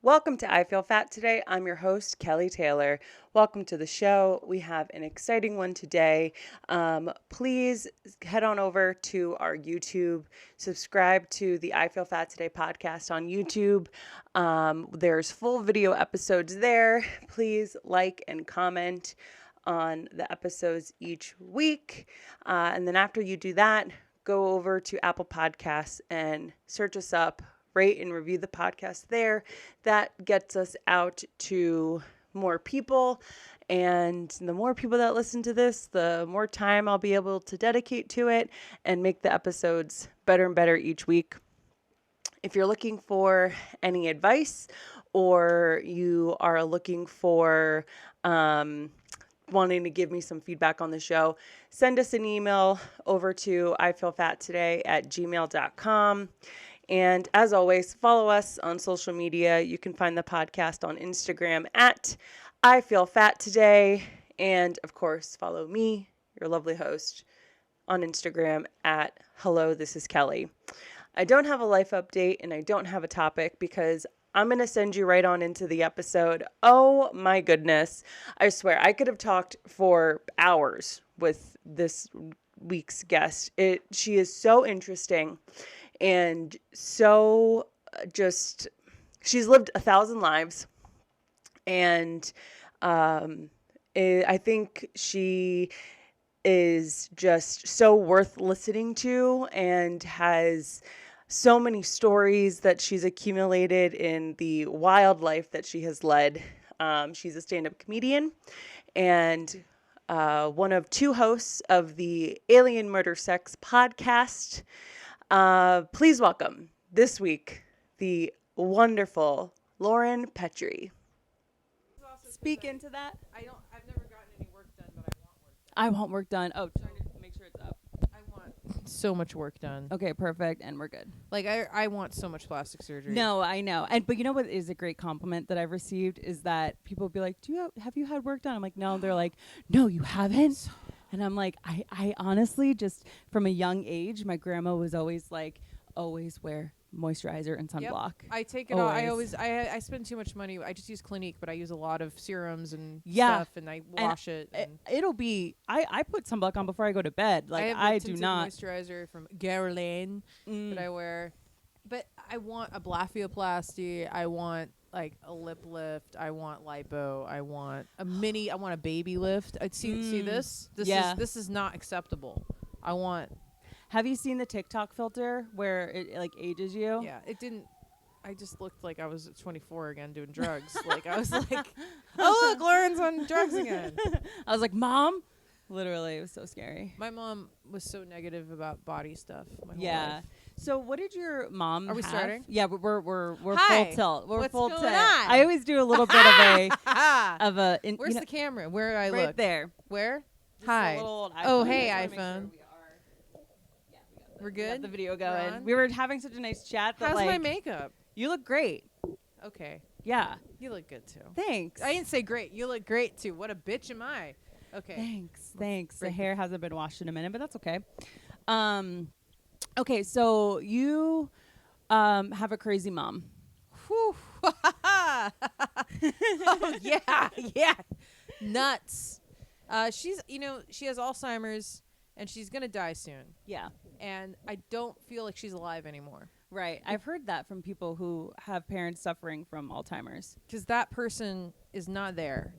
Welcome to I Feel Fat Today. I'm your host, Kelly Taylor. Welcome to the show. We have an exciting one today. Please head on over to our YouTube, subscribe to the I Feel Fat Today podcast on YouTube. There's full video episodes there. Please like and comment on the episodes each week. And then after you do that, go over to Apple Podcasts and search us up. Rate and review the podcast there. That gets us out to more people. And the more people that listen to this, the more time I'll be able to dedicate to it and make the episodes better and better each week. If you're looking for any advice or you are looking for wanting to give me some feedback on the show, send us an email over to ifeelfattoday@gmail.com. And as always, follow us on social media. You can find the podcast on Instagram at I Feel Fat Today. And of course, follow me, your lovely host, on Instagram at Hello, This is Kelly. I don't have a life update and I don't have a topic because I'm going to send you right on into the episode. Oh my goodness. I swear, I could have talked for hours with this week's guest. She is so interesting. And so she's lived 1,000 lives. And I think she is just so worth listening to and has so many stories that she's accumulated in the wild life that she has led. She's a stand-up comedian and one of two hosts of the Alien Murder Sex podcast. Please welcome this week the wonderful Lauryn Petrie. Speak into that. I've never gotten any work done, but I want work done. Oh, trying to make sure it's up. I want so much work done. Okay, perfect, and we're good. Like I want so much plastic surgery. No, I know, but you know what is a great compliment that I've received is that people be like, have you had work done? I'm like, no. They're like, no, you haven't. And I'm like, I honestly just from a young age, my grandma was always like, always wear moisturizer and sunblock. Yep. I take it all. I spend too much money. I just use Clinique, but I use a lot of serums and stuff, and I wash it. It'll be. I put sunblock on before I go to bed. Like I do not moisturizer from Lauryn that I wear, but I want a blepharoplasty. I want like a lip lift. I want lipo. I want a baby lift. See this. This is not acceptable. I want. Have you seen the TikTok filter where it like ages you? Yeah, it didn't. I just looked like I was 24 again doing drugs. Like I was like, oh look, Lauryn's on drugs again. I was like, Mom. Literally, it was so scary. My mom was so negative about body stuff. My whole life. So what did your mom Are we have? starting? Yeah, we're Hi. full tilt. We're What's full going tilt. on? I always do a little bit of a. Where's the camera? Where I right look? there. Where? Just Hi. a little old iPhone. Oh, hey, Just wanna make iPhone. sure We're we good. got the video We're going. on? We were having such a nice chat. That, How's like, my makeup? You look great. Okay. Yeah. You look good too. Thanks. I didn't say great. You look great too. What a bitch am I? Okay. Thanks. The break hair hasn't been washed in a minute, but that's okay. Okay, so you have a crazy mom. Whew. Oh yeah. Nuts. She has Alzheimer's and she's gonna die soon. Yeah. And I don't feel like she's alive anymore. Right. I've heard that from people who have parents suffering from Alzheimer's. Because that person is not there.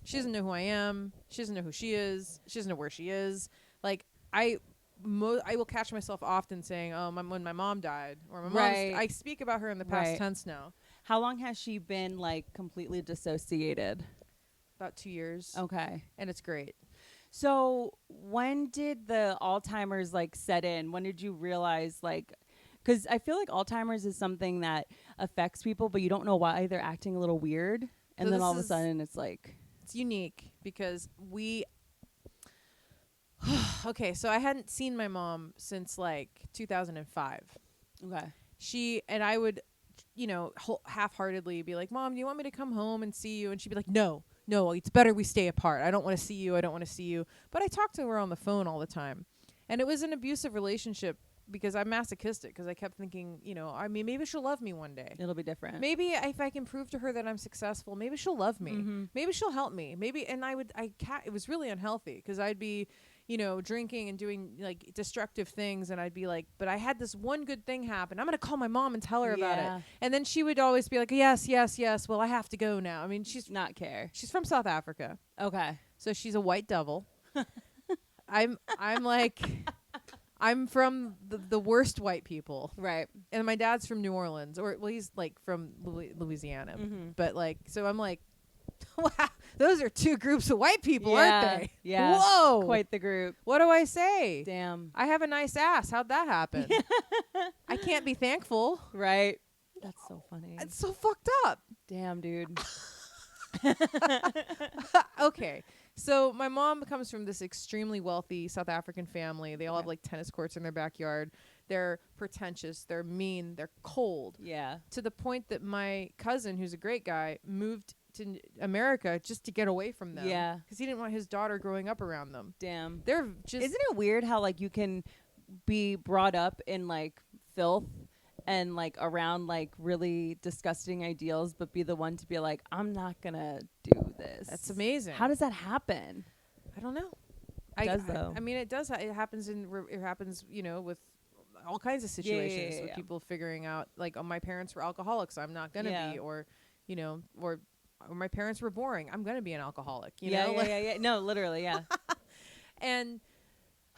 She doesn't know who I am. She doesn't know who she is. She doesn't know where she is. Like, I will catch myself often saying, oh, when my mom died. Or my Right. I speak about her in the past tense now. How long has she been, like, completely dissociated? About 2 years. Okay. And it's great. So when did the Alzheimer's, like, set in? When did you realize, like... Because I feel like Alzheimer's is something that affects people, but you don't know why they're acting a little weird. And So then all of a sudden it's like... It's unique because we... Okay, so I hadn't seen my mom since, like, 2005. Okay. She... And I would, half-heartedly be like, Mom, do you want me to come home and see you? And she'd be like, no, it's better we stay apart. I don't want to see you. But I talked to her on the phone all the time. And it was an abusive relationship because I'm masochistic, because I kept thinking, I mean, maybe she'll love me one day. It'll be different. Maybe if I can prove to her that I'm successful, maybe she'll love me. Mm-hmm. Maybe she'll help me. Maybe, and it was really unhealthy, because I'd be, drinking and doing like destructive things, and I'd be like, but I had this one good thing happen. I'm gonna call my mom and tell her about it. And then she would always be like, yes. Well, I have to go now. I mean, she's not care. She's from South Africa. Okay. So she's a white devil. I'm like, I'm from the worst white people. Right. And my dad's from New Orleans, he's like from Louisiana. Mm-hmm. But like, so I'm like, wow, those are two groups of white people, aren't they? Yeah. Whoa. Quite the group. What do I say? Damn. I have a nice ass. How'd that happen? I can't be thankful. Right. That's so funny. It's so fucked up. Damn, dude. Okay. So my mom comes from this extremely wealthy South African family. They all have like tennis courts in their backyard. They're pretentious. They're mean. They're cold. Yeah. To the point that my cousin, who's a great guy, moved to America just to get away from them. Yeah. Because he didn't want his daughter growing up around them. Damn. They're just... Isn't it weird how like you can be brought up in like filth and like around like really disgusting ideals, but be the one to be like, I'm not gonna do this. That's amazing. How does that happen? I don't know. It does though. I mean, it does. It happens with all kinds of situations with people figuring out like, oh, my parents were alcoholics, I'm not gonna be, or or my parents were boring, I'm gonna be an alcoholic. You know? Yeah. No, literally, yeah. And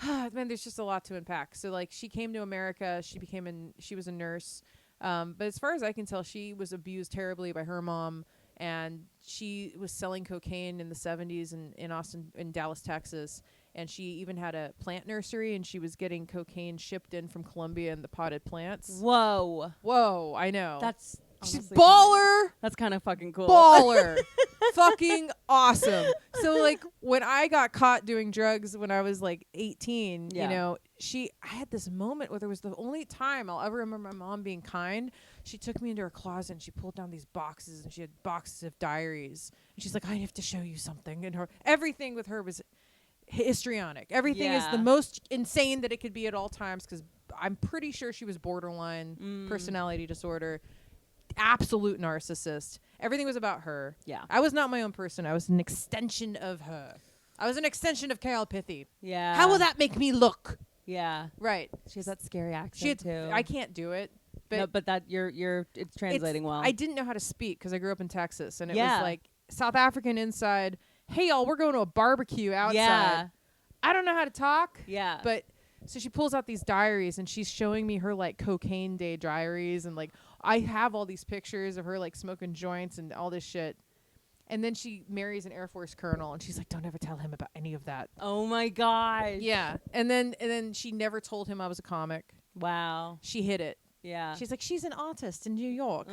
man, there's just a lot to unpack. So like, she came to America. She was a nurse, but as far as I can tell, she was abused terribly by her mom, and she was selling cocaine in the 70s in Austin, in Dallas, Texas. And she even had a plant nursery, and she was getting cocaine shipped in from Colombia in the potted plants. Whoa! I know. That's she's baller. That's kind of fucking cool. Baller. Fucking awesome. So like, when I got caught doing drugs when I was like 18, I had this moment where there was the only time I'll ever remember my mom being kind. She took me into her closet and she pulled down these boxes, and she had boxes of diaries. And she's like, I have to show you something. And everything with her was histrionic. Everything is the most insane that it could be at all times, because I'm pretty sure she was borderline personality disorder. Absolute narcissist. Everything was about her. Yeah. I was not my own person. I was an extension of her. I was an extension of Carol Pithy. Yeah. How will that make me look? Yeah. Right. She has that scary accent too. I can't do it. But no, but that it's translating well. I didn't know how to speak because I grew up in Texas, and it was like South African inside. Hey y'all, we're going to a barbecue outside. Yeah. I don't know how to talk. Yeah. But so she pulls out these diaries, and she's showing me her like cocaine day diaries, and like I have all these pictures of her like smoking joints and all this shit. And then she marries an Air Force colonel, and she's like, don't ever tell him about any of that. Oh my gosh. Yeah. And then she never told him I was a comic. Wow. She hid it. Yeah. She's like, she's an artist in New York.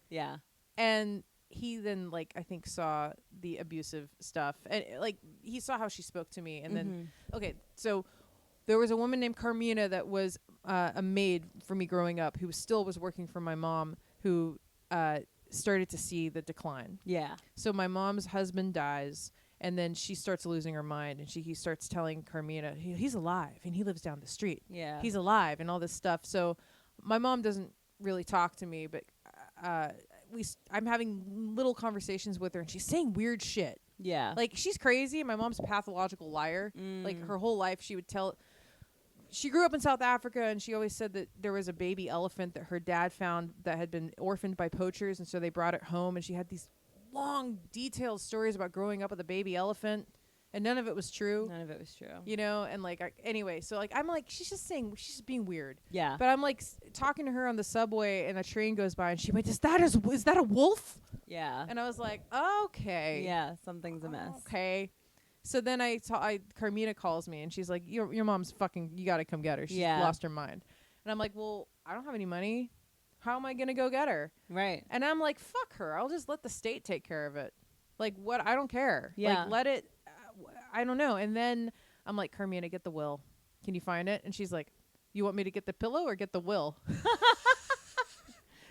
Yeah. And he then like, I think, saw the abusive stuff, and like he saw how she spoke to me. And then, okay, so there was a woman named Carmina that was a maid for me growing up, who still was working for my mom, who started to see the decline. Yeah. So my mom's husband dies, and then she starts losing her mind, and he starts telling Carmina he's alive and he lives down the street. Yeah. He's alive and all this stuff. So my mom doesn't really talk to me, but I'm having little conversations with her, and she's saying weird shit. Yeah. Like, she's crazy. My mom's a pathological liar. Like, her whole life she would tell. She grew up in South Africa, and she always said that there was a baby elephant that her dad found that had been orphaned by poachers, and so they brought it home, and she had these long, detailed stories about growing up with a baby elephant, and none of it was true. None of it was true. You know, and like, anyway, so like, I'm like, she's just being weird. Yeah. But I'm like talking to her on the subway, and a train goes by, and she went, is that a wolf? Yeah. And I was like, okay. Yeah, something's amiss. Okay. So then Carmina calls me, and she's like, your mom's fucking, you got to come get her. She's lost her mind. And I'm like, well, I don't have any money. How am I going to go get her? Right. And I'm like, fuck her. I'll just let the state take care of it. Like, what? I don't care. Yeah. Like, let it, I don't know. And then I'm like, Carmina, get the will. Can you find it? And she's like, you want me to get the pillow or get the will?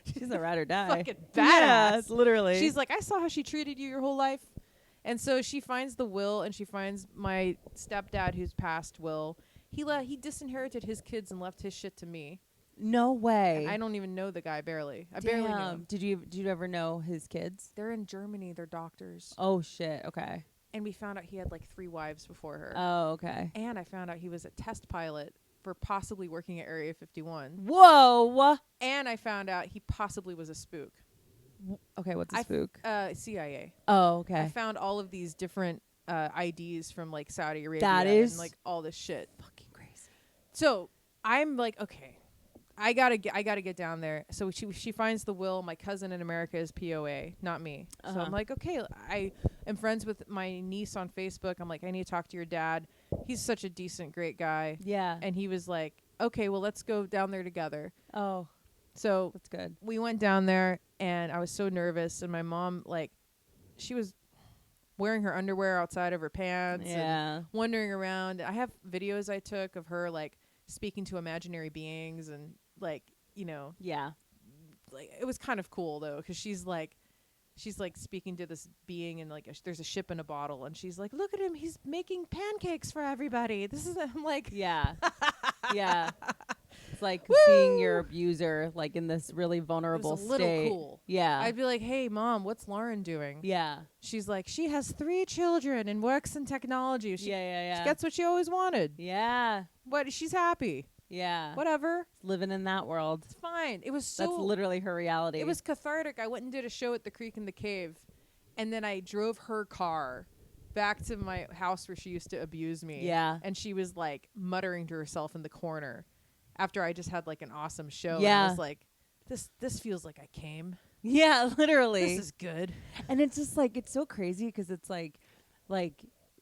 She's a ride or die. Fucking badass. Yeah, literally. She's like, I saw how she treated you your whole life. And so she finds the will, and she finds my stepdad who's passed will, He disinherited his kids and left his shit to me. No way. And I don't even know the guy barely. I barely knew him. Did you ever know his kids? They're in Germany. They're doctors. Oh shit. Okay. And we found out he had like 3 wives before her. Oh, okay. And I found out he was a test pilot for possibly working at Area 51. Whoa. And I found out he possibly was a spook. Okay, what's a spook? CIA. Oh, okay. I found all of these different IDs from like Saudi Arabia. That is and, like all this shit. Fucking crazy. So I'm like, okay, I gotta get down there. So she finds the will. My cousin in America is POA, not me. So I'm like, okay, I am friends with my niece on Facebook. I'm like, I need to talk to your dad. He's such a decent, great guy. Yeah. And he was like, okay, well, let's go down there together. Oh, So that's good. we went down there, and I was so nervous. And my mom, like, she was wearing her underwear outside of her pants and wandering around. I have videos I took of her, like, speaking to imaginary beings and, like, you know. Yeah. Like, it was kind of cool, though, because she's like speaking to this being, and like there's a ship in a bottle, and she's like, look at him, he's making pancakes for everybody. This is I'm like, yeah. Yeah. It's like Woo! seeing your abuser like in this really vulnerable it was a little state. cool. Yeah. I'd be like, hey mom, what's Lauryn doing? Yeah. She's like, she has 3 children and works in technology. She gets what she always wanted. Yeah. But she's happy. Yeah. Whatever. Living in that world. It's fine. It was so That's literally her reality. It was cathartic. I went and did a show at the Creek in the Cave, and then I drove her car back to my house where she used to abuse me. Yeah. And she was like muttering to herself in the corner after I just had like an awesome show. Yeah. And I was like, this feels like I came. Yeah, literally. This is good. And it's just like, it's so crazy because it's like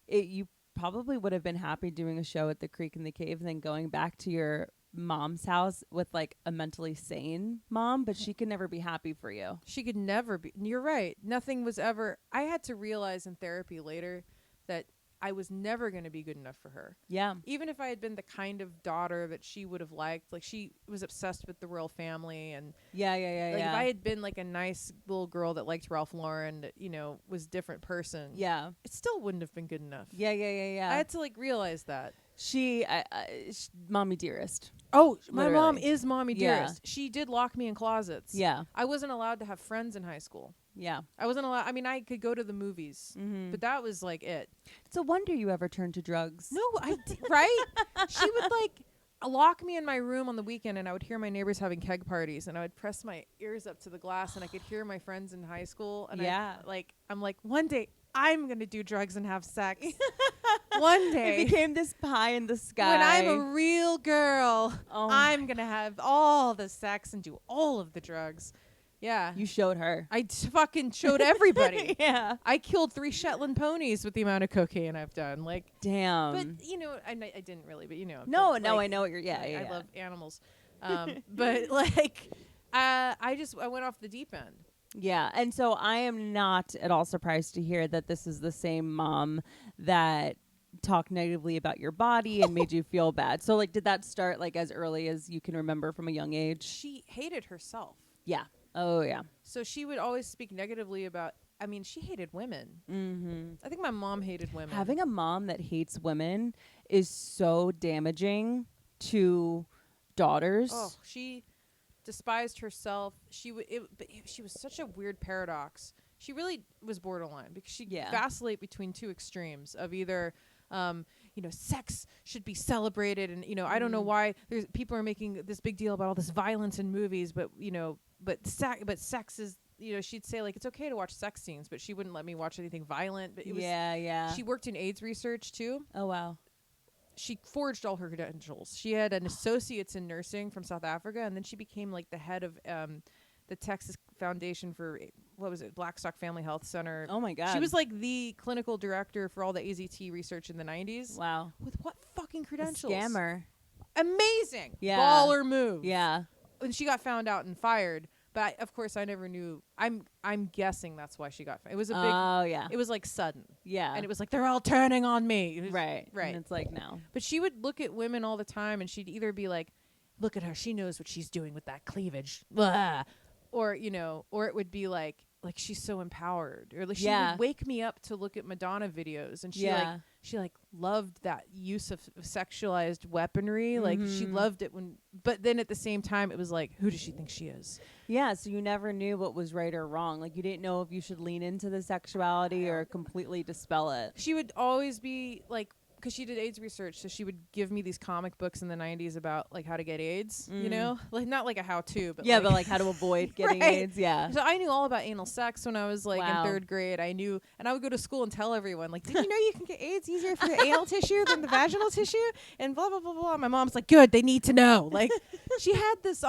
you probably would have been happy doing a show at the Creek in the Cave and then going back to your mom's house with like a mentally sane mom, but she could never be happy for you. She could never be. You're right. Nothing was ever. I had to realize in therapy later that I was never going to be good enough for her. Yeah. Even if I had been the kind of daughter that she would have liked, like she was obsessed with the royal family, and Yeah. like if I had been like a nice little girl that liked Ralph Lauren, that, you know, was a different person. Yeah. It still wouldn't have been good enough. Yeah. I had to like realize that. She, mommy dearest. Oh, my Literally. mom is mommy Yeah. dearest. She did lock me in closets. Yeah. I wasn't allowed to have friends in high school. Yeah. I wasn't allowed. I mean, I could go to the movies, but that was like it. It's a wonder you ever turned to drugs. No, right? She would like lock me in my room on the weekend, and I would hear my neighbors having keg parties, and I would press my ears up to the glass, and I could hear my friends in high school. And I'm like, one day I'm gonna do drugs and have sex. One day, It became this pie in the sky. when I'm a real girl, Oh I'm gonna have all the sex and do all of the drugs. Yeah, You showed her. I fucking showed everybody. Yeah. I killed 3 Shetland ponies with the amount of cocaine I've done. Like, Damn. but you know, I didn't really, but you know. no, but, no, like, I know what you're. Yeah, like, yeah. I yeah. love animals, but like, I went off the deep end. Yeah, and so I am not at all surprised to hear that this is the same mom that talked negatively about your body and made you feel bad. So, like, did that start like as early as you can remember from a young age? She hated herself. Yeah. Oh, yeah. So she would always speak negatively about. I mean, she hated women. Mm-hmm. I think my mom hated women. Having a mom that hates women is so damaging to daughters. Oh, she despised herself. She was such a weird paradox. She really was borderline because she vacillate between 2 extremes of either, you know, sex should be celebrated, and you know, I don't know why there's people are making this big deal about all this violence in movies, but you know, but sex is. You know, she'd say like it's okay to watch sex scenes, but she wouldn't let me watch anything violent. But it was She worked in AIDS research too. Oh wow. She forged all her credentials. She had an associate's in nursing from South Africa, and then she became like the head of the Texas Foundation for what was it, Blackstock Family Health Center. Oh my God. She was like the clinical director for all the AZT research in the 90s. Wow. With what fucking credentials? A scammer. Amazing. Yeah. Baller move. Yeah. And she got found out and fired. But of course, I never knew. I'm guessing that's why she got fired. It was a big. Oh yeah. It was like sudden. Yeah. And it was like they're all turning on me. right. Right. And it's like no. But she would look at women all the time, and she'd either be like, "Look at her. She knows what she's doing with that cleavage," blah. Or you know, or it would be like like she's so empowered, or like she Yeah. would wake me up to look at Madonna videos, and she like loved that use of sexualized weaponry. Like she loved it but then at the same time it was like, who does she think she is? Yeah, so you never knew what was right or wrong. Like you didn't know if you should lean into the sexuality or completely dispel it. She would always be like, because she did AIDS research, so she would give me these comic books in the 90s about like how to get AIDS, you know, like not like a how-to, but yeah, but like how to avoid getting Right. AIDS. Yeah. So I knew all about anal sex when I was like Wow. in 3rd grade. I knew, and I would go to school and tell everyone, like, did you know you can get AIDS easier for the anal tissue than the vaginal tissue? And blah, blah, blah, blah. My mom's like, good, they need to know. Like, she had this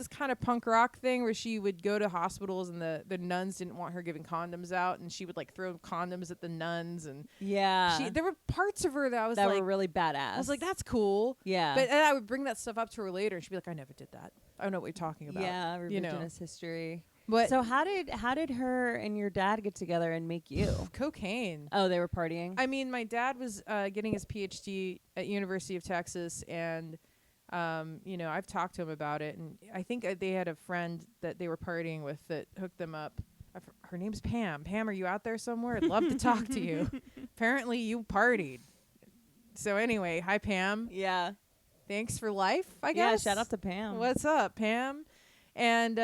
kind of punk rock thing where she would go to hospitals and the nuns didn't want her giving condoms out, and she would like throw condoms at the nuns. And Yeah. there were parts of her that I was that like, were really badass. I was like, that's cool. yeah. But and I would bring that stuff up to her later, and she'd be like, I never did that. I don't know what you're talking about. yeah, you know. revisionist history. But So how did her and your dad get together and make you? cocaine. Oh, they were partying. I mean, my dad was getting his PhD at University of Texas, and you know, I've talked to him about it, and I think they had a friend that they were partying with that hooked them up. Her name's Pam. Pam, are you out there somewhere? I'd love to talk to you. Apparently, you partied. So anyway, hi Pam. yeah. Thanks for life, I Yeah. guess. Shout out to Pam. What's up, Pam? And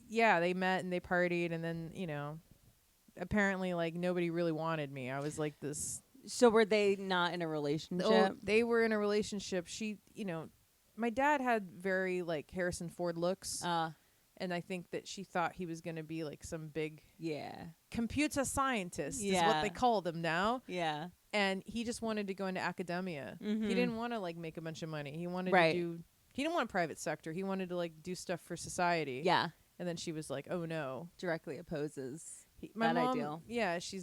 yeah, they met and they partied, and then, you know, apparently like nobody really wanted me. I was like this. So were they not in a relationship? Oh, they were in a relationship. She, you know, my dad had very like Harrison Ford looks, and I think that she thought he was going to be like some big yeah. computer scientist is Yeah. what they call them now. Yeah. And he just wanted to go into academia. Mhm. He didn't want to like make a bunch of money. He wanted Right. to do. He didn't want private sector. He wanted to like do stuff for society. Yeah. And then she was like, "Oh no." Directly opposes My that mom, ideal. yeah, he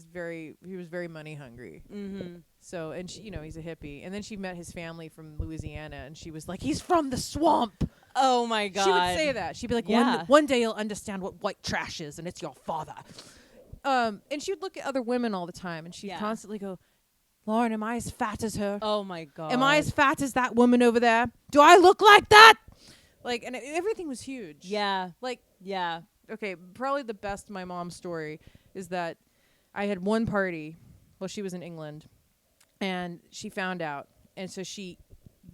was very money hungry. Mm-hmm. So, and she, you know, he's a hippie. And then she met his family from Louisiana, and she was like, "He's from the swamp." Oh my God. She would say that. She'd be like, Yeah. one day you'll understand what white trash is, and it's your father." And she would look at other women all the time, and she'd Yeah. constantly go, "Lauren, am I as fat as her? Oh my God. Am I as fat as that woman over there? Do I look like that?" Like, and everything was huge. Yeah. Like, Yeah. okay, probably the best my mom's story is that I had one party while she was in England, and she found out, and so she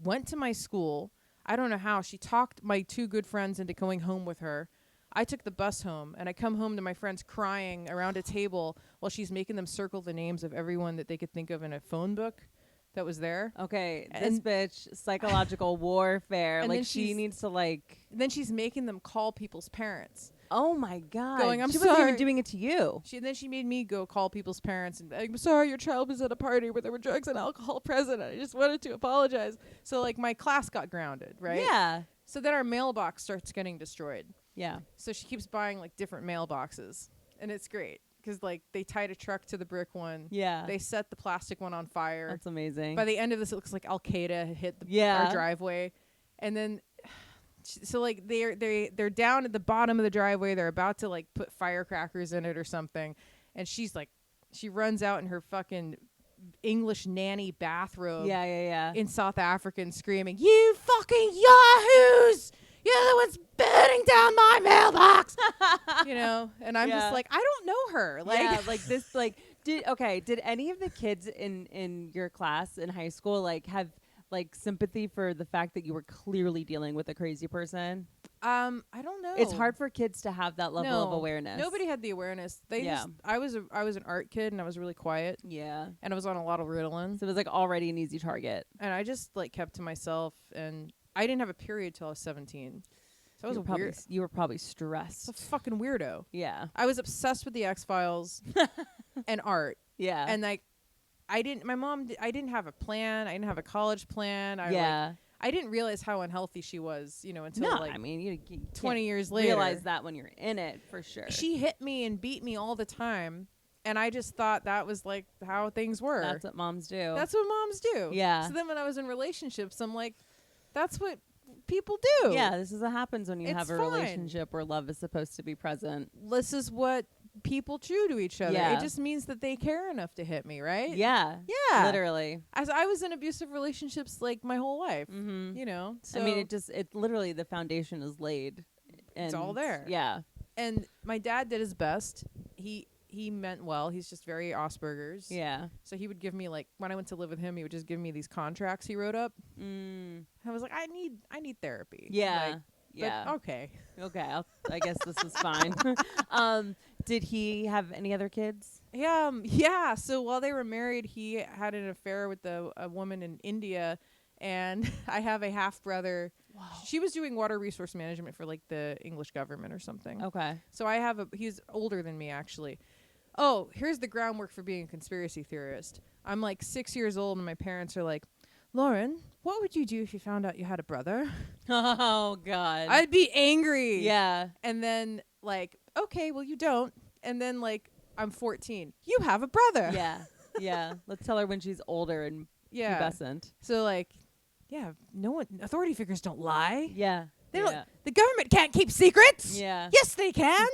went to my school. I don't know how. She talked my 2 good friends into going home with her. I took the bus home, and I come home to my friends crying around a table while she's making them circle the names of everyone that they could think of in a phone book that was there. Okay. This And- bitch, psychological warfare. And Like then she she's- needs to like. Then she's making them call people's parents. Oh my God. Going, "I'm she wasn't sorry." even doing it to you. Then she made me go call people's parents and, "I'm sorry, your child was at a party where there were drugs and alcohol present. I just wanted to apologize." So like my class got grounded, right? Yeah. So then our mailbox starts getting destroyed. Yeah. So she keeps buying like different mailboxes, and it's great because like they tied a truck to the brick one. Yeah. They set the plastic one on fire. That's amazing. By the end of this, it looks like Al Qaeda had hit Yeah. our driveway, and then. So like they're down at the bottom of the driveway. They're about to like put firecrackers in it or something, and she's like, she runs out in her fucking English nanny bathrobe. Yeah. Yeah. In South African, screaming, "You fucking yahoos! You're the ones burning down my mailbox!" You know, and I'm Yeah. just like, I don't know her. Like, yeah, like this. Like, did any of the kids in your class in high school like have like sympathy for the fact that you were clearly dealing with a crazy person? I don't know. It's hard for kids to have that level of No, awareness. Nobody had the awareness. They Yeah. just. I was an art kid, and I was really quiet, Yeah. and I was on a lot of Ritalin, So it was like already an easy target. and I just like kept to myself, and I didn't have a period till I was 17. So I was You were probably I was a stressed. fucking weirdo. Yeah. I was obsessed with the X-Files and art. Yeah. And like, I didn't have a plan. I didn't have a college plan. yeah. I didn't realize how unhealthy she was, you know, until No, like I mean you 20 can't years later. realize that when you're in it for sure. She hit me and beat me all the time. And I just thought that was like how things were. That's what moms do. That's what moms do. Yeah. So then when I was in relationships, I'm like, that's what people do. Yeah, this is what happens when you It's have a fine. relationship where love is supposed to be present. This is what people do to each other. Yeah. It just means that they care enough to hit me, right? Yeah. Yeah. Literally. As I was in abusive relationships like my whole life, Mm-hmm. you know. So I mean, it literally the foundation is laid. And all there. Yeah. And my dad did his best. He meant well. He's just very Asperger's. Yeah. So he would give me, like, when I went to live with him, he would just give me these contracts he wrote up. I was like, I need therapy. Yeah. Like, yeah. But okay. Okay. I guess this is fine. Did he have any other kids? Yeah. So while they were married, he had an affair with a woman in India, and I have a half brother. Wow. She was doing water resource management for like the English government or something. Okay. So I have he's older than me actually. Oh, here's the groundwork for being a conspiracy theorist. I'm like 6 years old and my parents are like, Lauryn, what would you do if you found out you had a brother? Oh God. I'd be angry. Yeah. And then like, okay, well you don't. And then like I'm 14. You have a brother. Yeah. Yeah. Let's tell her when she's older and pubescent. So like, yeah, no one authority figures don't lie. Yeah. They don't. The government can't keep secrets. Yeah. Yes, they can.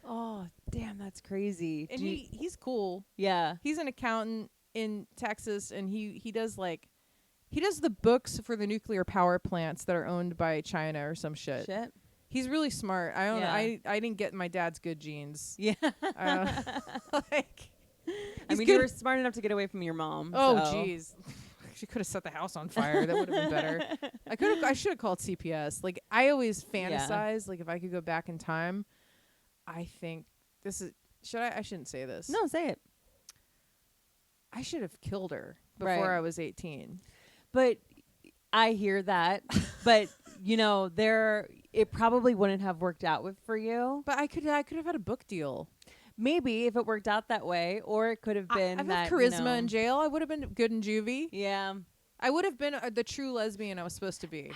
Oh, damn, that's crazy. And he's cool. Yeah. He's an accountant in Texas, and he does the books for the nuclear power plants that are owned by China or some shit. He's really smart. I don't know. I didn't get my dad's good genes. Yeah. Like, I mean, you were smart enough to get away from your mom. Oh, jeez. She could have set the house on fire. That would have been better. I should have called CPS. Like, I always fantasize, like, if I could go back in time, I think this is... I shouldn't say this. No, say it. I should have killed her before I was 18. But I hear that. But, you know, it probably wouldn't have worked out for you. But I could have had a book deal. Maybe if it worked out that way, or it could have been I've had charisma in jail. I would have been good in juvie. Yeah. I would have been the true lesbian I was supposed to be.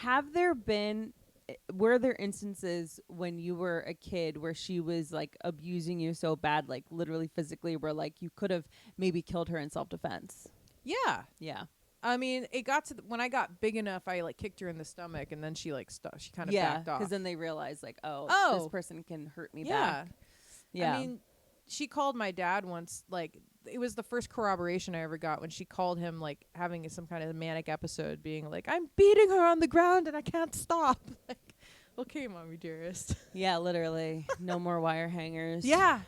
Were there instances when you were a kid where she was like abusing you so bad, like literally physically, where like you could have maybe killed her in self-defense? Yeah. Yeah. I mean, it got to when I got big enough, I like kicked her in the stomach, and then she like she kind of backed off. Because then they realized like, oh, this person can hurt me back. Yeah. I mean, she called my dad once, like, it was the first corroboration I ever got when she called him, like, having some kind of manic episode, being like, I'm beating her on the ground and I can't stop. Like, okay, mommy dearest. Yeah, literally. No more wire hangers. Yeah.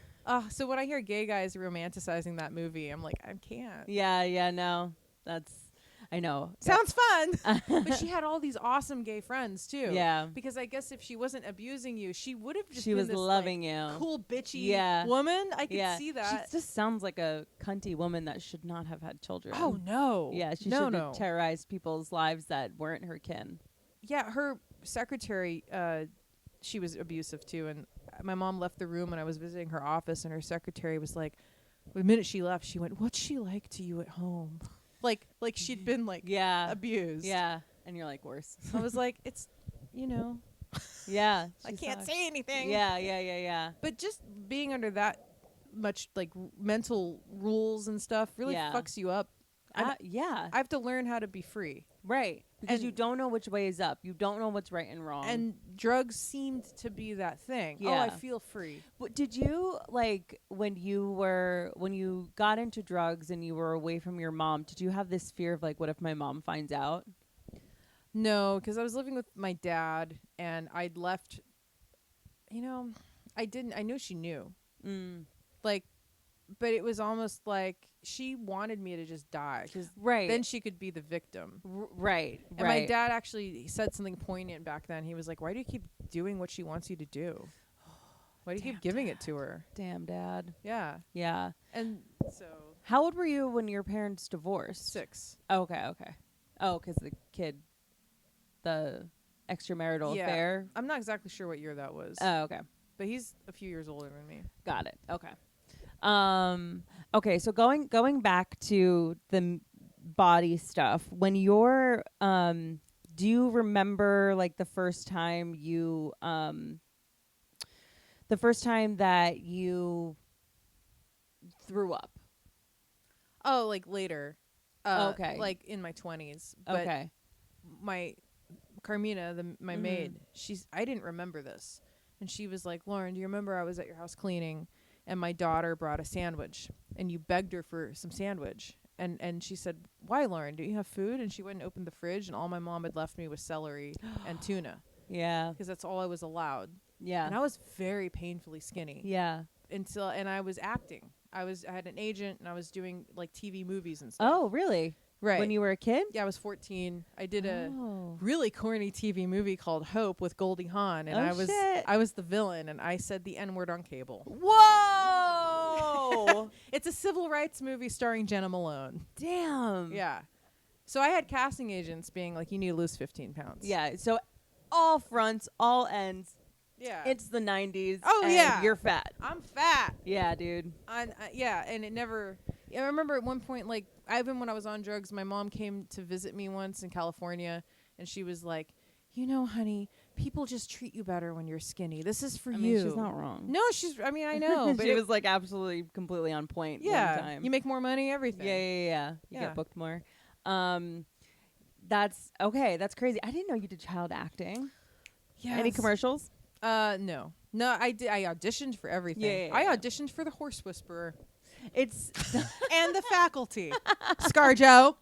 So when I hear gay guys romanticizing that movie, I'm like, I can't. Yeah, no. I know. Sounds fun. But she had all these awesome gay friends too. Yeah. Because I guess if she wasn't abusing you, she would have just she been was this, loving like, you. cool bitchy woman. I could see that. She just sounds like a cunty woman that should not have had children. Oh no. Yeah, she should have terrorized people's lives that weren't her kin. Yeah, her secretary, she was abusive too, and my mom left the room when I was visiting her office, and her secretary was like, the minute she left, she went, "What's she like to you at home?" Like she'd been like abused. Yeah. And you're like, worse. I was like, it's, you know. Yeah. I can't say anything. Yeah. But just being under that much like mental rules and stuff really fucks you up. I have to learn how to be free. Right. Because you don't know which way is up. You don't know what's right and wrong. And drugs seemed to be that thing. Yeah. Oh, I feel free. But did you, like, when you got into drugs and you were away from your mom, did you have this fear of, like, what if my mom finds out? No, because I was living with my dad, and I'd left, you know, I knew she knew. Like, but it was almost like she wanted me to just die, because then she could be the victim. Right. And my dad actually said something poignant back then. He was like, why do you keep doing what she wants you to do? Why do you keep giving it to her? Damn, Dad. Yeah. Yeah. And so. How old were you when your parents divorced? 6. Okay. Oh, because the extramarital affair? I'm not exactly sure what year that was. Oh, okay. But he's a few years older than me. Got it. Okay. Okay, so going back to the body stuff, when you're do you remember like the first time that you threw up? Oh, like later. Okay. Like in my 20s. But okay. My Carmina, my maid, I didn't remember this. And she was like, Lauryn, do you remember I was at your house cleaning and my daughter brought a sandwich and you begged her for some sandwich? And she said, why, Lauryn? Do you have food? And she went and opened the fridge, and all my mom had left me was celery and tuna. Yeah. Because that's all I was allowed. Yeah. And I was very painfully skinny. Yeah. And I was acting. I had an agent, and I was doing like TV movies and stuff. Oh, really? Right. When you were a kid? Yeah, I was 14. I did a Oh. really corny TV movie called Hope with Goldie Hawn, and Oh, shit. I was the villain, and I said the N-word on cable. Whoa! It's a civil rights movie starring Jenna Malone. Damn. Yeah. So I had casting agents being like, you need to lose 15 pounds. Yeah. So all fronts, all ends. Yeah. It's the 90s. Oh, and yeah. You're fat. I'm fat. Yeah, dude. Yeah, and it never. I remember at one point, like, even when I was on drugs, my mom came to visit me once in California, and she was like, you know, honey, people just treat you better when you're skinny. This is for I you. mean, she's not wrong. No, I know. But she was like absolutely completely on point one time. You make more money, everything. Yeah. You Yeah. get booked more. That's okay. That's crazy. I didn't know you did child acting. Yeah. Any commercials? No. No, I did. I auditioned for everything. Yeah. I auditioned for the Horse Whisperer It's and the Faculty. ScarJo.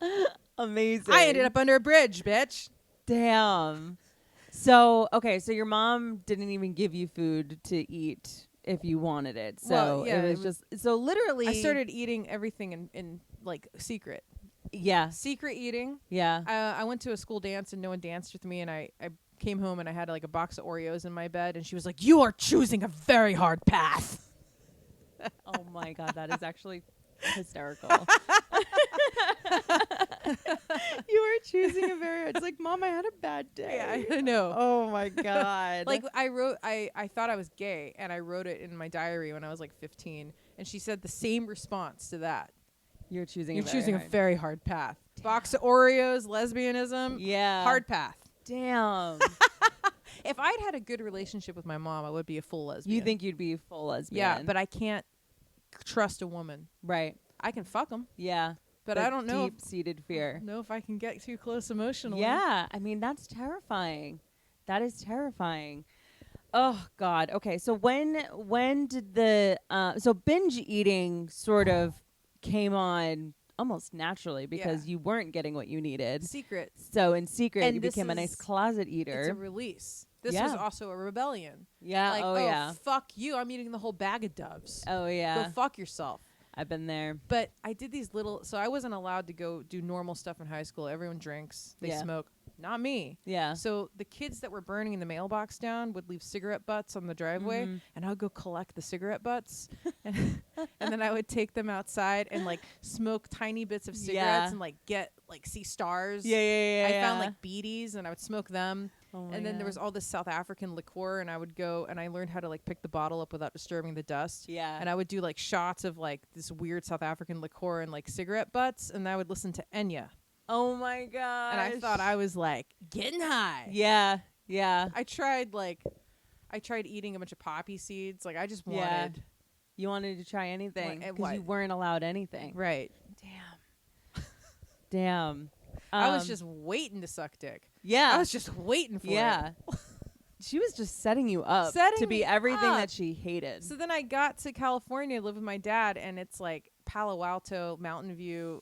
amazing. I ended up under a bridge, bitch. Damn. So, okay, so your mom didn't even give you food to eat if you wanted it. So Well, yeah, it was just so literally I started eating everything in like secret. Yeah. Secret eating. Yeah. I went to a school dance and no one danced with me, and I came home and I had like a box of Oreos in my bed, and she was like, "You are choosing a very hard path." Oh my god, that is actually hysterical. You were choosing a very. It's like, Mom, I had a bad day. Yeah, I know. Oh my god. Like I thought I was gay, and I wrote it in my diary when I was like 15, and she said the same response to that. You're choosing. You're a very choosing hard. a very hard path. Box of Oreos, lesbianism, Yeah. hard path. Damn. If I'd had a good relationship with my mom, I would be a full lesbian. You think you'd be full lesbian? Yeah, but I can't trust a woman. right. I can fuck them, Yeah. but The I don't know. Deep-seated fear. Know if I can get too close emotionally. Yeah, I mean that's terrifying. That is terrifying. Oh God. Okay, so when did the so binge eating sort of came on almost naturally because you weren't getting what you needed. Secret. So in secret, And you this became a nice is- closet It's eater. a release. This Yeah. was also a rebellion. Yeah. Like, oh yeah. fuck you. I'm eating the whole bag of Doves. Oh yeah. Go fuck yourself. I've been there. But I did these little. So I wasn't allowed to go do normal stuff in high school. Everyone drinks. They Yeah. smoke. Not me. Yeah. So the kids that were burning the mailbox down would leave cigarette butts on the driveway, Mhm. and I would go collect the cigarette butts, and then I would take them outside and like smoke tiny bits of cigarettes Yeah. and like see stars. Yeah. I found like beaties and I would smoke them. Oh my And then there was God. all this South African liqueur, and I would go and I learned how to like pick the bottle up without disturbing the dust. Yeah. And I would do like shots of like this weird South African liqueur and like cigarette butts, and I would listen to Enya. Oh my God. And I thought I was like getting high. Yeah. Yeah. I tried eating a bunch of poppy seeds. Like I just Yeah. wanted You wanted to try anything What- because you weren't allowed anything. right. Damn. Damn. I was just waiting to suck dick. yeah. I was just waiting for yeah. it. She was just setting you up Setting to be me everything up. that she hated. So then I got to California, live with my dad, and it's like Palo Alto, Mountain View.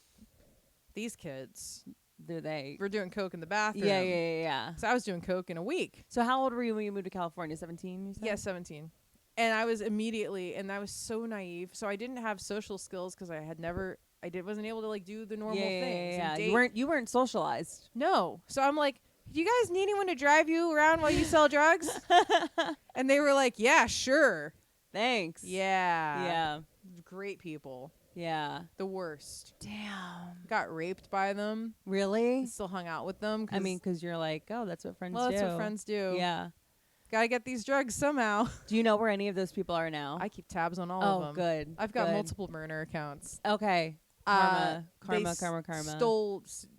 These kids Do they? were doing coke in the bathroom. Yeah. So I was doing coke in a week. So how old were you when you moved to California? 17, you said? Yeah, 17. And I was immediately, and I was so naive. So I didn't have social skills because I wasn't able to like do the normal things. Yeah. and You date. weren't socialized. No. So I'm like, do you guys need anyone to drive you around while you sell drugs? And they were like, yeah, sure. Thanks. Yeah. Yeah. Great people. Yeah. The worst. Damn. Got raped by them. Really? Still hung out with them. I mean, because you're like, oh, that's what friends do. well, that's what friends do. Yeah. Gotta get these drugs somehow. Do you know where any of those people are now? I keep tabs on all oh, of them. good. I've got good. multiple burner accounts. Okay. They Karma.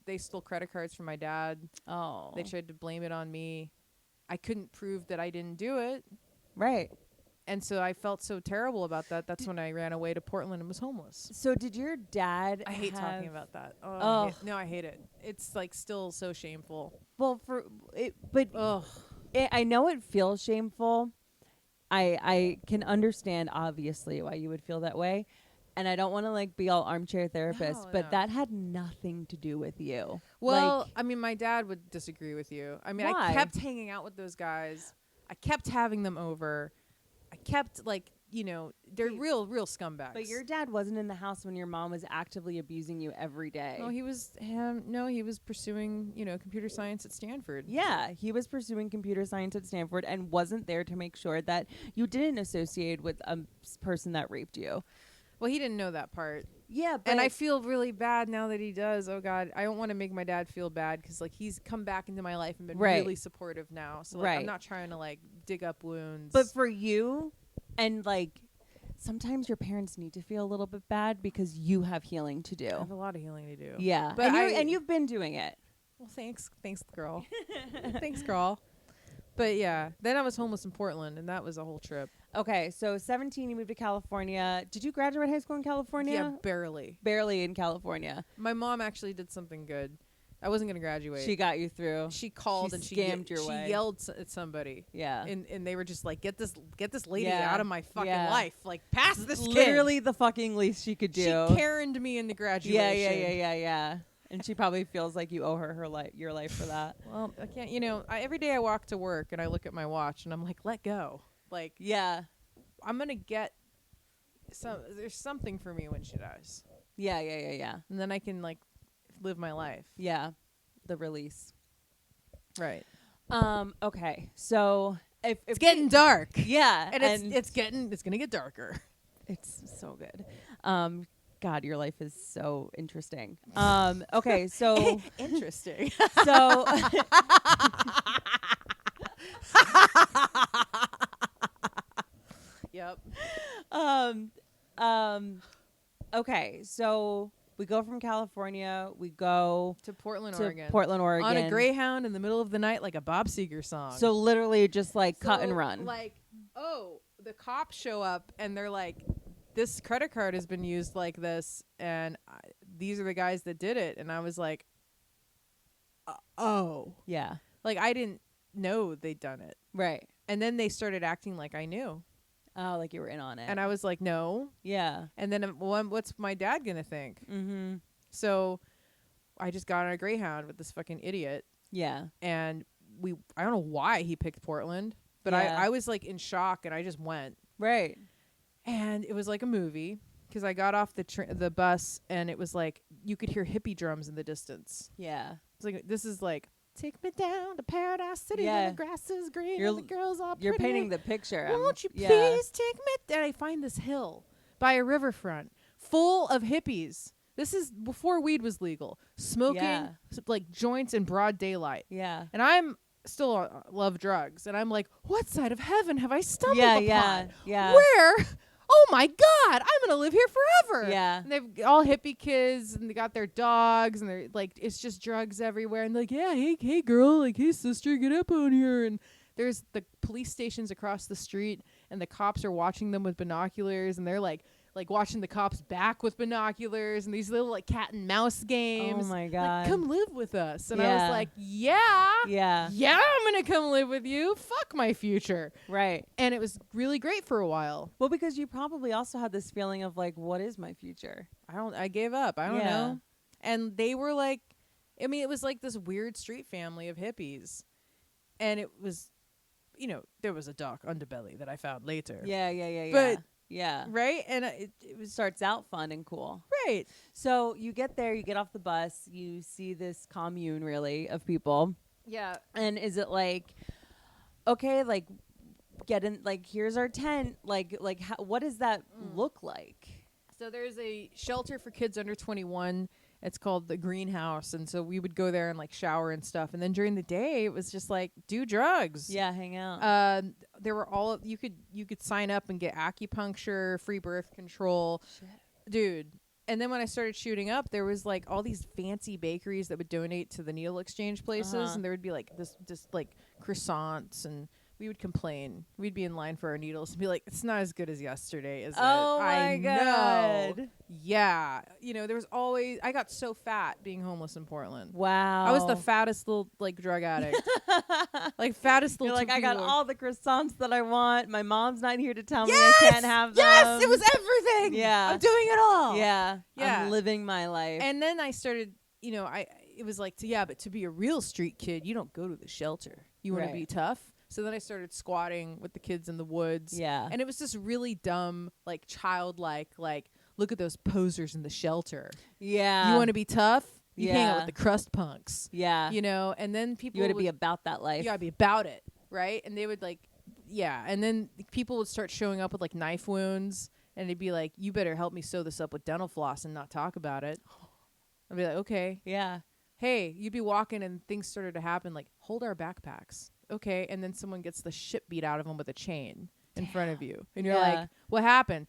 They stole credit cards from my dad. Oh. They tried to blame it on me. I couldn't prove that I didn't do it. Right. And so I felt so terrible about that. That's when I ran away to Portland and was homeless. So did your dad I hate talking have- about that. Oh. I hate it. It's like still so shameful. Well, but Ugh. I know it feels shameful. I can understand obviously why you would feel that way, and I don't want to like be all armchair therapist, No, but no. that had nothing to do with you. Well, Like, I mean, my dad would disagree with you. I mean, Why? I kept hanging out with those guys. I kept having them over. I kept like, they're real scumbags. But your dad wasn't in the house when your mom was actively abusing you every day. No, he was pursuing, computer science at Stanford. Yeah, he was pursuing computer science at Stanford and wasn't there to make sure that you didn't associate with a person that raped you. Well, he didn't know that part. Yeah, but And I feel really bad now that he does. Oh God, I don't want to make my dad feel bad because like he's come back into my life and been really supportive now. So like, I'm not trying to like dig up wounds. But for you, and like sometimes your parents need to feel a little bit bad because you have healing to do. I have a lot of healing to do. Yeah, but and you've been doing it. Well, thanks, girl. Thanks, girl. But yeah, then I was homeless in Portland, and that was a whole trip. Okay, so 17, you moved to California. Did you graduate high school in California? Yeah, barely. Barely in California. My mom actually did something good. I wasn't gonna graduate. She got you through. She called and she yelled at somebody. Yeah, and they were just like, "Get this lady out of my fucking life! Like, pass this kid." Literally the fucking least she could do. She Karen'd me into graduation. Yeah. And she probably feels like you owe her your life for that. Well, I can't. Every day I walk to work and I look at my watch and I'm like, let go. Like, yeah, I'm gonna get some. There's something for me when she dies. Yeah. And then I can like live my life. Yeah, the release. Right. Okay. So if it's getting dark. Yeah, and it's gonna get darker. It's so good. God, your life is so interesting. Okay, so interesting. So Yep. Okay, so we go from California, we go to Portland, Oregon. On a Greyhound in the middle of the night, like a Bob Seger song. So literally just like cut and run. Like, oh, the cops show up and they're like, this credit card has been used like this, and these are the guys that did it. And I was like, oh. Yeah. Like, I didn't know they'd done it. Right. And then they started acting like I knew. Oh, like you were in on it. And I was like, no. Yeah. And then what's my dad going to think? Mm-hmm. So I just got on a Greyhound with this fucking idiot. Yeah. And I don't know why he picked Portland, but I was like in shock and I just went. Right. And it was like a movie because I got off the bus and it was like you could hear hippie drums in the distance. Yeah. It's like, this is like, take me down to Paradise City where the grass is green and the girls all pretty. You're painting the picture. Won't you please take me? And I find this hill by a riverfront full of hippies. This is before weed was legal. Smoking like joints in broad daylight. Yeah. And I'm still love drugs. And I'm like, what side of heaven have I stumbled upon? Yeah. Where? Oh my God, I'm gonna live here forever. Yeah. And they've all hippie kids and they got their dogs and they're like, it's just drugs everywhere. And they're like, yeah, hey girl, like, hey sister, get up on here. And there's the police stations across the street and the cops are watching them with binoculars and they're like watching the cops back with binoculars and these little like cat and mouse games. Oh my God. Like, come live with us. And I was like, yeah, I'm gonna come live with you. Fuck my future. Right. And it was really great for a while. Well, because you probably also had this feeling of like, what is my future? I gave up. I don't know. And they were like, I mean, it was like this weird street family of hippies. And it was, there was a dark underbelly that I found later. Yeah. But yeah. Right? And it starts out fun and cool. Right. So you get there, you get off the bus, you see this commune really of people. Yeah. And is it like, okay, like get in, like here's our tent, like what does that look like? So there's a shelter for kids under 21. It's called the Greenhouse, and so we would go there and like shower and stuff. And then during the day, it was just like do drugs. Yeah, hang out. There were you could sign up and get acupuncture, free birth control, dude. And then when I started shooting up, there was like all these fancy bakeries that would donate to the needle exchange places, and there would be like this like croissants and. We would complain. We'd be in line for our needles and be like, it's not as good as yesterday, is it? Oh, my God. Know. Yeah. There was always... I got so fat being homeless in Portland. Wow. I was the fattest little, like, drug addict. Like, fattest little... You're like, I got all the croissants that I want. My mom's not here to tell me I can't have them. Yes! It was everything! Yeah. I'm doing it all! Yeah. I'm living my life. And then I started, it was like, but to be a real street kid, you don't go to the shelter. You want to be tough? So then I started squatting with the kids in the woods. Yeah. And it was just really dumb, like childlike, like, look at those posers in the shelter. Yeah. You want to be tough? You hang out Yeah. with the crust punks. Yeah. You know, and then people You got to would be about that life. you gotta be about it, right? And they would like, yeah. And then people would start showing up with like knife wounds, and they'd be like, "You better help me sew this up with dental floss and not talk about it." I'd be like, "Okay." Yeah. Hey, you'd be walking, and things started to happen. Like, hold our backpacks, okay? And then someone gets the shit beat out of them with a chain in front of you, and you're Yeah. like, "What happened?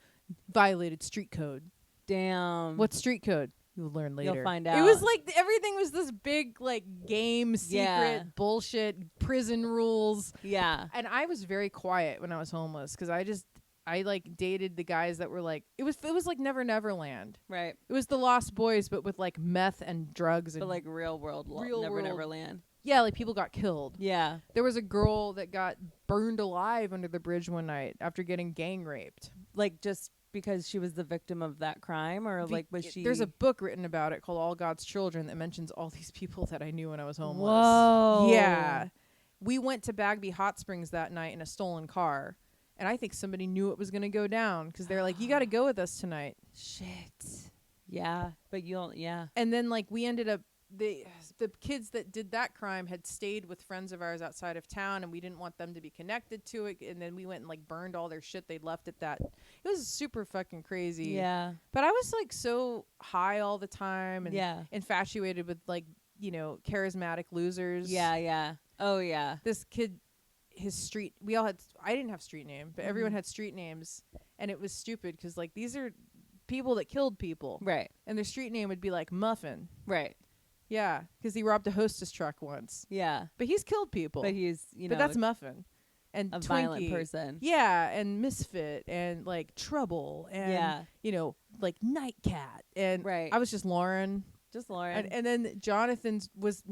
Violated street code." Damn. What's street code? You'll learn later. You'll find It out. was like everything was this big like game secret Yeah. bullshit prison rules. Yeah. And I was very quiet when I was homeless because I like dated the guys that were like it was like Never Neverland. Right. It was the Lost Boys but with like meth and drugs and But like real world, Real Never world. Neverland. yeah, like people got killed. Yeah. There was a girl that got burned alive under the bridge one night after getting gang raped. Like just because she was the victim of that crime, or like was she? There's a book written about it called All God's Children that mentions all these people that I knew when I was homeless. Whoa. Yeah. We went to Bagby Hot Springs that night in a stolen car. And I think somebody knew it was going to go down because they're like, you got to go with us tonight. Shit. Yeah. But you'll. Yeah. And then like we ended up, the kids that did that crime had stayed with friends of ours outside of town, and we didn't want them to be connected to it. And then we went and like burned all their shit they'd left at that. It was super fucking crazy. Yeah. But I was like so high all the time and Yeah. infatuated with like, you know, charismatic losers. Yeah. Yeah. Oh yeah. This kid, his street, I didn't have street name, but everyone had street names, and it was stupid because like these are people that killed people. Right. And their street name would be like Muffin. Right. Yeah, because he robbed a Hostess truck once. Yeah. But he's killed people. But he's But that's Muffin. And a Twinkie. violent person. Yeah, and Misfit and like Trouble and Yeah. you know, like Nightcat. And Right. I was just Lauren. Just Lauryn. And then Jonathan's was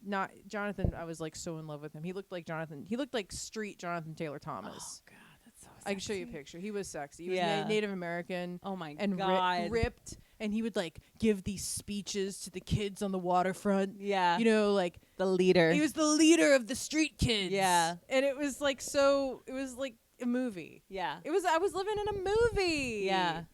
not Jonathan. I was like so in love with him. He looked like Jonathan. He looked like street Jonathan Taylor Thomas. Oh God, that's so. I can show you a picture. He was sexy. He was Yeah. Native American. Oh my And God. ripped, and he would like give these speeches to the kids on the waterfront. Yeah. You know, like the leader. he was the leader of the street kids. Yeah. And it was like so. It was like a movie. Yeah. I was living in a movie. Yeah.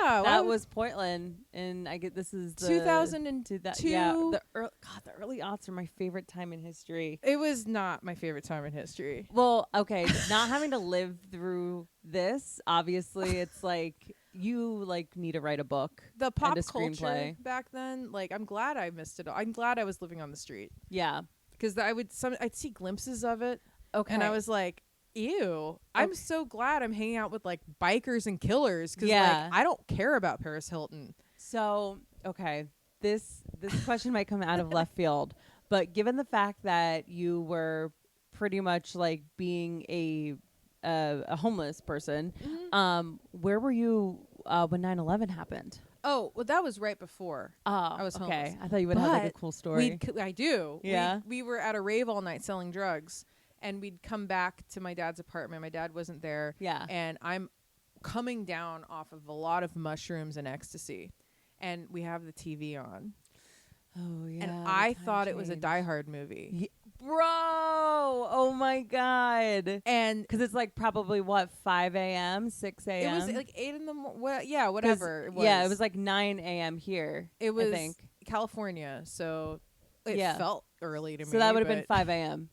Yeah. That was Portland, and I get this is the 2002. Yeah, the early aughts are my favorite time in history. It was not my favorite time in history. Well, okay, not having to live through this, obviously, it's like you like need to write a book. The pop a culture screenplay. back then, like I'm glad I missed it. I'm glad I was living on the street Yeah. because I'd see glimpses of it, Okay. and I was like, ew. I'm so glad I'm hanging out with like bikers and killers because Yeah. like I don't care about Paris Hilton. So, okay, this question might come out of left field, but given the fact that you were pretty much like being a homeless person, where were you when 9/11 happened? Oh, well, that was right before. Oh, I was okay. homeless. I thought you would have like a But cool story. I do. Yeah. We were at a rave all night selling drugs, and we'd come back to my dad's apartment. My dad wasn't there. Yeah. And I'm coming down off of a lot of mushrooms and ecstasy, and we have the TV on. Oh yeah. And I thought it was a Die Hard movie. Bro, oh my God. And Because it's like probably what, 5 a.m., 6 it a.m.? was like 8 in the morning. Well, yeah, whatever. Yeah, it was like 9 a.m. here. it was I think. California, so it Yeah. felt early to me. So that would have been but- 5 a.m.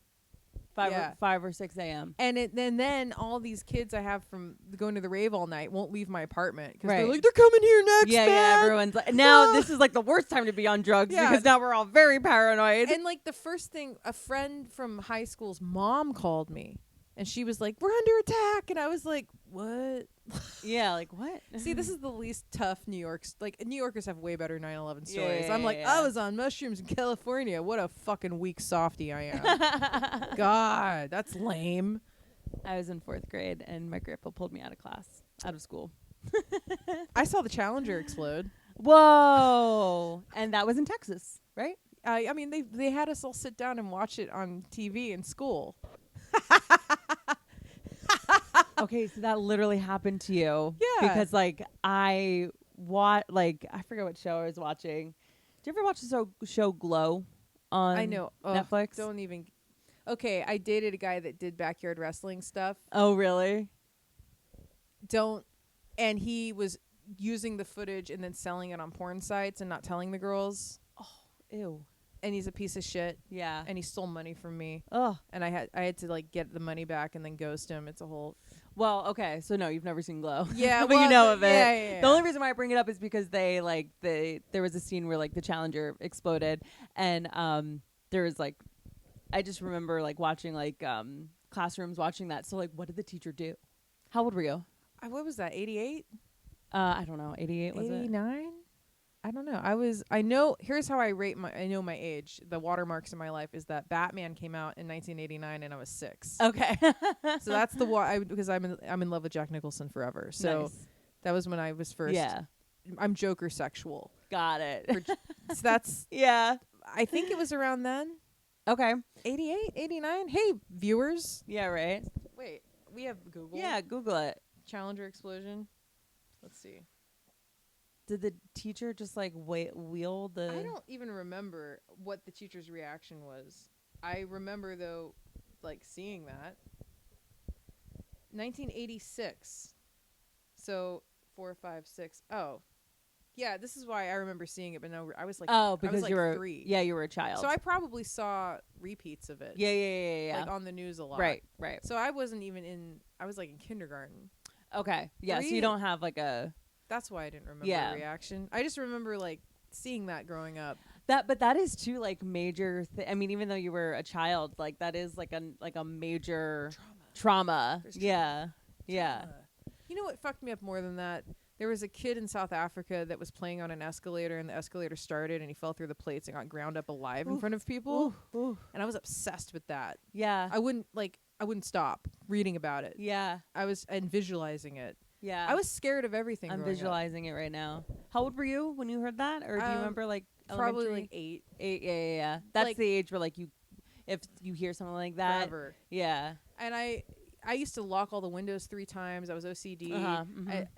Yeah. 5 or 6 a.m. And then all these kids I have from going to the rave all night won't leave my apartment because Right. they're like, they're coming here next. Yeah, man. everyone's like, now this is like the worst time to be on drugs Yeah. because now we're all very paranoid. And like the first thing, a friend from high school's mom called me, and she was like, "We're under attack," and I was like, "What?" Yeah, like what? See, this is the least tough New York's. Like New Yorkers have way better 9/11 Yeah, stories. yeah, I'm like, yeah. I was on mushrooms in California. What a fucking weak softy I am. God, that's lame. I was in 4th grade and my grandpa pulled me out of school. I saw the Challenger explode. Whoa! And that was in Texas, right? I mean, they had us all sit down and watch it on TV in school. Okay, so that literally happened to you. Yeah. Because like I forget what show I was watching. Did you ever watch the show Glow on I know. Ugh, Netflix? Don't even. Okay, I dated a guy that did backyard wrestling stuff. Oh, really? And he was using the footage and then selling it on porn sites and not telling the girls. Ew. And he's a piece of shit. Yeah. And he stole money from me. Oh. And I had to like get the money back and then ghost him. It's a whole. Well, okay. So no, you've never seen Glow. Yeah, but well, you know of it. Yeah. The only reason why I bring it up is because there was a scene where like the Challenger exploded, and there was like, I just remember like watching like classrooms watching that. So like, what did the teacher do? How old were you? What was that? 88? I don't know. 88 was it? 89? I don't know. Here's how I know my age. The watermarks in my life is that Batman came out in 1989 and I was 6. Okay. So that's because I'm in love with Jack Nicholson forever. So nice. That was when I was first. Yeah. I'm Joker sexual. Got it. So that's yeah. I think it was around then. Okay. 88, 89. Hey, viewers. Yeah, right. Wait, we have Google. Yeah, Google it. Challenger explosion. Let's see. Did the teacher just like wheel the? I don't even remember what the teacher's reaction was. I remember though, like seeing that. 1986. So 4, 5, 6. Oh, yeah. This is why I remember seeing it, but no, I was like, because like you were 3. Yeah, you were a child. So I probably saw repeats of it. Yeah. Like on the news a lot. Right. So I wasn't even in. I was like in kindergarten. Okay. Yeah. 3? So you don't have like a. That's why I didn't remember Yeah. the reaction. I just remember like seeing that growing up. But that is too like major. I mean, even though you were a child, like that is like a major trauma. Yeah. Yeah. You know what fucked me up more than that? There was a kid in South Africa that was playing on an escalator, and the escalator started, and he fell through the plates and got ground up alive in front of people. Ooh. And I was obsessed with that. Yeah. I wouldn't stop reading about it. Yeah. And visualizing it. Yeah. I was scared of everything. I'm growing visualizing it right now. How old were you when you heard that, or do you remember like probably elementary? like 8. 8. Yeah. That's Like, the age where like if you hear something like that. Forever. Yeah. And I used to lock all the windows 3 times. I was OCD.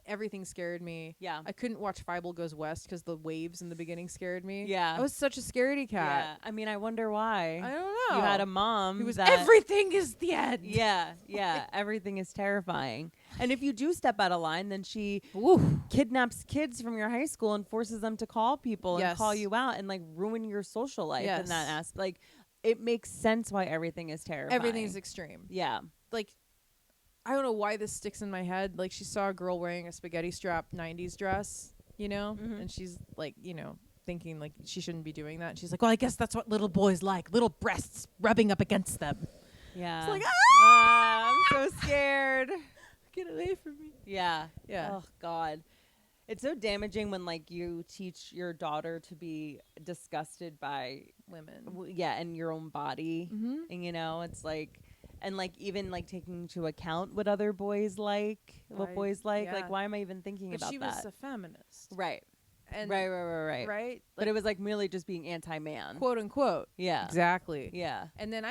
Everything scared me. Yeah. I couldn't watch Fievel Goes West because the waves in the beginning scared me. Yeah. I was such a scaredy cat. Yeah. I mean, I wonder why. I don't know. You had a mom who was that everything is the end. Yeah. Everything is terrifying. And if you do step out of line, then she Ooh. kidnaps kids from your high school and forces them to call people and call you out and like ruin your social life in that aspect. Like, it makes sense why everything is terrifying. Everything's extreme. Yeah. Like, I don't know why this sticks in my head. Like, she saw a girl wearing a spaghetti strap 90s dress, you know? And she's like, you know, thinking like she shouldn't be doing that. And she's like, well, I guess that's what little boys like. Little breasts rubbing up against them. Yeah. It's like, I'm so scared. Get away from me. Yeah. Yeah. Oh, God. It's so damaging when, like, you teach your daughter to be disgusted by Women. And your own body. And, you know, it's like, and, like, even, like, taking into account what other boys like, what boys like. Yeah. Like, why am I even thinking But about she that? was a feminist. Right. And Right. Right? But it was, like, merely just being anti-man. Quote unquote. Yeah. Exactly. Yeah. And then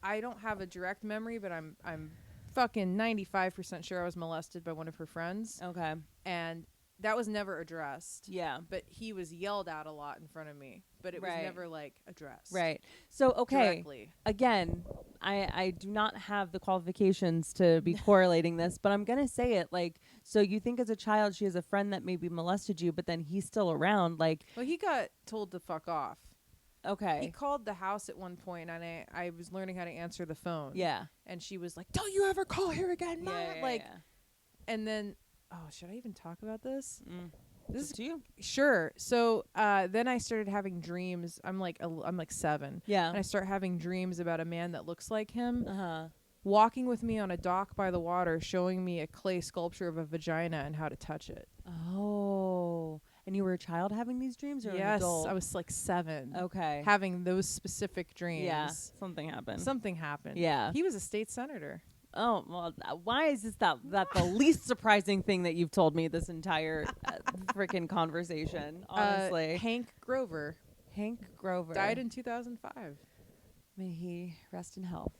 I don't have a direct memory, but I'm fucking 95% sure I was molested by one of her friends. Okay. And that was never addressed. Yeah. But he was yelled at a lot in front of me, but it was never like addressed. Right. So, okay. Directly. Again, I do not have the qualifications to be correlating this, but I'm going to say it. Like, so you think as a child she has a friend that maybe molested you, but then he's still around. Like, Well, he got told to fuck off. okay. He called the house at one point, and I was learning how to answer the phone. Yeah. And she was like, don't you ever call here again, Mom. Yeah. And then, should I even talk about this? This is you. Sure. So then I started having dreams. I'm like 7. Yeah. And I start having dreams about a man that looks like him Uh-huh. walking with me on a dock by the water, showing me a clay sculpture of a vagina and how to touch it. Oh. And you were a child having these dreams, or an Yes, adult? I was like 7. Okay. Having those specific dreams. Yeah. Something happened. Something happened. Yeah. He was a state senator. Oh, well, why is this that the least surprising thing that you've told me this entire freaking conversation? Honestly. Hank Grover Hank Grover died in 2005. May he rest in hell.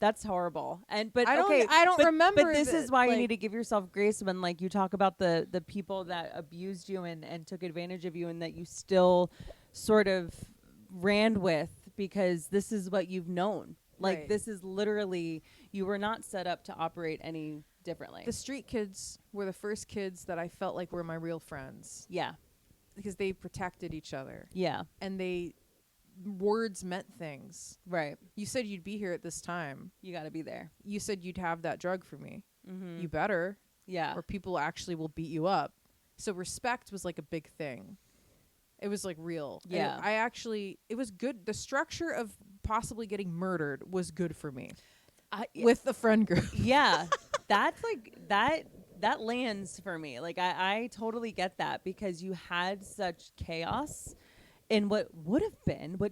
That's horrible. But I okay, don't remember. But this that, is why you like- need to give yourself grace when, like, you talk about the people that abused you and took advantage of you, and that you still sort of ran with, because this is what you've known. Like, Right. this is literally, you were not set up to operate any differently. The street kids were the first kids that I felt like were my real friends Yeah. because they protected each other Yeah. and words meant things. Right. You said you'd be here at this time. You got to be there. You said you'd have that drug for me. Mm-hmm. You better, Yeah. or people actually will beat you up. So respect was like a big thing. It was like real. And Yeah. it was good. The structure of possibly getting murdered was good for me Yeah. with the friend group. Yeah. That's like, that lands for me. Like, I totally get that, because you had such chaos in what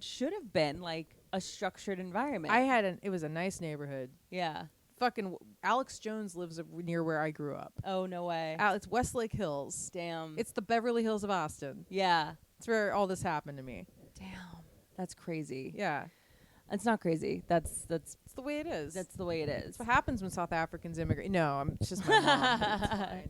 should have been like a structured environment. It was a nice neighborhood. Yeah. Fucking Alex Jones lives near where I grew up. Oh, no way. It's Westlake Hills. Damn. It's the Beverly Hills of Austin. Yeah. It's where all this happened to me. Damn. That's crazy. Yeah. It's not crazy. That's It's the way it is. that's the way it is. That's what happens when South Africans immigrate. No, it's just my mom. But it's fine.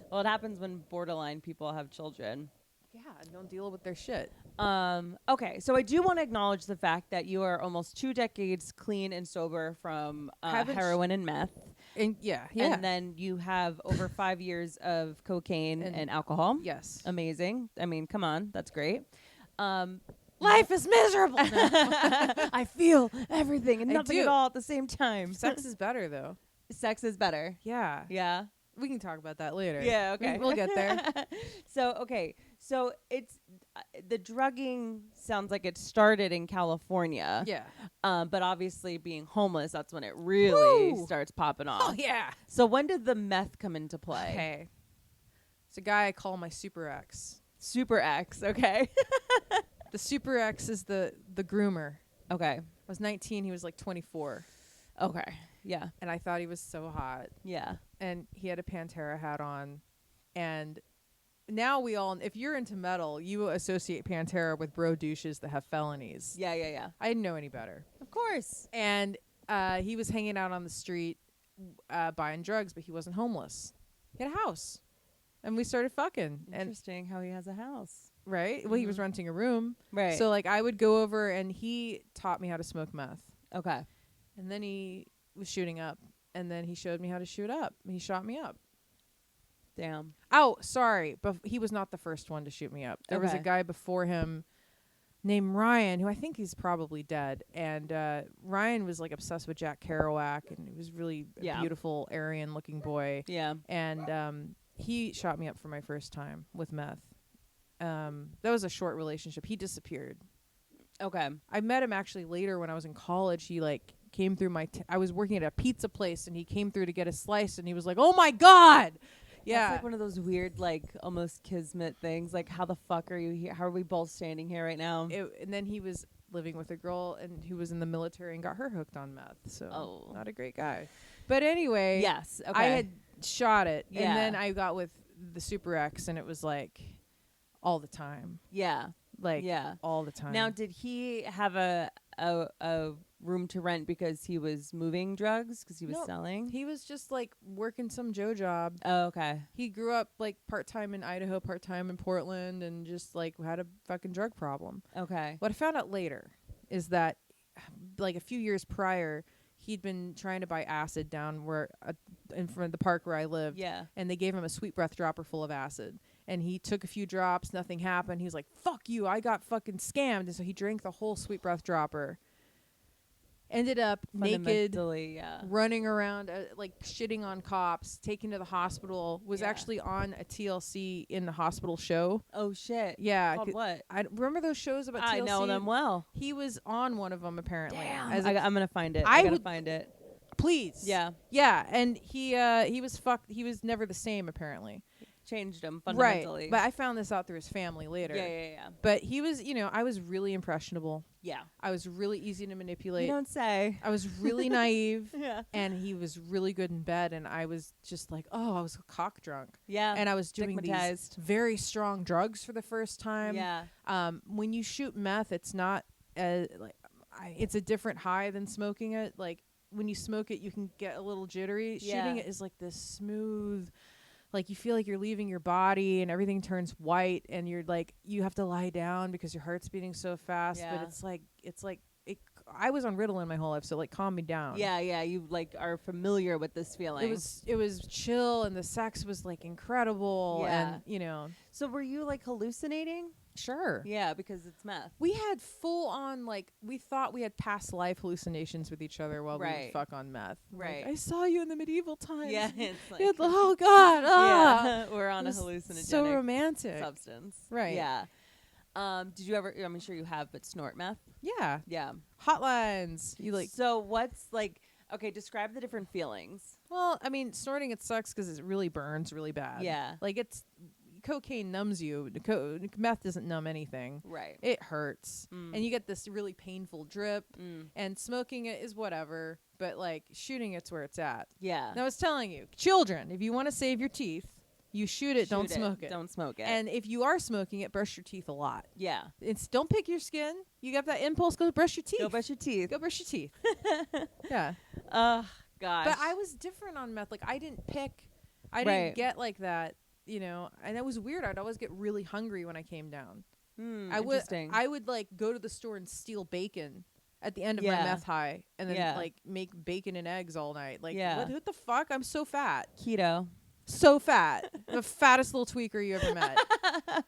Well, it happens when borderline people have children. Yeah, and don't deal with their shit. Okay, so I do want to acknowledge the fact that you are almost 2 decades clean and sober from Haven't heroin and meth. And yeah. And then you have over 5 years of cocaine And- and alcohol. Yes. Amazing. I mean, come on, that's great. Life is miserable. I feel everything and I nothing do. at all at the same time. Sex is better though. Sex is better. Yeah. Yeah. We can talk about that later. Yeah, okay. We'll get there. So it's the drugging sounds like it started in California. Yeah. But obviously being homeless, that's when it really Woo! starts popping off. Oh yeah. So when did the meth come into play? Okay. It's a guy I call my Super X. Super X, okay. The Super X is the groomer. Okay. I was 19, he was like 24. Okay. Yeah. And I thought he was so hot. Yeah. And he had a Pantera hat on. And now if you're into metal, you associate Pantera with bro douches that have felonies. Yeah, yeah, yeah. I didn't know any better. Of course. And he was hanging out on the street buying drugs, but he wasn't homeless. He had a house. And we started fucking. And Interesting how he has a house. right? Well, he was renting a room. Right. So like I would go over and he taught me how to smoke meth. Okay. And then he was shooting up. And then he showed me how to shoot up. He shot me up. Damn. Oh, sorry. But he was not the first one to shoot me up. There was a Okay. guy before him named Ryan, who I think he's probably dead. And Ryan was like obsessed with Jack Kerouac. And he was really a beautiful Aryan looking boy. Yeah. And he shot me up for my first time with meth. That was a short relationship. He disappeared. Okay. I met him actually later when I was in college. He like came through I was working at a pizza place and he came through to get a slice and he was like, "Oh my God." Yeah. That's like one of those weird, like, almost kismet things. Like, how the fuck are you here? How are we both standing here right now? And then he was living with a girl and who was in the military and got her hooked on meth. So not a great guy. But anyway, Yes. Okay. I had shot it Yeah. and then I got with the Super X and it was like all the time. Yeah. Like Yeah. all the time. Now, did he have a room to rent because he was moving drugs? Because he was No, selling? he was just like working some Joe job. Oh, okay. He grew up like part-time in Idaho, part-time in Portland, and just like had a fucking drug problem. Okay. What I found out later is that like a few years prior, he'd been trying to buy acid down where in front of the park where I lived. Yeah. And they gave him a sweet breath dropper full of acid. And he took a few drops, nothing happened. He was like, "Fuck you, I got fucking scammed." And so he drank the whole sweet breath dropper. Ended up naked, Fundamentally, yeah. running around, like shitting on cops, taken to the hospital, was Yeah. actually on a TLC in the hospital show. Oh, shit. Yeah. Called what? I remember those shows about TLC? I know them well. He was on one of them apparently. Damn. As I'm going to find it. I I got to would- find it. please. Yeah. Yeah, and he was fucked. He was never the same apparently. Changed him Right. fundamentally. But I found this out through his family later. Yeah, yeah, yeah. But he was, I was really impressionable. Yeah. I was really easy to You manipulate. don't say. I was really naive. Yeah. And he was really good in bed, and I was just like, I was cock drunk, Yeah. and I was doing these Stigmatized. very strong drugs for the first time. Yeah. When you shoot meth, it's not it's a different high than smoking it. Like when you smoke it, you can get a little jittery. Yeah. Shooting it is like this smooth, like you feel like you're leaving your body and everything turns white and you're like you have to lie down because your heart's beating so fast. Yeah. But it's like I was on Ritalin my whole life, so like calm me down. Yeah, you like are familiar with this feeling. It was chill and the sex was like incredible. Yeah. And you know. So were you like hallucinating? Sure. Yeah, because it's meth. We had full on, like, we thought we had past life hallucinations with each other while we Right. would fuck on meth. Right. Like, I saw you in the medieval times. Yeah, it's like Yeah, oh God. Ah. yeah, we're on It a was hallucinogenic so romantic. substance. Right. Yeah. Did you ever? I'm sure you have, but snort meth. Yeah. Yeah. Hotlines. You like. So what's like? Okay, describe the different feelings. Well, I mean, snorting it sucks because it really burns really bad. Yeah. Like it's cocaine numbs you. Meth doesn't numb anything. Right. It hurts, and you get this really painful drip. And smoking it is whatever, but like shooting it's where it's at. Yeah. And I was telling you, children, if you want to save your teeth, you shoot it, don't smoke it. Don't smoke it. And if you are smoking it, brush your teeth a lot. yeah. It's don't pick your skin. You got that impulse, go brush your teeth. Go brush your teeth. Go brush your teeth. Yeah. Gosh. But I was different on meth. Like I didn't Right. get like that, you know. And that was weird. I'd always get really hungry when I came down. Interesting. I would like go to the store and steal bacon at the end of my Yeah. meth high and then Yeah. like make bacon and eggs all night. Like Yeah. what the fuck? I'm so fat. Keto. So fat. The fattest little tweaker you ever met.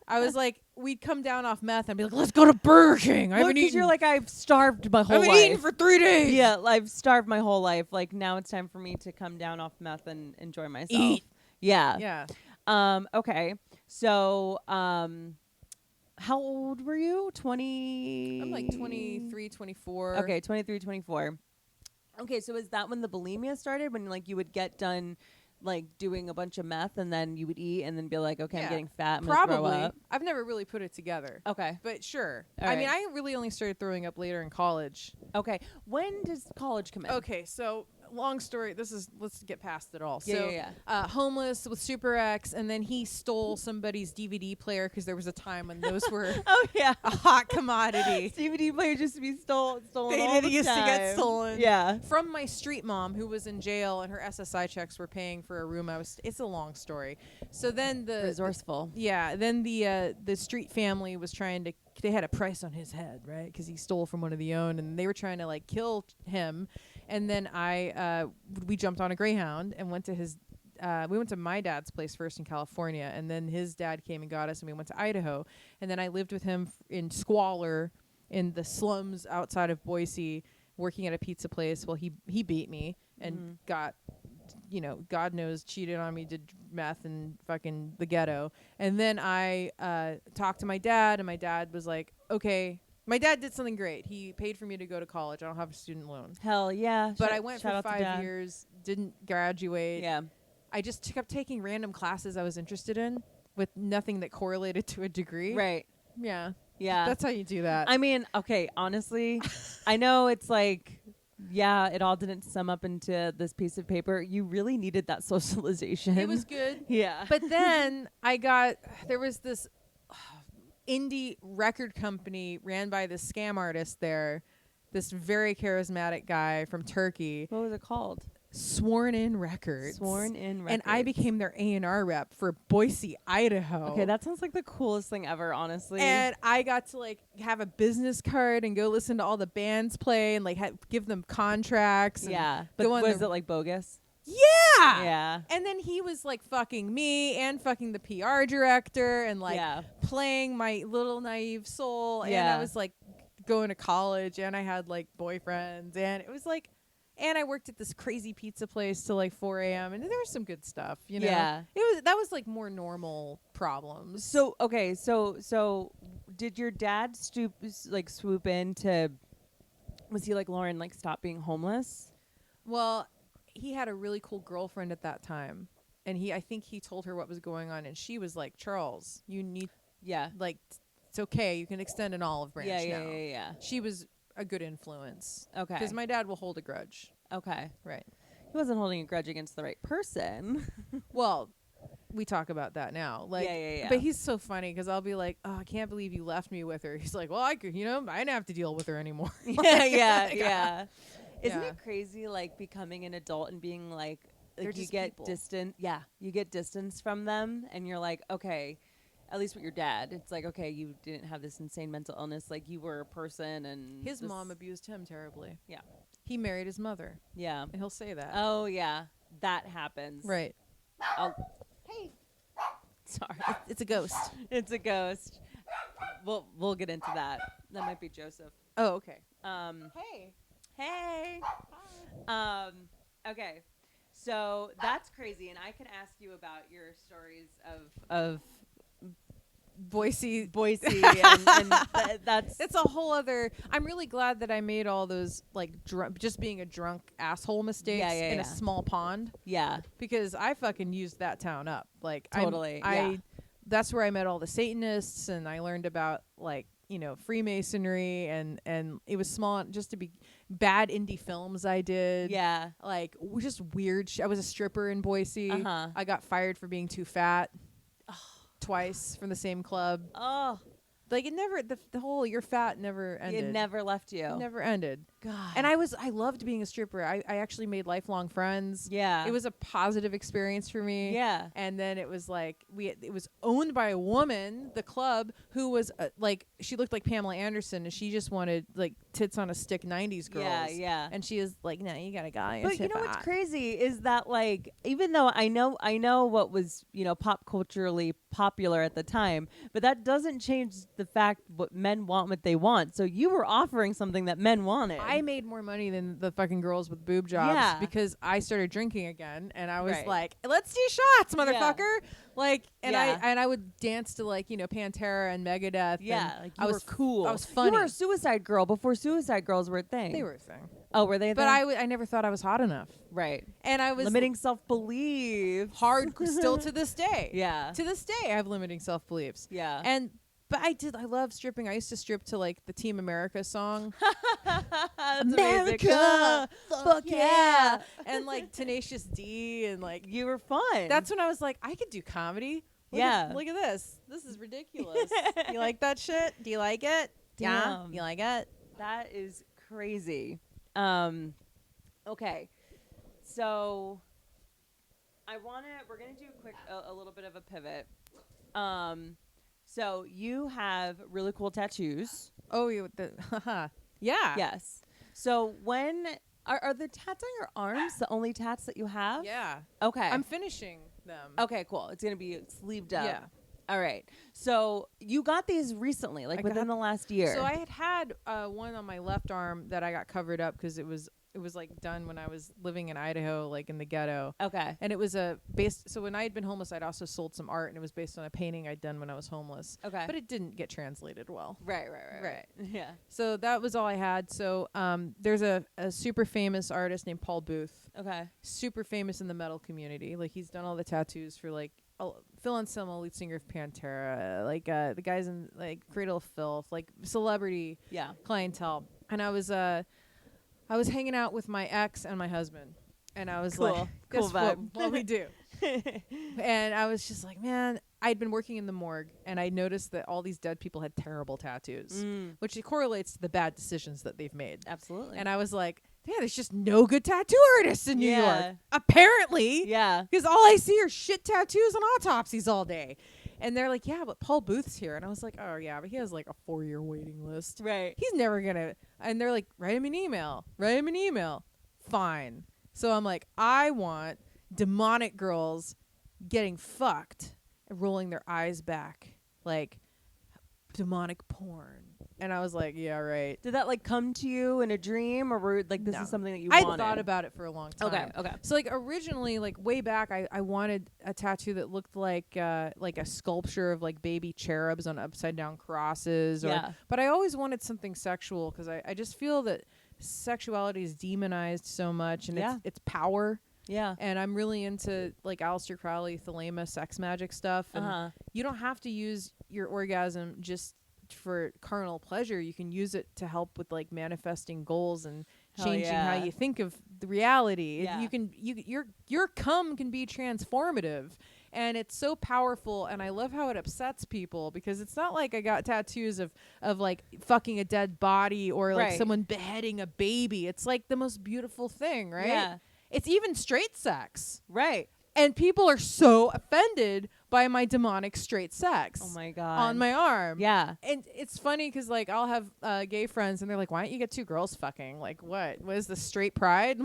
I was like, we'd come down off meth and be like, let's go to Burger King. I haven't eaten. You're like, I've starved my I whole haven't eaten life. for 3 days. Yeah, I've starved my whole life. Like now it's time for me to come down off meth and enjoy myself. Eat. Yeah. Yeah. Okay. So, how old were you? 20? I'm like 23, 24. Okay, 23, 24. Okay, so is that when the bulimia started? When like you would get done like doing a bunch of meth and then you would eat and then be like, okay, I'm Yeah. getting fat. I'm gonna throw Probably. up. I've never really put it together. Okay. But sure. All I mean, right. I really only started throwing up later in college. Okay. When does college come in? Okay, so long story. Let's get past it all. Yeah, so, yeah. Homeless with Super X, and then he stole somebody's DVD player because there was a time when those were Oh yeah. a hot commodity. DVD players used to be stolen They all the used to get time. stolen. Yeah. From my street mom who was in jail and her SSI checks were paying for a room. It's a long story. So then Resourceful. then the street family was trying to, they had a price on his head, right? Because he stole from one of the own, and they were trying to like kill him. And then we jumped on a Greyhound and went to we went to my dad's place first in California, and then his dad came and got us, and we went to Idaho. And then I lived with him in squalor in the slums outside of Boise, working at a pizza place. Well, he beat me and got, you know, God knows, cheated on me, did meth and fucking the ghetto. And then I talked to my dad, and my dad was like, okay. My dad did something great. He paid for me to go to college. I don't have a student loan. Hell yeah. But I went for 5 years, didn't graduate. Yeah. I just kept taking random classes I was interested in with nothing that correlated to a degree. Right. Yeah. Yeah. That's how you do that. I mean, okay, honestly, I know it's like, yeah, it all didn't sum up into this piece of paper. You really needed that socialization. It was good. Yeah. But then there was this indie record company ran by this scam artist there, this very charismatic guy from Turkey. What was it called? Sworn In Records. Sworn In Records. And I became their A&R rep for Boise, Idaho. Okay, that sounds like the coolest thing ever, honestly. And I got to like have a business card and go listen to all the bands play and like give them contracts. yeah. But go on was it like bogus? Yeah. Yeah. And then he was like fucking me and fucking the PR director and like Yeah. playing my little naive soul. And Yeah. I was like going to college and I had like boyfriends and it was like, and I worked at this crazy pizza place till like 4 a.m. and there was some good stuff, you know? Yeah. That was like more normal problems. So, okay, so did your dad swoop in to, was he like, Lauryn, like stop being homeless? Well, he had a really cool girlfriend at that time. And I think he told her what was going on. And she was like, Charles, you need, Yeah. like, it's okay. You can extend an olive branch now. Yeah. She was a good influence. Okay. Because my dad will hold a grudge. Okay. Right. He wasn't holding a grudge against the right person. Well, we talk about that now. Like, Yeah. But he's so funny because I'll be like, oh, I can't believe you left me with her. He's like, well, I didn't have to deal with her anymore. yeah. Like, Isn't yeah. it crazy, like, becoming an adult and being like, They're you just get people. distant. Yeah, you get distance from them, and you're like, okay. At least with your dad, it's like, okay, you didn't have this insane mental illness. Like, you were a person, and His mom abused him terribly. Yeah. He married his mother, Yeah. and he'll say that. Oh yeah, that happens. Right. Hey. Sorry, It's a ghost. it's a ghost. We'll get into that. That might be Joseph. Oh, okay. Hey. Hey. Hi. Okay. So that's crazy, and I can ask you about your stories of Boise. and that's It's a whole other. I'm really glad that I made all those like just being a drunk asshole mistakes in a small pond, yeah, because I fucking used that town up. Like Totally, that's where I met all the Satanists, and I learned about like, you know, Freemasonry, and it was small just to be bad indie films I did. yeah. Like just weird. I was a stripper in Boise. Uh-huh. I got fired for being too fat. Twice from the same club. Oh, Like it never, the whole you're fat never ended. it never left you. It never ended. God. And I loved being a stripper. I actually made lifelong friends. Yeah. It was a positive experience for me. Yeah. And then it was like, it was owned by a woman, the club, who was like, she looked like Pamela Anderson, and she just wanted like tits on a stick 90s girls. Yeah, yeah. And she is like, no, you got a guy. But you know what's crazy is that, like, even though I know what was, you know, pop culturally popular at the time, but that doesn't change the fact what men want, what they want. So you were offering something that men wanted. I made more money than the fucking girls with boob jobs, Yeah. because I started drinking again, and I was Right. like, let's do shots, motherfucker. Like, and Yeah. I would dance to like, you know, Pantera and Megadeth. Yeah, and like I you was were cool. I was funny. You were a Suicide Girl before Suicide Girls were a thing. They were a thing. Oh, were they? a But thing? I never thought I was hot enough. Right. And I was Limiting self-belief. hard still to this day. Yeah. To this day, I have limiting self-beliefs. Yeah. But I love stripping. I used to strip to like the Team America song. That's America, amazing. fuck yeah. And like Tenacious D, and like You were fun. that's when I was like, I could do comedy. Yeah. Look at this. This is ridiculous. You like that shit? Do you like it? Yeah. Damn. You like it? That is crazy. Okay. So we're going to do a little bit of a pivot. So you have really cool tattoos. Oh, you yeah. Yes. So when are the tats on your arms the only tats that you have? Yeah. Okay. I'm finishing them. Okay, cool. It's going to be sleeved up. Yeah. All right. So you got these recently, like within the last year. So I had one on my left arm that I got covered up because it was like done when I was living in Idaho, like in the ghetto. Okay. And it was so when I had been homeless, I'd also sold some art, and it was based on a painting I'd done when I was homeless. Okay. But it didn't get translated well. Right. Yeah. So that was all I had. So there's a super famous artist named Paul Booth. Okay. Super famous in the metal community. Like he's done all the tattoos for like Phil Anselmo, lead singer of Pantera, like the guys in like Cradle of Filth, like celebrity clientele. And I was hanging out with my ex and my husband, and I was like, cool "That's vibe. what we do." And I was just like, man, I'd been working in the morgue, and I noticed that all these dead people had terrible tattoos, which correlates to the bad decisions that they've made. Absolutely. And I was like, yeah, there's just no good tattoo artists in New Yeah. York, apparently. Yeah. Because all I see are shit tattoos and autopsies all day. And they're like, yeah, but Paul Booth's here. And I was like, oh, yeah, but he has like a 4-year waiting list. Right. He's never going to. And they're like, write him an email. Fine. So I'm like, I want demonic girls getting fucked and rolling their eyes back. Like demonic porn. And I was like, yeah, right. Did that like come to you in a dream, or were this No. is something that you I wanted? thought about it for a long time. Okay. So like originally, like way back, I wanted a tattoo that looked like a sculpture of like baby cherubs on upside down crosses. Yeah. But I always wanted something sexual because I just feel that sexuality is demonized so much, and it's power. Yeah. And I'm really into like Aleister Crowley, Thelema, sex magic stuff. And you don't have to use your orgasm just for carnal pleasure. You can use it to help with like manifesting goals and changing how you think of the reality. Yeah. You can your cum can be transformative, and it's so powerful. And I love how it upsets people, because it's not like I got tattoos of like fucking a dead body or like Right. someone beheading a baby. It's like the most beautiful thing, right? Yeah. It's even straight sex. Right. And people are so offended by my demonic straight sex. Oh my God. On my arm. Yeah. And it's funny because, like, I'll have gay friends and they're like, why don't you get 2 girls fucking? Like, what? What is the straight pride?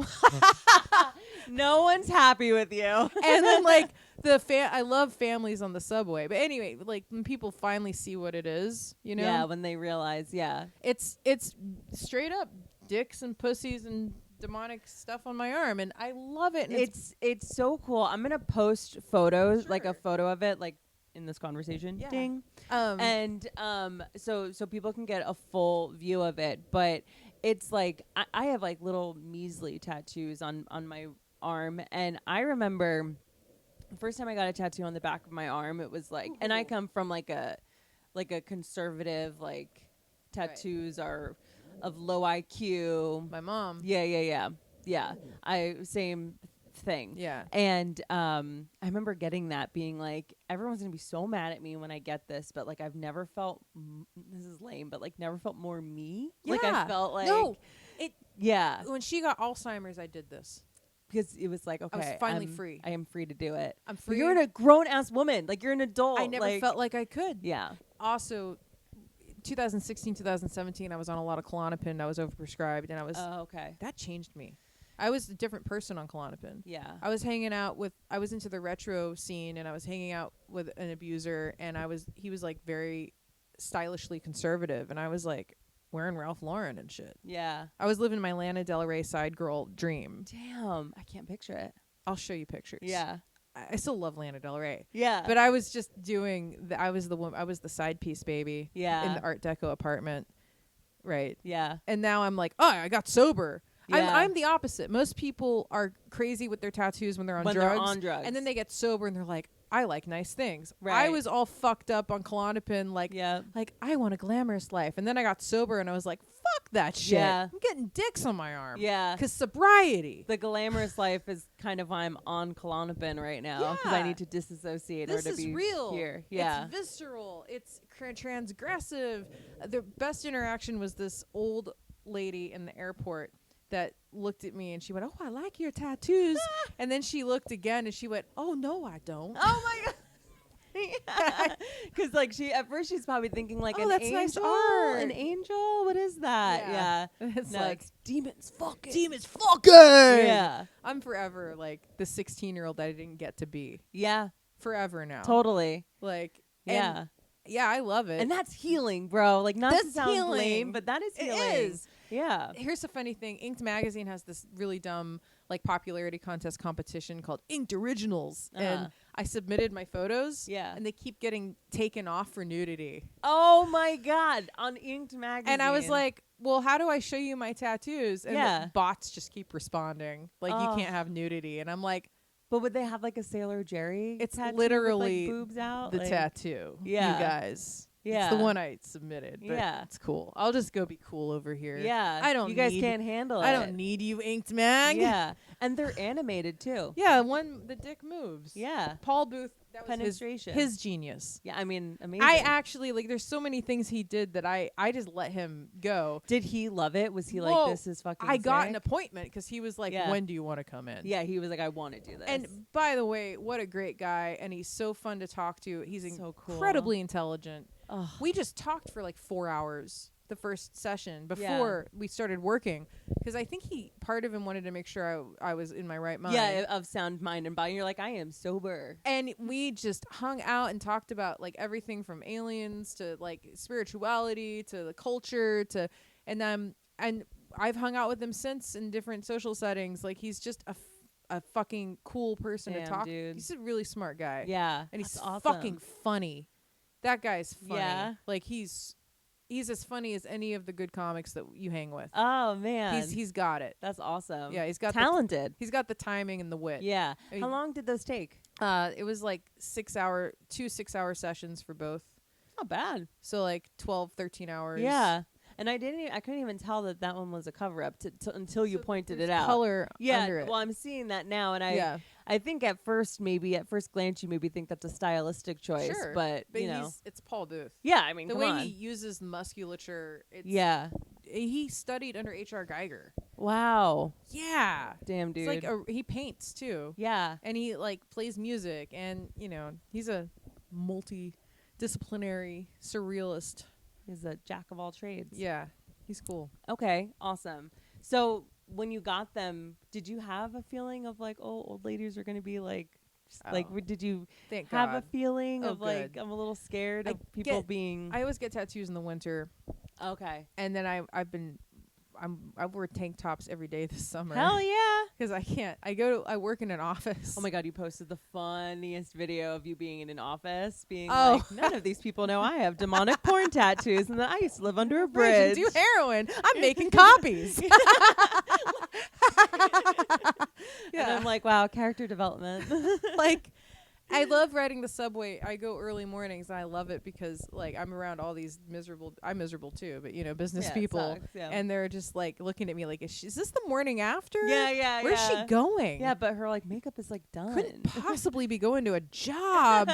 No one's happy with you. And then, like, I love families on the subway. But anyway, like, when people finally see what it is, you know? Yeah, when they realize, yeah. It's straight up dicks and pussies and demonic stuff on my arm, and I love it. And it's so cool. I'm gonna post photos, like a Sure. photo of it, like in this conversation. Yeah. Ding. and So people can get a full view of it. But it's like I have like little measly tattoos on my arm, and I remember the first time I got a tattoo on the back of my arm, it was like, and I come from like a conservative, like tattoos are of low IQ. my mom. Yeah. Same thing. Yeah. And I remember getting that, being like, everyone's gonna be so mad at me when I get this, but like I've never felt this is lame, but like never felt more me. Like I Yeah. felt like No, yeah, when she got Alzheimer's, I did this. because it was like, okay, was finally free. I am free to do it. I'm But free. you're a grown ass woman. Like you're an adult. I never felt like I could. Yeah. Also, 2016, 2017, I was on a lot of Klonopin. I was overprescribed, and Oh, okay. that changed me. I was a different person on Klonopin. Yeah. I was hanging out with, I was into the retro scene, and I was hanging out with an abuser, and he was like very stylishly conservative, and I was like wearing Ralph Lauren and shit. Yeah. I was living my Lana Del Rey side girl dream. Damn. I can't picture it. I'll show you pictures. Yeah. I still love Lana Del Rey. Yeah. But I was just doing I was the woman, I was the side piece baby Yeah. in the Art Deco apartment. Right. Yeah. And now I'm like, oh, I got sober. Yeah. I'm the opposite. Most people are crazy with their tattoos when they're on drugs. And then they get sober and they're like, I like nice things. Right. I was all fucked up on Klonopin, like, Yeah. like I want a glamorous life. And then I got sober and I was like, fuck that shit. Yeah. I'm getting dicks on my arm. Yeah. Because sobriety. The glamorous life is kind of why I'm on Klonopin right now, because I Yeah. need to disassociate This or to is be real. here. Yeah. It's visceral. It's transgressive. The best interaction was this old lady in the airport that looked at me and she went, oh, I like your tattoos. And then she looked again and she went, oh, no, I don't. Oh my god. Because like at first she's probably thinking like Oh, an that's angel, nice art. an angel. What is that? Yeah. It's No, like, it's demons. Fucking. demons fucking. Yeah. I'm forever like the 16-year-old that I didn't get to be. Yeah. Forever now. Totally. Like, Yeah. and yeah, I love it. And that's healing, bro. Like not to That's sound healing. lame, but that is It healing. is. Yeah. Here's the funny thing. Inked Magazine has this really dumb like popularity contest competition called Inked Originals. And I submitted my photos. Yeah. And they keep getting taken off for nudity. Oh my god. On Inked Magazine. And I was like, well, how do I show you my tattoos? And Yeah. the bots just keep responding. Like, Oh. you can't have nudity. And I'm like, but would they have like a Sailor Jerry? It's tattoo literally with, like, boobs out. the like, tattoo. Yeah. You guys. Yeah. It's the one I submitted. But Yeah. it's cool. I'll just go be cool over here. Yeah. I don't You guys need- can't handle it. I don't need you, Inked Mag. Yeah. And they're animated too. Yeah, the dick moves. Yeah. Paul Booth, that was Penetration. his genius. Yeah. I mean, amazing. I actually, like, there's so many things he did that I just let him go. Did he love it? Was he Whoa, like, this is fucking I got sick? an appointment because he was like, Yeah. when do you want to come in? Yeah, he was like, I want to do this. And by the way, what a great guy. And he's so fun to talk to. He's So cool. incredibly intelligent. Ugh. We just talked for like 4 hours the first session before Yeah. we started working, because I think part of him wanted to make sure I was in my right mind. Yeah, of sound, mind, and body. You're like, I am sober. And we just hung out and talked about like everything from aliens to like spirituality to the culture and I've hung out with him since in different social settings. Like, he's just a fucking cool person to Damn, talk. dude. He's a really smart guy. Yeah, And he's that's awesome. fucking funny. That guy's funny. Yeah. Like, he's as funny as any of the good comics that you hang with. Oh man, He's got it. that's awesome. Yeah, he's got talented. he's got the timing and the wit. Yeah. I mean- How long did those take? It was like 2 6-hour sessions for both. Not bad. So like 12, 13 hours. Yeah. And I couldn't even tell that one was a cover up until you So pointed there's it out. color Yeah. under it. Well, I'm seeing that now, and Yeah. I think at first glance you maybe think that's a stylistic choice, Sure. but you know, it's Paul Booth. yeah. I mean, The come way on. he uses musculature. It's, Yeah. He studied under H.R. Geiger. Wow. Yeah. Damn, dude. It's like he paints too. Yeah. And he like plays music, and he's a multidisciplinary surrealist. He's a jack of all trades. Yeah. He's cool. Okay, awesome. So when you got them, did you have a feeling of like, oh, old ladies are going to be like, did you have a feeling of like, I'm a little scared of people being... I always get tattoos in the winter. Okay. And then I wear tank tops every day this summer. Hell yeah. Because I can't. I work in an office. Oh my God, you posted the funniest video of you being in an office, being Oh. like, none of these people know I have demonic porn tattoos and that I used to live under a Bridge bridge. and do heroin. I'm making copies. And I'm like, wow, character development. Like, I love riding the subway. I go early mornings, and I love it because, like, I'm around all these I'm miserable too, but, business people. Sucks, yeah. And they're just, like, looking at me like, is this the morning after? Yeah. Where's she going? Yeah, but her, like, makeup is, like, done. Couldn't possibly be going to a job.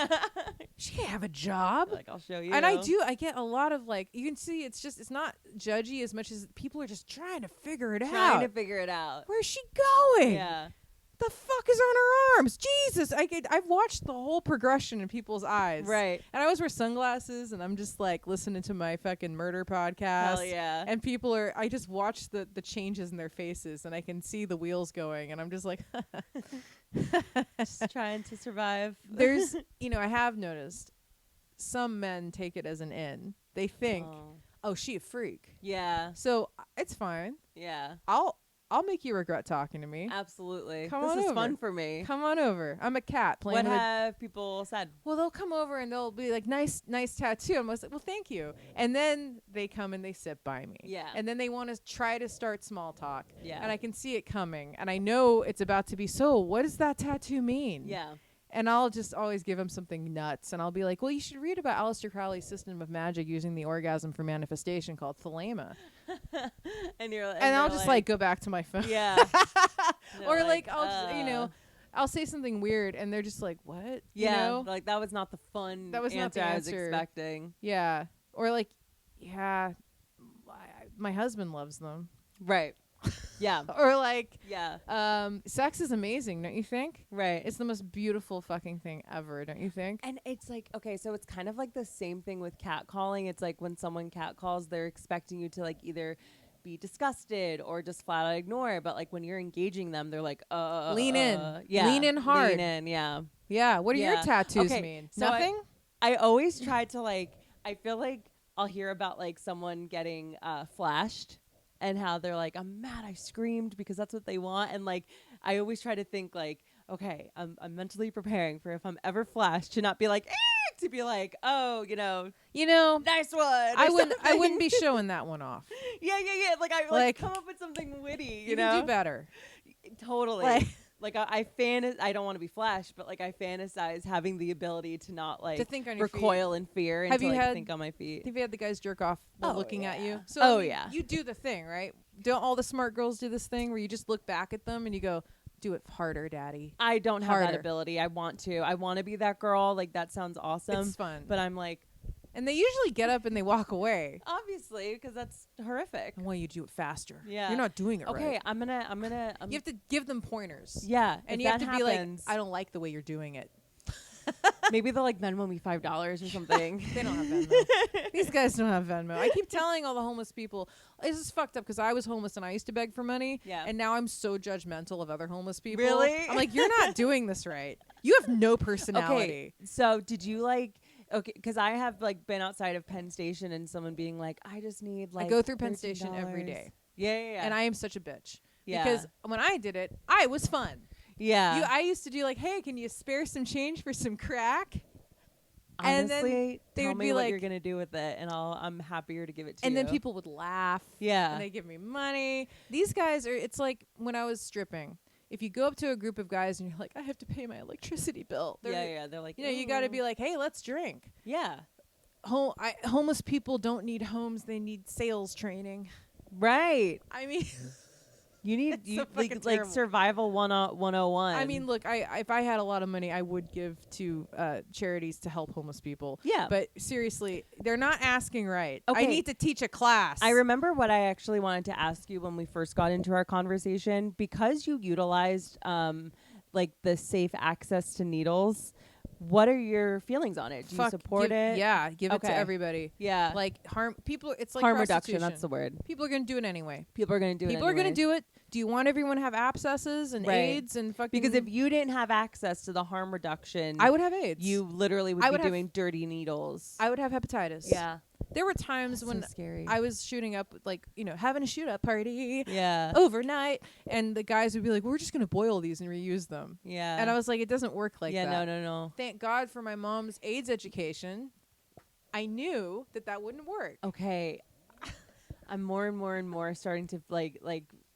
She can't have a job. Like, I'll show you. And I get a lot of, like, you can see it's not judgy as much as people are just trying to figure it out. Trying to figure it out. Where's she going? Yeah. The fuck is on her arms? Jesus. I've watched the whole progression in people's eyes. Right. And I always wear sunglasses, and I'm just like listening to my fucking murder podcast. Hell yeah. And I just watch the changes in their faces, and I can see the wheels going, and I'm just like, Just trying to survive. there's, I have noticed some men take it as an in. They think, oh, she a freak. Yeah. So it's fine. Yeah. I'll make you regret talking to me. Absolutely. Come this on is over. fun for me. Come on over. I'm a cat playing What with have people said? Well, they'll come over and they'll be like, nice tattoo. And I was like, well, thank you. And then they come and they sit by me. Yeah. And then they want to try to start small talk. Yeah. And I can see it coming. And I know it's about to be, so what does that tattoo mean? Yeah. And I'll just always give them something nuts. And I'll be like, well, you should read about Aleister Crowley's system of magic using the orgasm for manifestation called thelema. And I'll just like go back to my phone. Yeah. Or like I'll just, I'll say something weird and they're just like, what? Yeah. Like that was not the fun That was not the answer I was answer. expecting. Yeah. Or like, yeah, my husband loves them. Right. Yeah. Or like, Yeah. sex is amazing, don't you think? Right. It's the most beautiful fucking thing ever, don't you think? And it's like, okay, so it's kind of like the same thing with catcalling. It's like when someone catcalls, they're expecting you to like either be disgusted or just flat out ignore. But like when you're engaging them, they're like, lean in. Yeah. Lean in hard. Lean in, yeah. Yeah. What do your Yeah. tattoos Okay, mean? so Nothing? I always try to like, I feel like I'll hear about like someone getting flashed and how they're like, I'm mad I screamed because that's what they want. And like, I always try to think like, okay, I'm mentally preparing for if I'm ever flashed to not be like, to be like, oh, nice one. I wouldn't be showing that one off. Yeah. Like I like come up with something witty, You know? can do better. Totally. Like I I don't want to be flashed, but like I fantasize having the ability to not like To think on your recoil in fear and Have to you like had- think on my feet. Have you had the guys jerk off while Oh, looking at yeah. you? So Oh, yeah. You do the thing, right? Don't all the smart girls do this thing where you just look back at them and you go, do it harder, daddy. I don't have that Harder. ability. I want to be that girl. Like that sounds awesome. It's fun. But I'm like, And they usually get up and they walk away. obviously, because that's horrific. I want you to do it faster. Yeah. You're not doing it Okay, right. I'm gonna. You have to give them pointers. Yeah, And if you have that to be like, happens, I don't like the way you're doing it. maybe they'll like Venmo me $5 or something. They don't have Venmo. These guys don't have Venmo. I keep telling all the homeless people, this is fucked up because I was homeless and I used to beg for money. Yeah. And now I'm so judgmental of other homeless people. Really? I'm like, you're not doing this right. You have no personality. Okay, so did you like? Okay, because I have like been outside of Penn Station and someone being like, I just need like. I go through Penn Station every $13. day. Yeah. And I am such a bitch. Yeah. Because when I did it, I was fun. Yeah. I used to do like, hey, can you spare some change for some crack? Honestly, and then they tell would me be what like, you're gonna do with it, and I'm happier to give it to you. and then people would laugh. Yeah. And they give me money. These guys are, it's like when I was stripping. If you go up to a group of guys and you're like, I have to pay my electricity bill. Yeah. They're like, You got to be like, hey, let's drink. yeah. Homeless people don't need homes. They need sales training. Right. I mean, You need It's so like fucking terrible. survival 101. I mean, look, if I had a lot of money, I would give to charities to help homeless people. Yeah. But seriously, they're not asking right. I Okay. need to teach a class. I remember what I actually wanted to ask you when we first got into our conversation, because you utilized like the safe access to needles. What are your feelings on it? Do you support it? Yeah, give it to Okay. everybody. Yeah. Like people, it's like harm reduction. prostitution. That's the word. People are going to do it anyway. People are going to do People it are going to anyway. do it. Do you want everyone to have abscesses and Right. AIDS and fucking... Because if you didn't have access to the harm reduction, I would have AIDS. you literally would I be would have- doing dirty needles. I would have hepatitis. Yeah. There were times That's when so scary. I was shooting up, like, having a shoot up party Yeah. overnight, and the guys would be like, we're just going to boil these and reuse them. Yeah. And I was like, it doesn't work like yeah, that. no. Thank God for my mom's AIDS education. I knew that wouldn't work. Okay. I'm more and more starting to like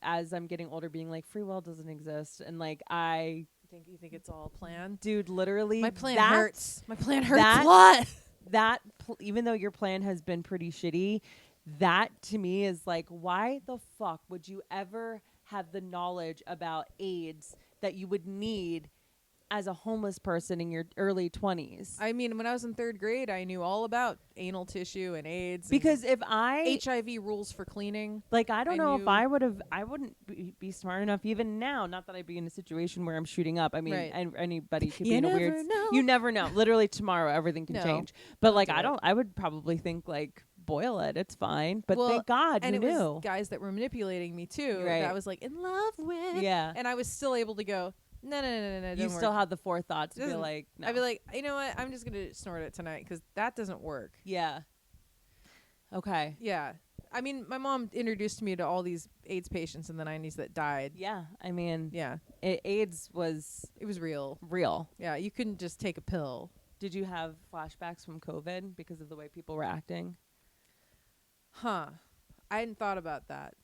as I'm getting older being like free will doesn't exist, and like You think it's all planned? dude, literally My plan that- hurts. My plan hurts that- a lot. That even though your plan has been pretty shitty, that to me is like, why the fuck would you ever have the knowledge about AIDS that you would need as a homeless person in your early 20s? I mean, when I was in 3rd grade, I knew all about anal tissue and AIDS. Because if I HIV rules for cleaning. like, I don't I know if knew- I wouldn't be smart enough even now. Not that I'd be in a situation where I'm shooting up. I mean, Right. and anybody could You be in a never weird. know. You never know. Literally tomorrow, everything can No. change. But like, do I it. don't. I would probably think like, boil it. It's fine. But Well, thank God And you it knew. was guys that were manipulating me too. Right. That I was like in love with. Yeah. And I was still able to go, no, You don't still work. had the forethought to be Doesn't- like, no. I'd be like, you know what? I'm just gonna snort it tonight because that doesn't work. yeah. Okay. Yeah. I mean, my mom introduced me to all these AIDS patients in the 90s that died. Yeah. I mean, Yeah. AIDS was It was real. real. Yeah. You couldn't just take a pill. Did you have flashbacks from COVID because of the way people were acting? Huh. I hadn't thought about that.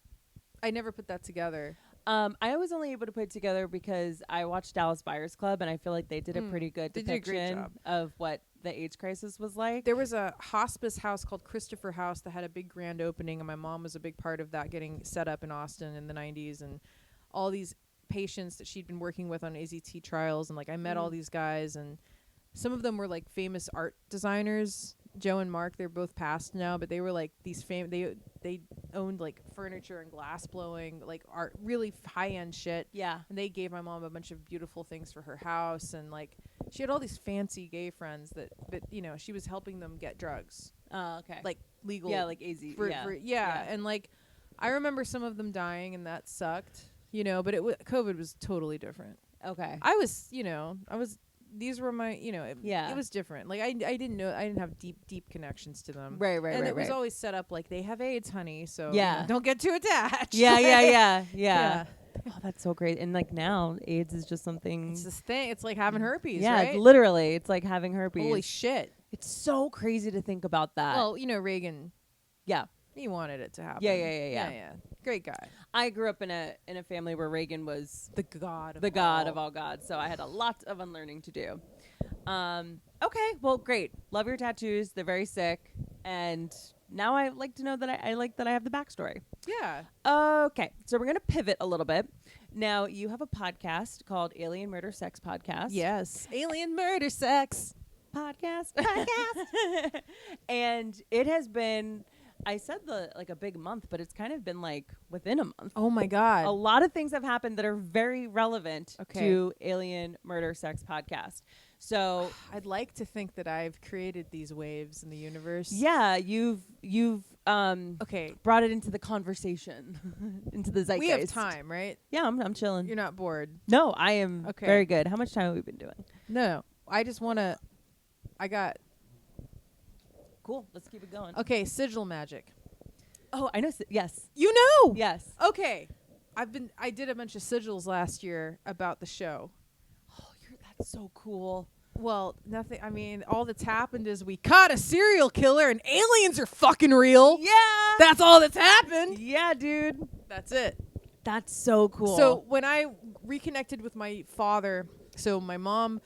I never put that together. I was only able to put it together because I watched Dallas Buyers Club, and I feel like they did a pretty good They did a great depiction job. of what the AIDS crisis was like. There was a hospice house called Christopher House that had a big grand opening, and my mom was a big part of that, getting set up in Austin in the 90s, and all these patients that she'd been working with on AZT trials, and like I met all these guys, and some of them were like famous art designers. Joe and Mark, they're both passed now, but they were like these they owned like furniture and glass blowing, like art, really high-end shit. Yeah. And they gave my mom a bunch of beautiful things for her house, and like she had all these fancy gay friends but she was helping them get drugs, Okay. like legal. yeah, like AZ. Yeah. And like I remember some of them dying, and that sucked, but COVID was totally different. Okay. These were my, Yeah. it was different. Like I didn't know, I didn't have deep connections to them. Right. And it was always set up like they have AIDS, honey. So Yeah. don't get too attached. Yeah. Yeah. Oh, that's so great. And like now, AIDS is just something. It's this thing. It's like having herpes, yeah, right? literally, it's like having herpes. Holy shit. It's so crazy to think about that. Well, Reagan, yeah. he wanted it to happen. Yeah. Great guy. I grew up in a family where Reagan was The god of all gods, so I had a lot of unlearning to do. Okay, well, great. Love your tattoos. They're very sick, and now I like to know that I like that I have the backstory. Yeah. Okay, so we're gonna pivot a little bit. Now you have a podcast called Alien Murder Sex Podcast. Yes. Alien murder sex. podcast. And it has been, I said a big month, but it's kind of been like within a month. Oh my god. A lot of things have happened that are very relevant Okay. to Alien Murder Sex Podcast. So I'd like to think that I've created these waves in the universe. yeah, you've Okay. brought it into the conversation, into the zeitgeist. We have time, right? Yeah, I'm chilling. You're not bored. No, I am Okay. very good. How much time have we been doing? No. I just want to Cool. Let's keep it going. Okay, sigil magic. Oh, I know. Yes. You know. Yes. Okay. I did a bunch of sigils last year about the show. Oh, that's so cool. Well, nothing. I mean, all that's happened is we caught a serial killer and aliens are fucking real. Yeah. That's all that's happened. Yeah, dude. That's it. That's so cool. So when I reconnected with my father, so my mom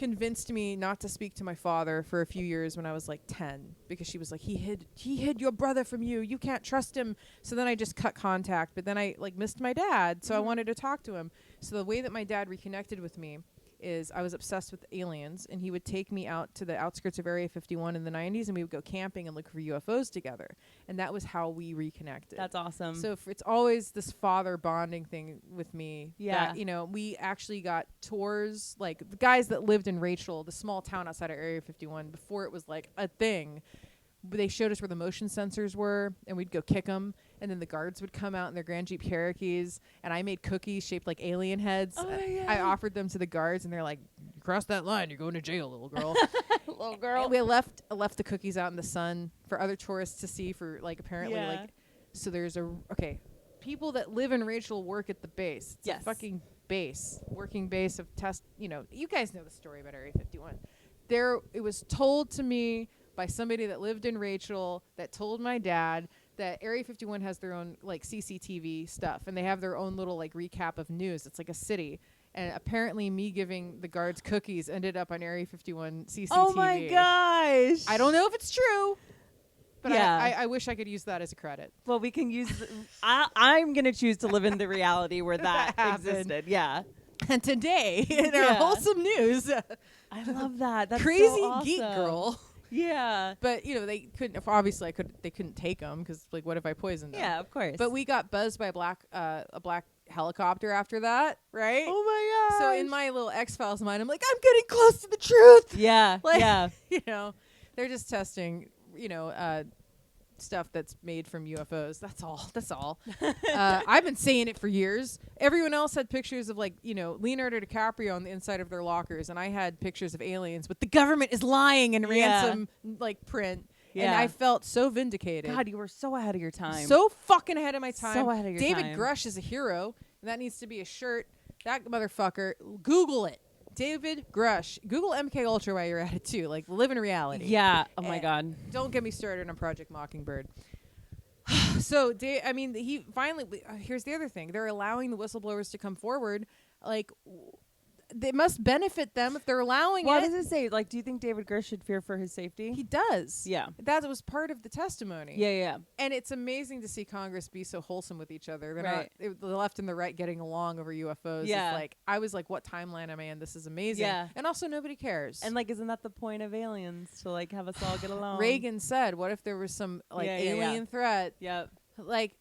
convinced me not to speak to my father for a few years when I was like 10, because she was like, he hid your brother from you. You can't trust him. So then I just cut contact, but then I like missed my dad. So I wanted to talk to him. So the way that my dad reconnected with me is I was obsessed with aliens, and he would take me out to the outskirts of Area 51 in the 90s, and we would go camping and look for UFOs together. And that was how we reconnected. That's awesome. So it's always this father bonding thing with me. Yeah. That, you know, we actually got tours, like the guys that lived in Rachel, the small town outside of Area 51, before it was like a thing. They showed us where the motion sensors were, and we'd go kick them. And then the guards would come out in their Grand Jeep Cherokees, and I made cookies shaped like alien heads. Oh, yeah. I offered them to the guards, and they're like, "You crossed that line, you're going to jail, little girl." Little girl. And we left the cookies out in the sun for other tourists to see. For like apparently like, so there's people that live in Rachel work at the base. It's a fucking base, working base of test. You know, you guys know the story about Area 51. It was told to me by somebody that lived in Rachel that told my dad that Area 51 has their own like CCTV stuff, and they have their own little like recap of news. It's like a city. And apparently me giving the guards cookies ended up on Area 51 CCTV. Oh my gosh. I don't know if it's true, but Yeah. I wish I could use that as a credit. Well, we can use. I'm gonna choose to live in the reality where that happened. existed. Yeah. And today, in our wholesome news, I love that. That's crazy so awesome. geek girl. Yeah. But you know they couldn't. Obviously, they couldn't take them because like, what if I poisoned them? Yeah, of course. But we got buzzed by a black helicopter after that, right? Oh my god. So in my little X-Files mind, I'm like, I'm getting close to the truth. Yeah. Like, yeah. You know, they're just testing, you know, stuff that's made from UFOs. That's all. I've been saying it for years. Everyone else had pictures of like, you know, Leonardo DiCaprio on the inside of their lockers, and I had pictures of aliens with the government is lying in ransom like print. Yeah. And I felt so vindicated. God, you were so ahead of your time. So fucking ahead of my time. So ahead of your David time. Grush is a hero, and that needs to be a shirt. That motherfucker. Google it. David Grush. Google MK Ultra while you're at it too. Like, live in reality. Yeah. Oh my god. Don't get me started on Project Mockingbird. So, he finally. Here's the other thing. They're allowing the whistleblowers to come forward. Like, they must benefit them if they're allowing What it. does it say? Like, do you think David Grush should fear for his safety? He does. Yeah. That was part of the testimony. Yeah. And it's amazing to see Congress be so wholesome with each other. They're Right. not the left and the right getting along over UFOs. Yeah. It's like, I was like, what timeline am I in? This is amazing. Yeah. And also nobody cares. And like, isn't that the point of aliens, to like have us all get along? Reagan said, what if there was some like alien threat? Yep. Like,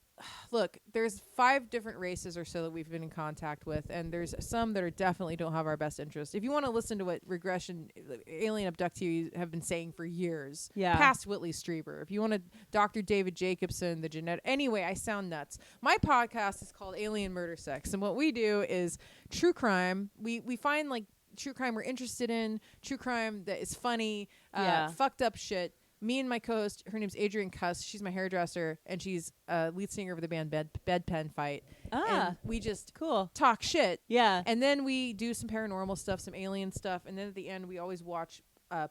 look, there's 5 different races or so that we've been in contact with, and there's some that are definitely don't have our best interest. If you want to listen to what regression alien abductees have been saying for years, past Whitley Strieber. If you want to, Dr. David Jacobson, the genetic. Anyway, I sound nuts. My podcast is called Alien Murder Sex, and what we do is true crime. We find like true crime we're interested in, true crime that is funny, fucked up shit. Me and my co-host, her name's Adrienne Cuss. She's my hairdresser, and she's lead singer of the band Bedpan Fight. And we just talk shit. Yeah. And then we do some paranormal stuff, some alien stuff, and then at the end we always watch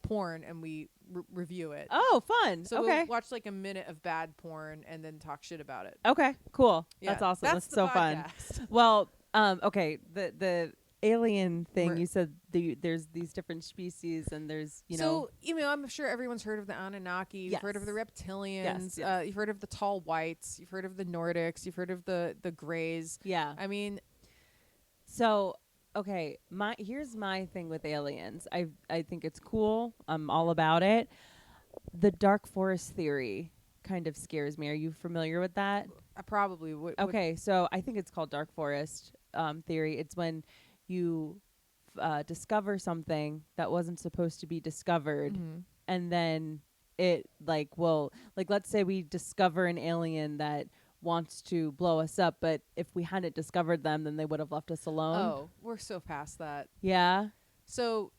porn and we review it. Oh, fun. So we'll watch like a minute of bad porn and then talk shit about it. Okay, cool. Yeah, that's awesome. That's the so podcast. fun. Well, okay, the alien thing, you said there's these different species, and there's I'm sure everyone's heard of the Anunnaki. You've heard of the reptilians. Yes. You've heard of the tall whites. You've heard of the Nordics. You've heard of the Greys. Yeah. I mean, so okay, here's my thing with aliens. I think it's cool. I'm all about it. The dark forest theory kind of scares me. Are you familiar with that? I probably would. Okay, so I think it's called dark forest theory. It's when you discover something that wasn't supposed to be discovered, and then it let's say we discover an alien that wants to blow us up, but if we hadn't discovered them, then they would have left us alone. Oh, we're so past that. Yeah. So,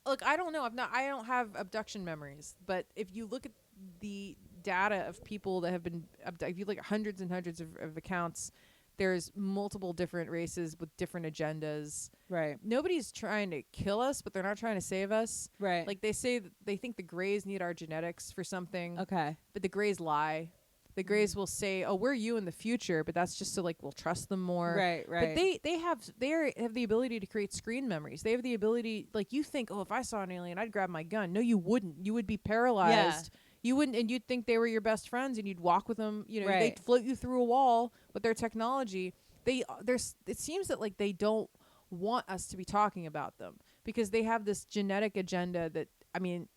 look, I don't know. I don't have abduction memories, but if you look at the data of people that have been abducted, if you look at hundreds and hundreds of accounts, there's multiple different races with different agendas. Right. Nobody's trying to kill us, but they're not trying to save us. Right. Like they say, they think the Greys need our genetics for something. Okay. But the Greys lie. The Greys will say, "Oh, we're you in the future," but that's just so like we'll trust them more. Right. But they have the ability to create screen memories. They have the ability, like you think, "Oh, if I saw an alien, I'd grab my gun." No, you wouldn't. You would be paralyzed. You wouldn't, and you'd think they were your best friends, and you'd walk with them. You know, Right. they'd float you through a wall with their technology. It seems that like they don't want us to be talking about them because they have this genetic agenda that, I mean,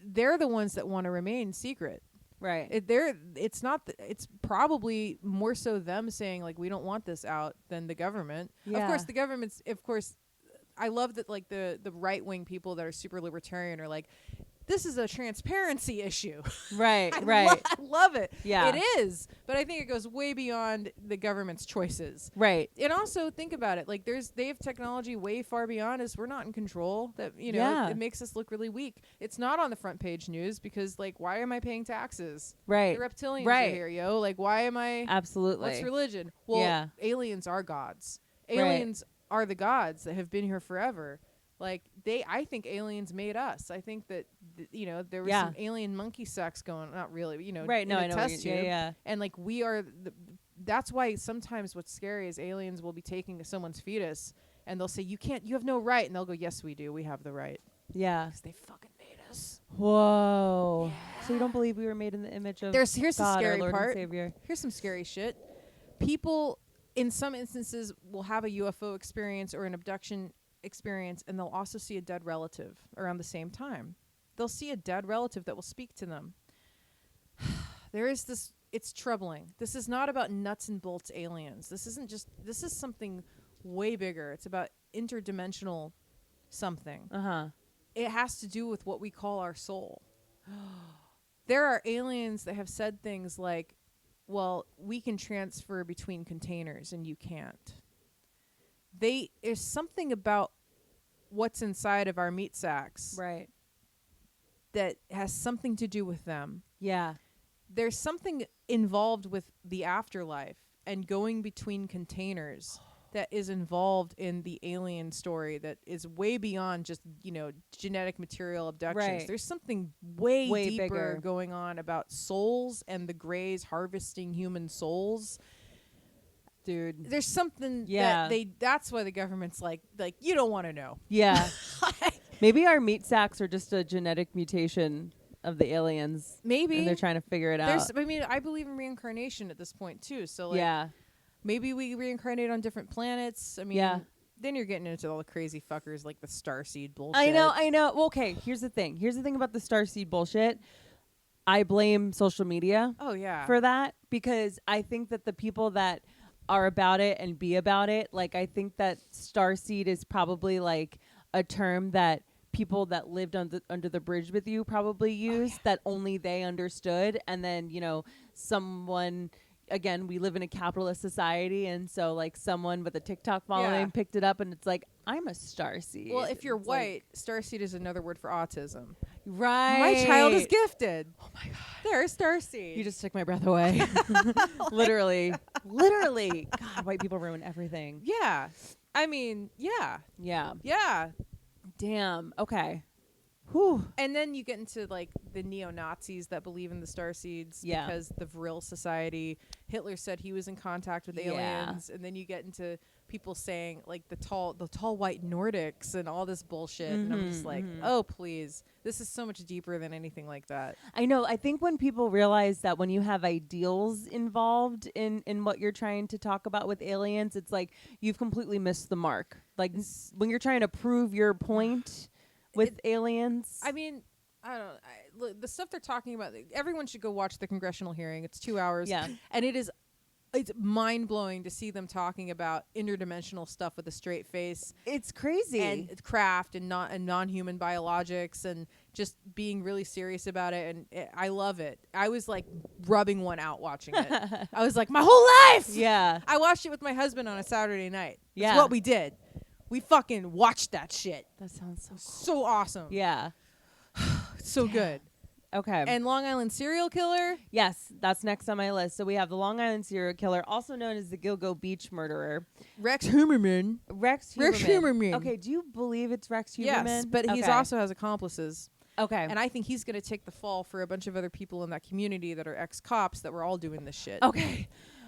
they're the ones that want to remain secret. Right. It's probably more so them saying like we don't want this out than the government. Yeah. Of course, I love that like the right wing people that are super libertarian are like, this is a transparency issue. Right. I love it. Yeah. It is. But I think it goes way beyond the government's choices. Right. And also think about it. Like they have technology way far beyond us. We're not in control. That, you know, it makes us look really weak. It's not on the front page news because like, why am I paying taxes? Right. The reptilians are here, yo. Like, why am I? Absolutely. What's religion? Well, aliens are gods. Aliens are the gods that have been here forever. Like I think aliens made us. I think that there was some alien monkey sex going. Not really, Right? No, I know. Test tube. And like we are. That's why sometimes what's scary is aliens will be taking someone's fetus and they'll say you can't. You have no right. And they'll go, yes, we do. We have the right. Yeah. Because they fucking made us. Whoa. Yeah. So you don't believe we were made in the image of Here's God, the scary our Lord part. and Savior. Here's some scary shit. People, in some instances, will have a UFO experience or an abduction experience, and they'll also see a dead relative around the same time. They'll see a dead relative that will speak to them. There is this. It's troubling. This is not about nuts and bolts aliens. This is something way bigger. It's about interdimensional something. It has to do with what we call our soul. There are aliens that have said things like, well, we can transfer between containers and you can't. There's something about what's inside of our meat sacks. Right. That has something to do with them. Yeah. There's something involved with the afterlife and going between containers that is involved in the alien story that is way beyond just, genetic material abductions. Right. There's something way deeper bigger going on about souls and the Greys harvesting human souls. Dude. There's something that's why the government's like you don't want to know. Yeah. Maybe our meat sacks are just a genetic mutation of the aliens. Maybe. And they're trying to figure it out. I believe in reincarnation at this point too. So maybe we reincarnate on different planets. I mean, then you're getting into all the crazy fuckers like the starseed bullshit. I know. Well, okay, here's the thing. Here's the thing about the starseed bullshit. I blame social media for that because I think that the people that are about it and be about it, like I think that starseed is probably like a term that people that lived under the bridge with you probably used that only they understood. And then, someone, again, we live in a capitalist society. And so like someone with a TikTok following picked it up and it's like, I'm a starseed. Well, if you're white, starseed is another word for autism. Right. My child is gifted. Oh my God. They're a starseed. You just took my breath away. Literally. God, white people ruin everything. Yeah. I mean, yeah. Damn. Okay. Whew. And then you get into like the neo-Nazis that believe in the starseeds because the Vril Society. Hitler said he was in contact with aliens, and then you get into people saying like the tall white Nordics and all this bullshit, and I'm just like, oh please, this is so much deeper than anything like that. I know. I think when people realize that when you have ideals involved in what you're trying to talk about with aliens, it's like you've completely missed the mark. Like when you're trying to prove your point with aliens. I mean, I don't know. The stuff they're talking about, everyone should go watch the congressional hearing. It's 2 hours. Yeah. And it's mind-blowing to see them talking about interdimensional stuff with a straight face. It's crazy. And craft and non-human biologics and just being really serious about it. And I love it. I was like rubbing one out watching it. I was like, my whole life! Yeah. I watched it with my husband on a Saturday night. Yeah. That's what we did. We fucking watched that shit. That sounds so cool. So awesome. Yeah. So good. Okay. And Long Island serial killer? Yes, that's next on my list. So we have the Long Island serial killer, also known as the Gilgo Beach murderer. Rex Humerman. Rex Humerman. Okay, do you believe it's Rex Humerman? Yes, but he also has accomplices. Okay. And I think he's going to take the fall for a bunch of other people in that community that are ex-cops that were all doing this shit. Okay.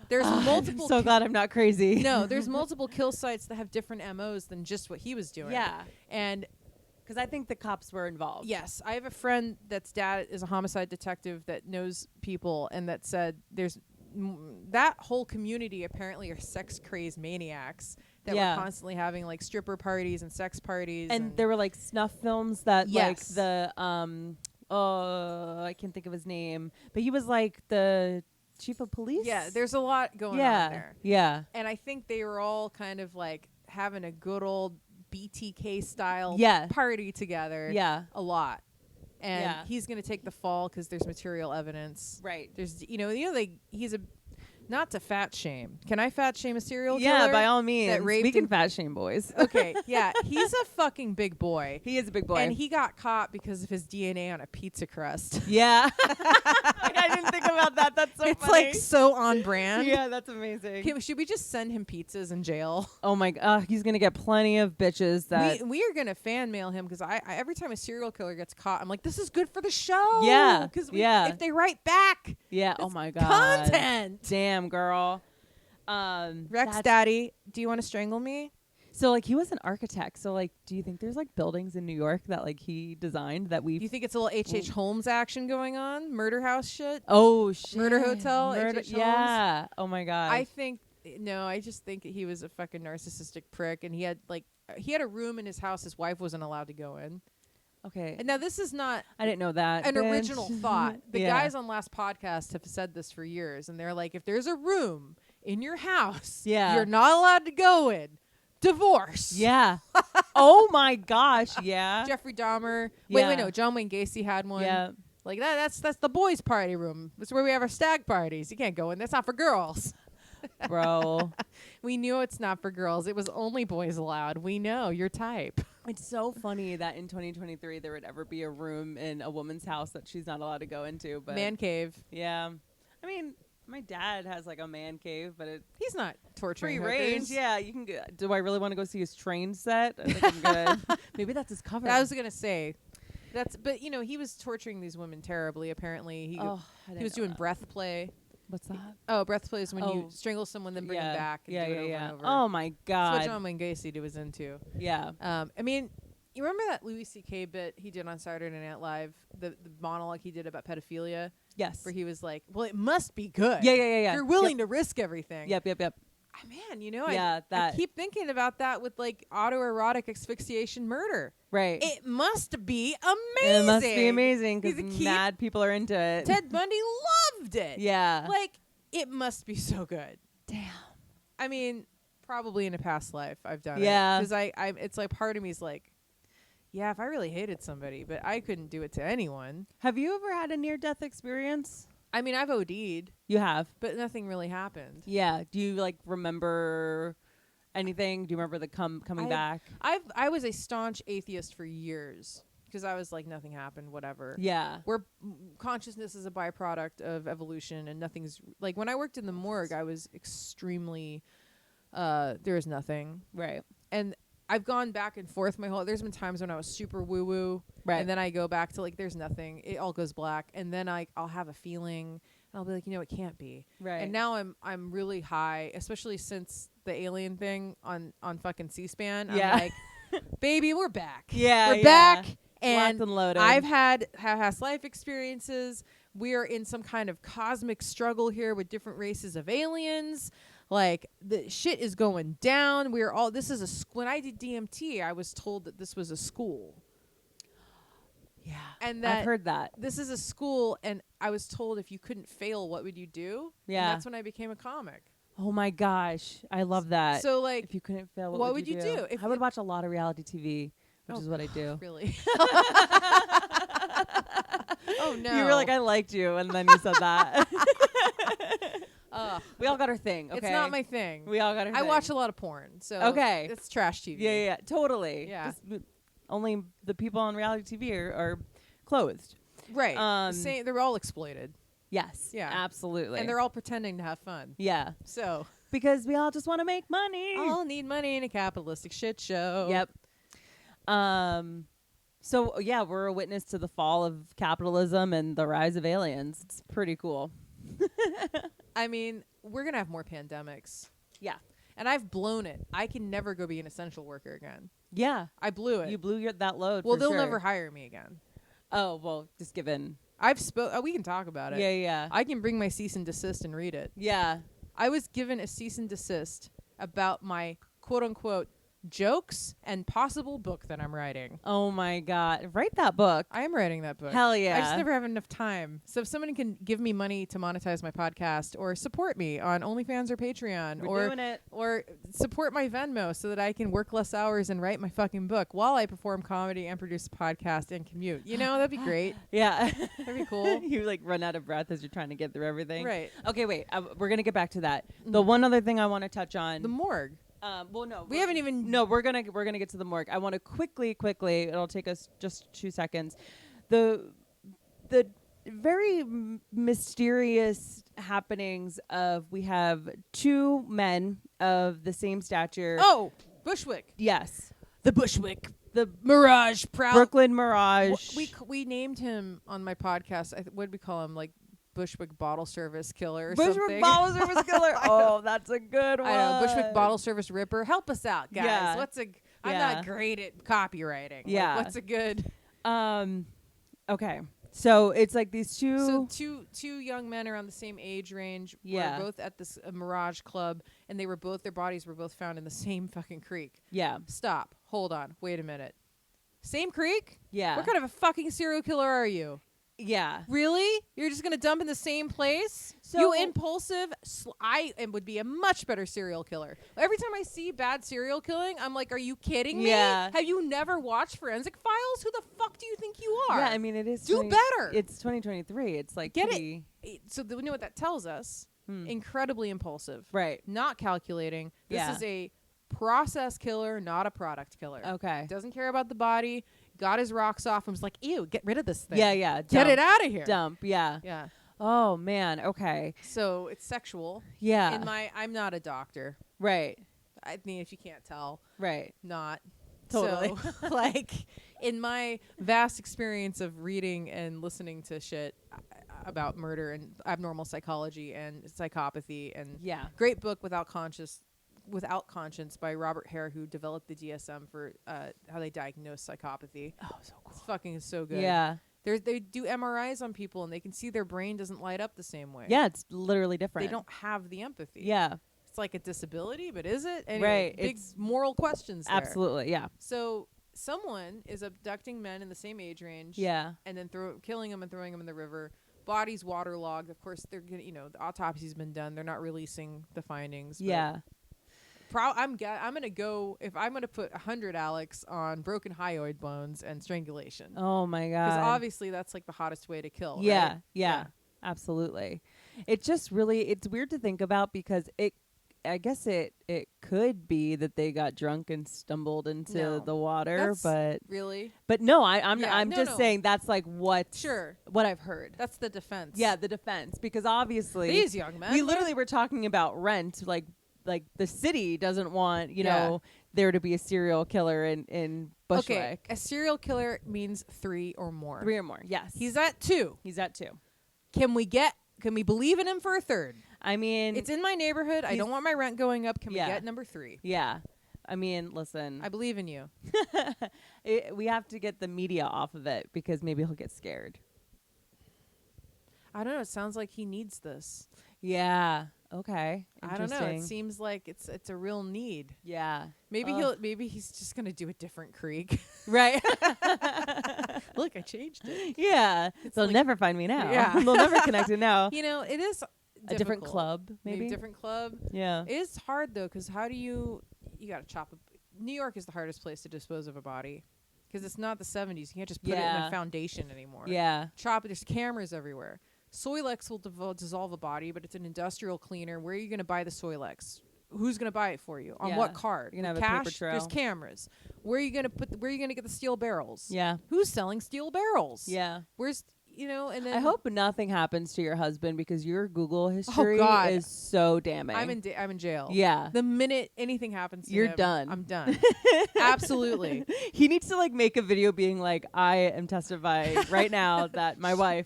There's multiple. I'm so glad I'm not crazy. No, there's multiple kill sites that have different MOs than just what he was doing. Yeah. And Because I think the cops were involved. yes, I have a friend that's dad is a homicide detective that knows people, and that said there's that whole community apparently are sex crazed maniacs that Yeah. were constantly having like stripper parties and sex parties. And there were like snuff films that like Yes. the I can't think of his name, but he was like the chief of police. yeah, there's a lot going yeah. on there. Yeah. And I think they were all kind of like having a good old BTK style Yeah. party together. Yeah. A lot. And Yeah. he's going to take the fall because there's material evidence. Right. There's, he's a, not to fat shame. Can I fat shame a serial killer? Yeah, by all means. raped We can and- fat shame boys. Okay, yeah. He's a fucking big boy. He is a big boy. And he got caught because of his DNA on a pizza crust. yeah. I didn't think about that. That's so It's funny. like so on brand. Yeah, that's amazing. Should we just send him pizzas in jail? Oh my god, he's gonna get plenty of bitches that We are gonna fan mail him because I every time a serial killer gets caught, I'm like, this is good for the show. Yeah, because yeah. if they write back, yeah, oh it's my god. content. Damn girl. Rex That's- Daddy, do you want to strangle me? So like he was an architect. So like do you think there's like buildings in New York that like he designed that we Do you think it's a little H.H. Holmes action going on? Murder house shit? Oh shit. Murder Hotel, H.H. Holmes? Yeah. Oh my god. I just think he was a fucking narcissistic prick, and he had a room in his house his wife wasn't allowed to go in. okay. And now this is not I didn't know that. an bitch. original thought. The Yeah. guys on last podcast have said this for years, and they're like, if there's a room in your house Yeah. you're not allowed to go in, divorce. Yeah. Oh my gosh. Yeah. Jeffrey Dahmer. Yeah. Wait, no. John Wayne Gacy had one. Yeah. Like that's the boys' party room. That's where we have our stag parties. You can't go in. That's not for girls. Bro. We knew it's not for girls. It was only boys allowed. We know your type. It's so funny that in 2023 there would ever be a room in a woman's house that she's not allowed to go into. But Man cave. yeah, I mean, my dad has like a man cave, but it's He's not torturing free range. hookers. Yeah, you can. Do I really want to go see his train set? I think I'm good. Maybe that's his cover. I was gonna say, but he was torturing these women terribly. Apparently, he was doing breath play. What's that? Oh, breath play is when you Oh. strangle someone, then bring yeah. them back. And yeah, do it yeah, over yeah. and over. Oh my That's god. what John Wayne Gacy was into. Yeah. I mean, you remember that Louis C.K. bit he did on Saturday Night Live, the monologue he did about pedophilia, Yes. where he was like, "Well, it must be good. Yeah. You're willing to risk everything." Yep. Man, Yeah, I that- keep thinking about that with like autoerotic asphyxiation murder. Right. It must be amazing. It must be amazing He's because a keep- mad people are into it. Ted Bundy loved it. Yeah. Like, it must be so good. Damn. I mean, probably in a past life I've done Yeah. it. Because it's like part of me's like, yeah, if I really hated somebody, but I couldn't do it to anyone. Have you ever had a near-death experience? I mean, I've OD'd, You have. but nothing really happened. Yeah. Do you like remember anything? Do you remember the coming back? I was a staunch atheist for years because I was like, nothing happened, whatever. Yeah. Where consciousness is a byproduct of evolution, and nothing's like when I worked in the morgue, I was extremely there was nothing. Right. And I've gone back and forth there's been times when I was super woo woo. Right. And then I go back to like there's nothing. It all goes black. And then I'll have a feeling and I'll be like, it can't be. Right. And now I'm really high, especially since the alien thing on fucking C-SPAN. Yeah. I'm like, baby, we're back. Yeah. We're yeah. back. Locked And and loaded. I've had past life experiences. We are in some kind of cosmic struggle here with different races of aliens. Like, the shit is going down. When I did DMT, I was told that this was a school. Yeah. And that I've heard that. this is a school, and I was told if you couldn't fail, what would you do? Yeah. And that's when I became a comic. Oh my gosh. I love that. So, like, if you couldn't fail, what would you do? I would watch a lot of reality TV, which is what I do. really? Oh, no. You were like, I liked you, and then you said that. We all got our thing. Okay. It's not my thing. We all got our I thing. watch a lot of porn, so Okay. it's trash TV. Yeah. Totally. Yeah. Just only the people on reality TV are clothed. Right. They're all exploited. Yes. Yeah. Absolutely. And they're all pretending to have fun. yeah. So, Because we all just want to make money. all need money in a capitalistic shit show. Yep. So yeah, we're a witness to the fall of capitalism and the rise of aliens. It's pretty cool. I mean, we're gonna have more pandemics. Yeah. And I've blown it. I can never go be an essential worker again. Yeah. I blew it. You blew that load. Well, for they'll sure. never hire me again. Oh, well, just given. We can talk about it. Yeah, yeah. I can bring my cease and desist and read it. Yeah. I was given a cease and desist about my quote unquote jokes and possible book that I'm writing. Oh my God. Write that book. I am writing that book. Hell yeah. I just never have enough time. So if someone can give me money to monetize my podcast or support me on OnlyFans or Patreon We're doing it. or support my Venmo so that I can work less hours and write my fucking book while I perform comedy and produce a podcast and commute. You know, that'd be great. Yeah. That'd be cool. You like run out of breath as you're trying to get through everything. Right. Okay, wait. We're going to get back to that. The one other thing I want to touch on. The morgue. Well, no, We haven't even. No, we're gonna get to the morgue. I want to quickly. It'll take us just 2 seconds. The very mysterious happenings of we have two men of the same stature. Oh, Bushwick. Yes, The Bushwick. the Mirage. Proud. Brooklyn Mirage. We named him on my podcast. What did we call him? Like Bushwick Bottle Service Killer or Bushwick something. Bottle Service Killer. Oh, that's a good one. I know. Bushwick Bottle Service Ripper. Help us out, guys. Yeah. I'm not great at copywriting. Yeah. Like, what's a good? Okay. So it's like these two. So two young men around the same age range Yeah. were both at this Mirage Club, and their bodies were both found in the same fucking creek. Yeah. Stop. Hold on. Wait a minute. Same creek? Yeah. What kind of a fucking serial killer are you? Yeah. Really? You're just gonna dump in the same place? So- You impulsive. I would be a much better serial killer. Every time I see bad serial killing, I'm like, are you kidding me? Yeah. Have you never watched Forensic Files? Who the fuck do you think you are? Yeah, I mean, it is. Do better. It's 2023. It's like Get pretty, So you know what that tells us? Incredibly impulsive. right. Not calculating. This Yeah. is a process killer, not a product killer. Okay. Doesn't care about the body. Got his rocks off and was like, ew, get rid of this thing. Yeah, yeah. Get dump, it out of here. Dump. Yeah. Yeah. Oh man. Okay. So it's sexual. Yeah. I'm not a doctor. Right. I mean, if you can't tell, Right. not. Totally. So, like, in my vast experience of reading and listening to shit about murder and abnormal psychology and psychopathy and Yeah. great book Without Conscience by Robert Hare, who developed the DSM for how they diagnose psychopathy. Oh, so cool. It's fucking so good. Yeah. They do MRIs on people and they can see their brain doesn't light up the same way. Yeah. It's literally different. They don't have the empathy. Yeah. It's like a disability, but is it? Anyway, Right, big it's- moral questions there. Absolutely. Yeah. So someone is abducting men in the same age range. Yeah. And then killing them and throwing them in the river. Bodies waterlogged. Of course, they're gonna, the autopsy's been done. They're not releasing the findings. but Yeah. I'm gonna go if I'm gonna put 100 Alex on broken hyoid bones and strangulation. Oh my Because god. obviously that's like the hottest way to kill. Yeah. Right? Yeah. Absolutely. It just really it's weird to think about because I guess it could be that they got drunk and stumbled into No. the water, That's really but no, I'm Yeah, no, just no. saying that's like what I've heard. That's the defense. Yeah, the defense because obviously These young men. we literally were talking about Rent, like the city doesn't want there to be a serial killer in Bushwick. Okay, a serial killer means 3 or more. 3 or more, yes. He's at 2. He's at 2. Can we believe in him for a 3rd? I mean, It's in my neighborhood. I he's- don't want my rent going up. Can Yeah. we get number 3? yeah. I mean, listen, I believe in you. we have to get the media off of it because maybe he'll get scared. I don't know. It sounds like he needs this. Yeah. Okay. I don't know. It Interesting. seems like it's a real need. Yeah. Maybe Ugh. maybe he's just gonna do a different creek. Right. Look, I changed it. Yeah. They'll like- never find me now. Yeah. They'll never connect it now. It is A different difficult. club, maybe. different club. Yeah. It is hard though, because how do you gotta chop New York is the hardest place to dispose of a body because it's not the 70s. You can't just put it in Yeah. a foundation anymore. Yeah. Chop it. There's cameras everywhere. Soilex will dissolve a body, but it's an industrial cleaner. Where are you going to buy the Soilex? Who's going to buy it for you? On Yeah. what card? You're gonna With have a paper cash? trail. There's cameras. Where are you going to get the steel barrels? Yeah. Who's selling steel barrels? Yeah. Where's and then I hope nothing happens to your husband because your Google history God. is so damning. I'm in jail. Yeah. The minute anything happens to You're him, done. I'm done. Absolutely. He needs to like make a video being like, I am testifying right now that my wife,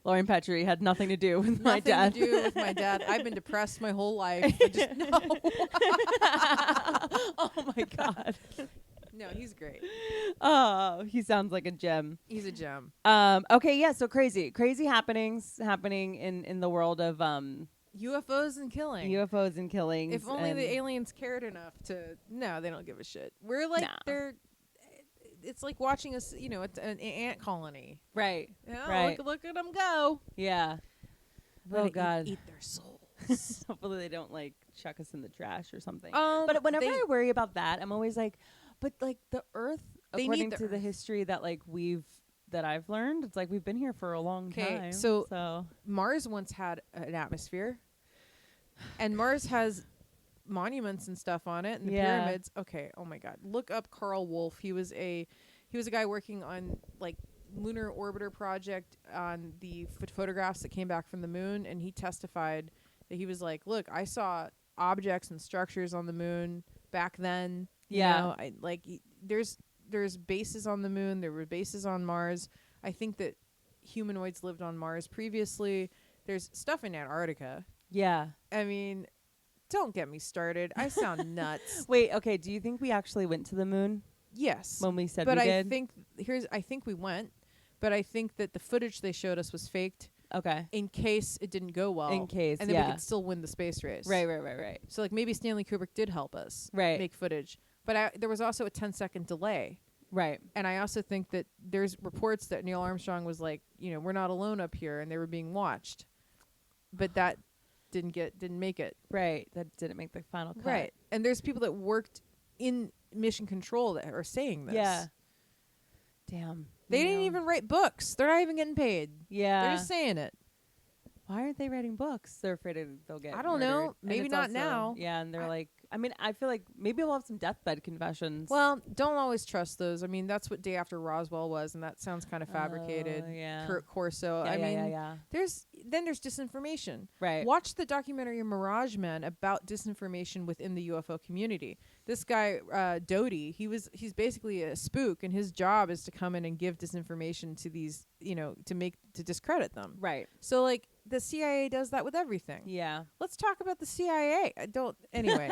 Lauryn Petrie, had nothing to do with my dad. Nothing to do with my dad. I've been depressed my whole life. I just Oh my God. No, he's great. Oh, he sounds like a gem. He's a gem. Okay, yeah, so crazy happenings happening in the world of UFOs and killing. UFOs and killings. If only the aliens cared enough to. No, they don't give a shit. We're like they're. It's like watching us, an ant colony. Right. Yeah, right. Look at them go. Yeah. Let it God. Eat their souls. Hopefully they don't like chuck us in the trash or something. But whenever I worry about that, I'm always like, but like the Earth, they according need to the history that like that I've learned, it's like we've been here for a long time. So Mars once had an atmosphere, and Mars has monuments and stuff on it, and the pyramids. Okay, oh my God, look up Carl Wolf. He was a guy working on like lunar orbiter project on the photographs that came back from the moon, and he testified that he was like, look, I saw objects and structures on the moon back then. There's bases on the moon. There were bases on Mars. I think that humanoids lived on Mars previously. There's stuff in Antarctica. Yeah. I mean, don't get me started. I sound nuts. Wait, okay. Do you think we actually went to the moon? Yes. When we said but we I did? think we went, but I think that the footage they showed us was faked. Okay. In case it didn't go well. In case, and then we could still win the space race. Right. So like maybe Stanley Kubrick did help us make footage. But there was also a 10-second delay. Right. And I also think that there's reports that Neil Armstrong was like, we're not alone up here, and they were being watched. But that didn't make it. Right. That didn't make the final cut. Right. And there's people that worked in mission control that are saying this. Yeah. Damn. They didn't even write books. They're not even getting paid. Yeah. They're just saying it. Why aren't they writing books? They're afraid they'll get I don't murdered. know. And Maybe it's not also, now. Yeah, and they're like, I mean, I feel like maybe we'll have some deathbed confessions. Well, don't always trust those. I mean, that's what Day After Roswell was, and that sounds kind of fabricated. Yeah. Kurt Corso. Yeah. There's disinformation. Right. Watch the documentary Mirage Men about disinformation within the UFO community. This guy, Doty, he's basically a spook, and his job is to come in and give disinformation to these, to discredit them. Right. So like the CIA does that with everything. Yeah. Let's talk about the CIA. Anyway.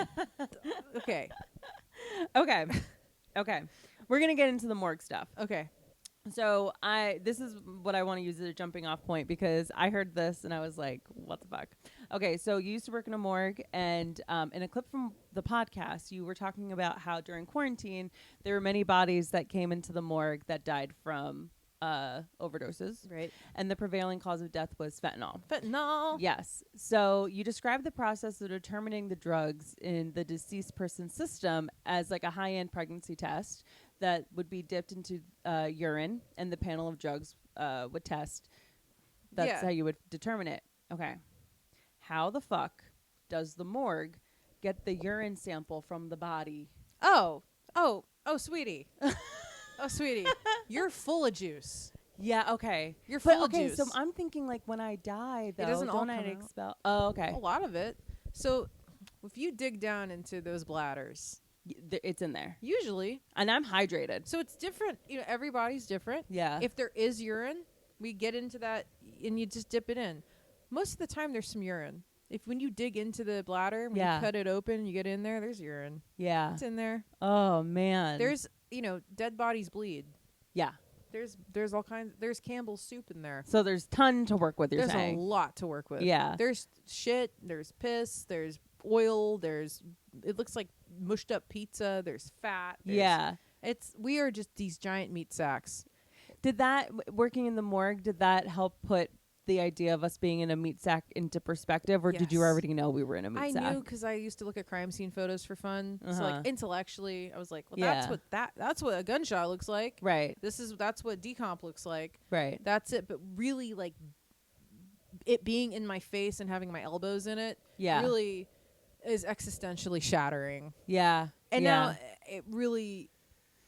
Okay. Okay. We're going to get into the morgue stuff. Okay. So this is what I want to use as a jumping off point because I heard this and I was like, what the fuck? Okay. So you used to work in a morgue, and in a clip from the podcast, you were talking about how during quarantine, there were many bodies that came into the morgue that died from overdoses. Right. And the prevailing cause of death was fentanyl. Fentanyl. Yes. So you described the process of determining the drugs in the deceased person's system as like a high-end pregnancy test that would be dipped into urine, and the panel of drugs would test. That's how you would determine it. Okay. How the fuck does the morgue get the urine sample from the body? Oh, sweetie. Oh, sweetie, you're full of juice. Yeah, okay. You're full of okay, juice. so I'm thinking like when I die, though, it doesn't all don't come I out. expel? Oh, okay. A lot of it. So if you dig down into those bladders, It's in there. usually, And I'm hydrated. so it's different. Everybody's different. Yeah. If there is urine, we get into that and you just dip it in. Most of the time, there's some urine. When you dig into the bladder, when you cut it open, you get in there, there's urine. Yeah. It's in there. Oh, man. There's, dead bodies bleed. Yeah. There's all kinds. There's Campbell's soup in there. So there's ton to work with, you're There's saying. a lot to work with. Yeah. There's shit. There's piss. There's oil. It looks like mushed up pizza. There's fat. Yeah. We are just these giant meat sacks. Did that, working in the morgue, did that help put the idea of us being in a meat sack into perspective, or did you Yes. already know we were in a meat sack? I knew because I used to look at crime scene photos for fun. So Uh-huh. like intellectually, I was like, well, Yeah. that's what a gunshot looks like. Right. That's what decomp looks like. Right. That's it. But really, like it being in my face and having my elbows in it, Yeah. really is existentially shattering. Yeah. And yeah. now it really,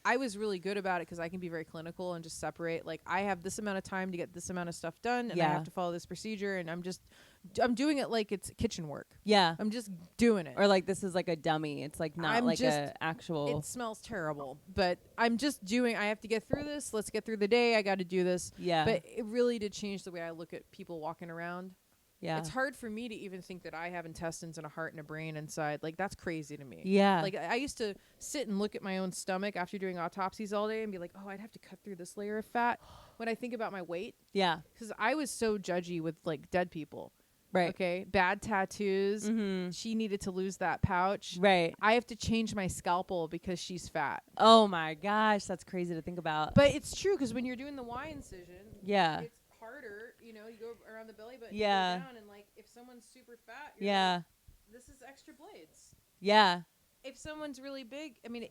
I was really good about it because I can be very clinical and just separate. Like, I have this amount of time to get this amount of stuff done, and I have to follow this procedure, and I'm doing it like it's kitchen work. Yeah. I'm just doing it. Or like this is like a dummy. It's like not like a actual. It smells terrible, but I'm just doing. I have to get through this. Let's get through the day. I got to do this. Yeah. But it really did change the way I look at people walking around. Yeah. It's hard for me to even think that I have intestines and a heart and a brain inside. Like, that's crazy to me. Yeah. Like, I used to sit and look at my own stomach after doing autopsies all day and be like, oh, I'd have to cut through this layer of fat when I think about my weight. Yeah. Because I was so judgy with, like, dead people. Right. Okay. Bad tattoos. Mm-hmm. She needed to lose that pouch. Right. I have to change my scalpel because she's fat. Oh my gosh, that's crazy to think about. But it's true, because when you're doing the Y incision, yeah, it's harder. You know, you go around the belly button, yeah, you go down, and like if someone's super fat, you're yeah, like, this is extra blades. yeah. If someone's really big, I mean,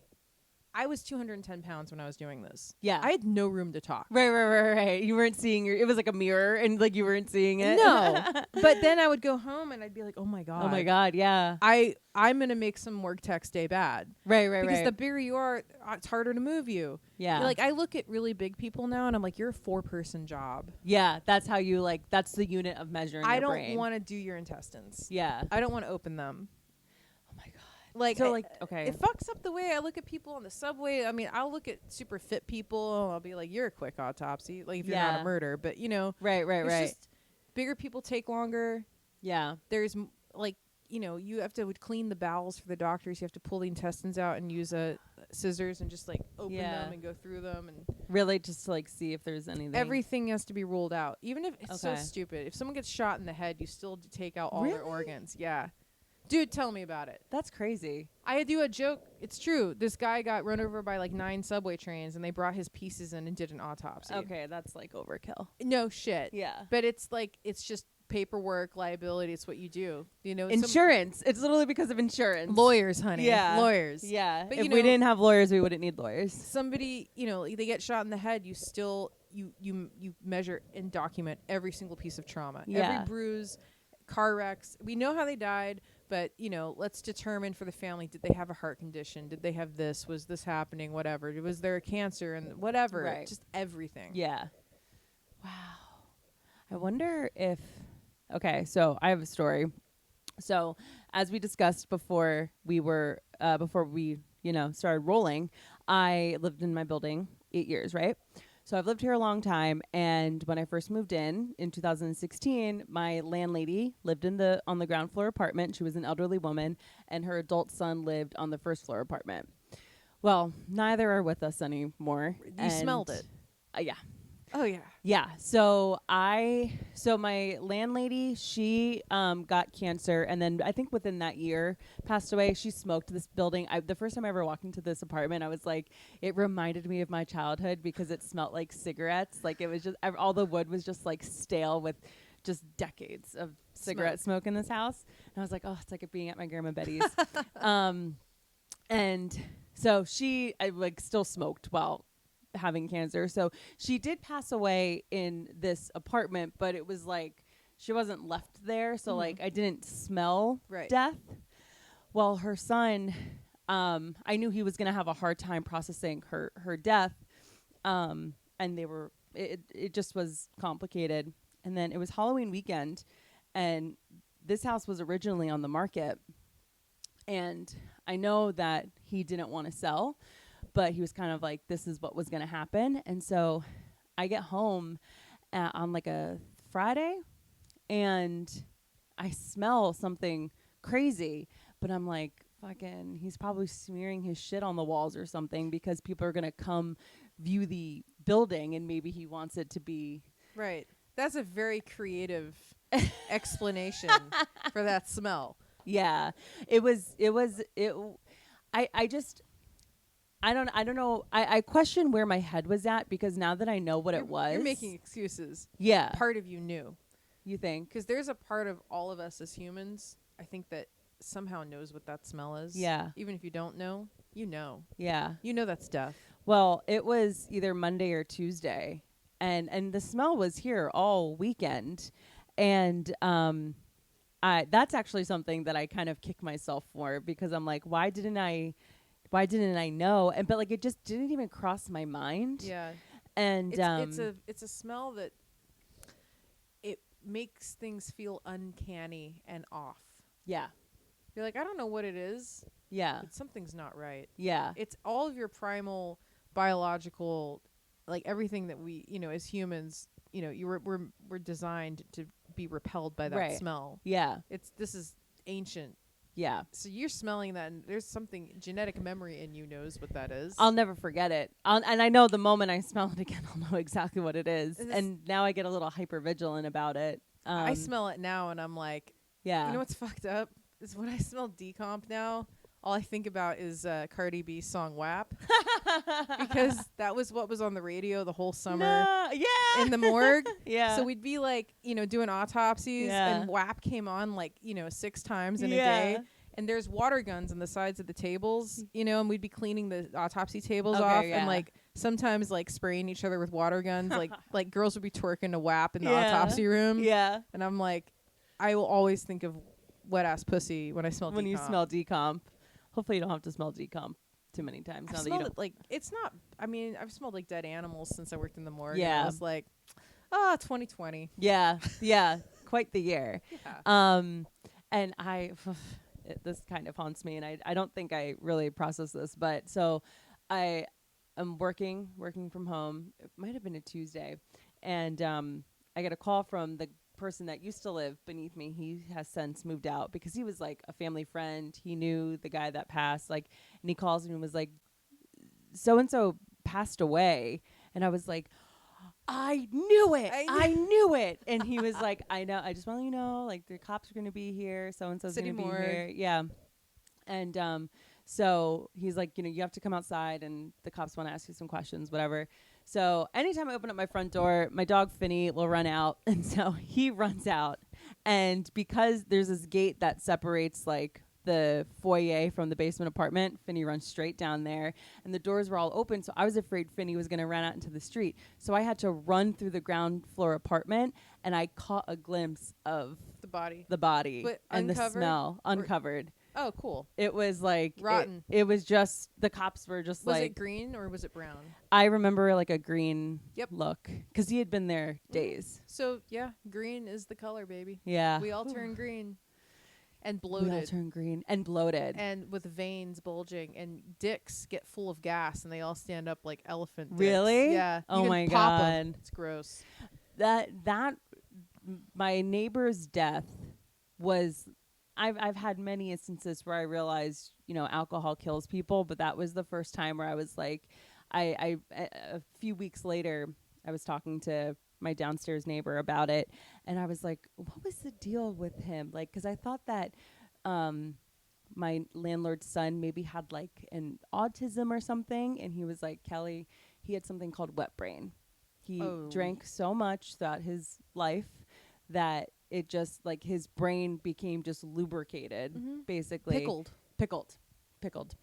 I was 210 pounds when I was doing this. Yeah. I had no room to talk. Right. You weren't seeing it was like a mirror and like you weren't seeing it. No. But then I would go home and I'd be like, oh my God. Oh my God, yeah. I'm going to make some work text day bad. Right. Because the bigger you are, it's harder to move you. Yeah. Like, I look at really big people now and I'm like, you're a 4-person job. Yeah, that's how you like, that's the unit of measuring I your don't brain. want to do your intestines. Yeah. I don't want to open them. Oh my God. Like, so like, okay. It fucks up the way I look at people on the subway. I mean, I'll look at super fit people and I'll be like, you're a quick autopsy. Like, if you're not a murder. But, you know. Right. Just bigger people take longer. Yeah. There's, like, you know, you have to clean the bowels for the doctors. You have to pull the intestines out and use scissors and just, like, open them and go through them. And really just to, like, see if there's anything. everything has to be ruled out. Even if it's so stupid. If someone gets shot in the head, you still take out all their organs. Yeah. Dude, tell me about it. That's crazy. I do a joke. It's true. This guy got run over by like 9 subway trains, and they brought his pieces in and did an autopsy. Okay, that's like overkill. No shit. Yeah. But it's like, it's just paperwork, liability. It's what you do. You know, insurance. It's literally because of insurance. Lawyers, honey. Yeah. Lawyers. Yeah. But if you we know, didn't have lawyers, we wouldn't need lawyers. Somebody, you know, they get shot in the head. You still, you measure and document every single piece of trauma. Yeah. Every bruise, car wrecks. We know how they died. But, you know, let's determine for the family, did they have a heart condition? Did they have this? Was this happening? Whatever. Was there a cancer? And whatever. Right. Just everything. Yeah. Wow. I wonder if... Okay, so I have a story. So, as we discussed before we, started rolling, I lived in my building 8 years, right? So I've lived here a long time, and when I first moved in 2016, my landlady lived on the ground floor apartment. She was an elderly woman, and her adult son lived on the first floor apartment. Well, neither are with us anymore. You smelled it. Yeah. Oh yeah. Yeah. So my landlady, she got cancer, and then I think within that year passed away. She smoked this building. The first time I ever walked into this apartment, I was like, it reminded me of my childhood because it smelled like cigarettes. Like, it was just all the wood was just like stale with just decades of cigarette smoke in this house. And I was like, oh, it's like it being at my grandma Betty's. And so I still smoked while having cancer. So she did pass away in this apartment, but it was like she wasn't left there. So like I didn't smell death. Well, her son, I knew he was going to have a hard time processing her death. And it just was complicated. And then it was Halloween weekend, and this house was originally on the market. And I know that he didn't want to sell, but he was kind of like, this is what was going to happen. And so I get home on like a Friday, and I smell something crazy, but I'm like, fucking, he's probably smearing his shit on the walls or something because people are going to come view the building, and maybe he wants it to be. Right. That's a very creative explanation for that smell. Yeah. I don't know. I question where my head was at, because now that I know what it was. You're making excuses. Yeah. Part of you knew. You think? Because there's a part of all of us as humans, I think, that somehow knows what that smell is. Yeah. Even if you don't know, you know. Yeah. You know that's death. Well, it was either Monday or Tuesday, and the smell was here all weekend. And that's actually something that I kind of kick myself for, because I'm like, why didn't I why didn't I know? And but like it just didn't even cross my mind. Yeah. And It's a smell that it makes things feel uncanny and off. yeah. You're like, I don't know what it is, Yeah. but something's not right. Yeah. It's all of your primal biological, like everything that we, as humans, we're designed to be repelled by that Right. smell. Yeah. This is ancient. Yeah. So you're smelling that, and there's something genetic memory in you knows what that is. I'll never forget it. And I know the moment I smell it again, I'll know exactly what it is. And And now I get a little hyper vigilant about it. I smell it now, and I'm like, Yeah. you know what's fucked up is when I smell decomp now. All I think about is Cardi B's song WAP, because that was what was on the radio the whole summer. No, yeah. In the morgue. Yeah. So we'd be like, doing autopsies, Yeah. and WAP came on like, 6 times in a Yeah. day. And there's water guns on the sides of the tables, and we'd be cleaning the autopsy tables Okay, off, yeah. and like sometimes like spraying each other with water guns, like girls would be twerking to WAP in the Yeah. autopsy room. Yeah. And I'm like, I will always think of wet ass pussy when I smell When decomp. you smell decomp. Hopefully you don't have to smell decomp too many times. I've Now that you smelled don't. it, like, it's not, I mean, I've smelled like dead animals since I worked in the morgue. And Yeah. I was like, 2020. Yeah. Yeah. Quite the year. Yeah. And this kind of haunts me, and I don't think I really process this, but so I am working from home. It might have been a Tuesday, and I get a call from the person that used to live beneath me. He has since moved out because he was like a family friend. He knew the guy that passed, and he calls me and was like, so and so passed away, and I was like, I knew it. I knew it. And he was like, I know. I just want to let you know, like, the cops are going to be here. So-and-so's going to be here. Yeah. And so he's like, you have to come outside, and the cops want to ask you some questions, whatever. So anytime I open up my front door, my dog Finny will run out. And so he runs out. And because there's this gate that separates, like, the foyer from the basement apartment, Finny runs straight down there, and the doors were all open, so I was afraid Finny was going to run out into the street. So I had to run through the ground floor apartment, and I caught a glimpse of The body. but and uncovered? the smell uncovered. Oh, cool. It was like Rotten. It was just, the cops were just Was like, it green or was it brown? I remember like a green Yep. look, because he had been there days. So, yeah, green is the color, baby. Yeah. We all turn green. And We all bloated. turn green and bloated. And with veins bulging, and dicks get full of gas, and they all stand up like elephant dicks. Really? Yeah. Oh You can my pop 'em. God. It's gross. My neighbor's death was, I've had many instances where I realized, alcohol kills people, but that was the first time where I was like, a few weeks later, I was talking to my downstairs neighbor about it, and I was like, what was the deal with him? Like, because I thought that my landlord's son maybe had like an autism or something, and he was like, Kelly, he had something called wet brain. He drank so much throughout his life that it just, like, his brain became just lubricated, basically. Pickled.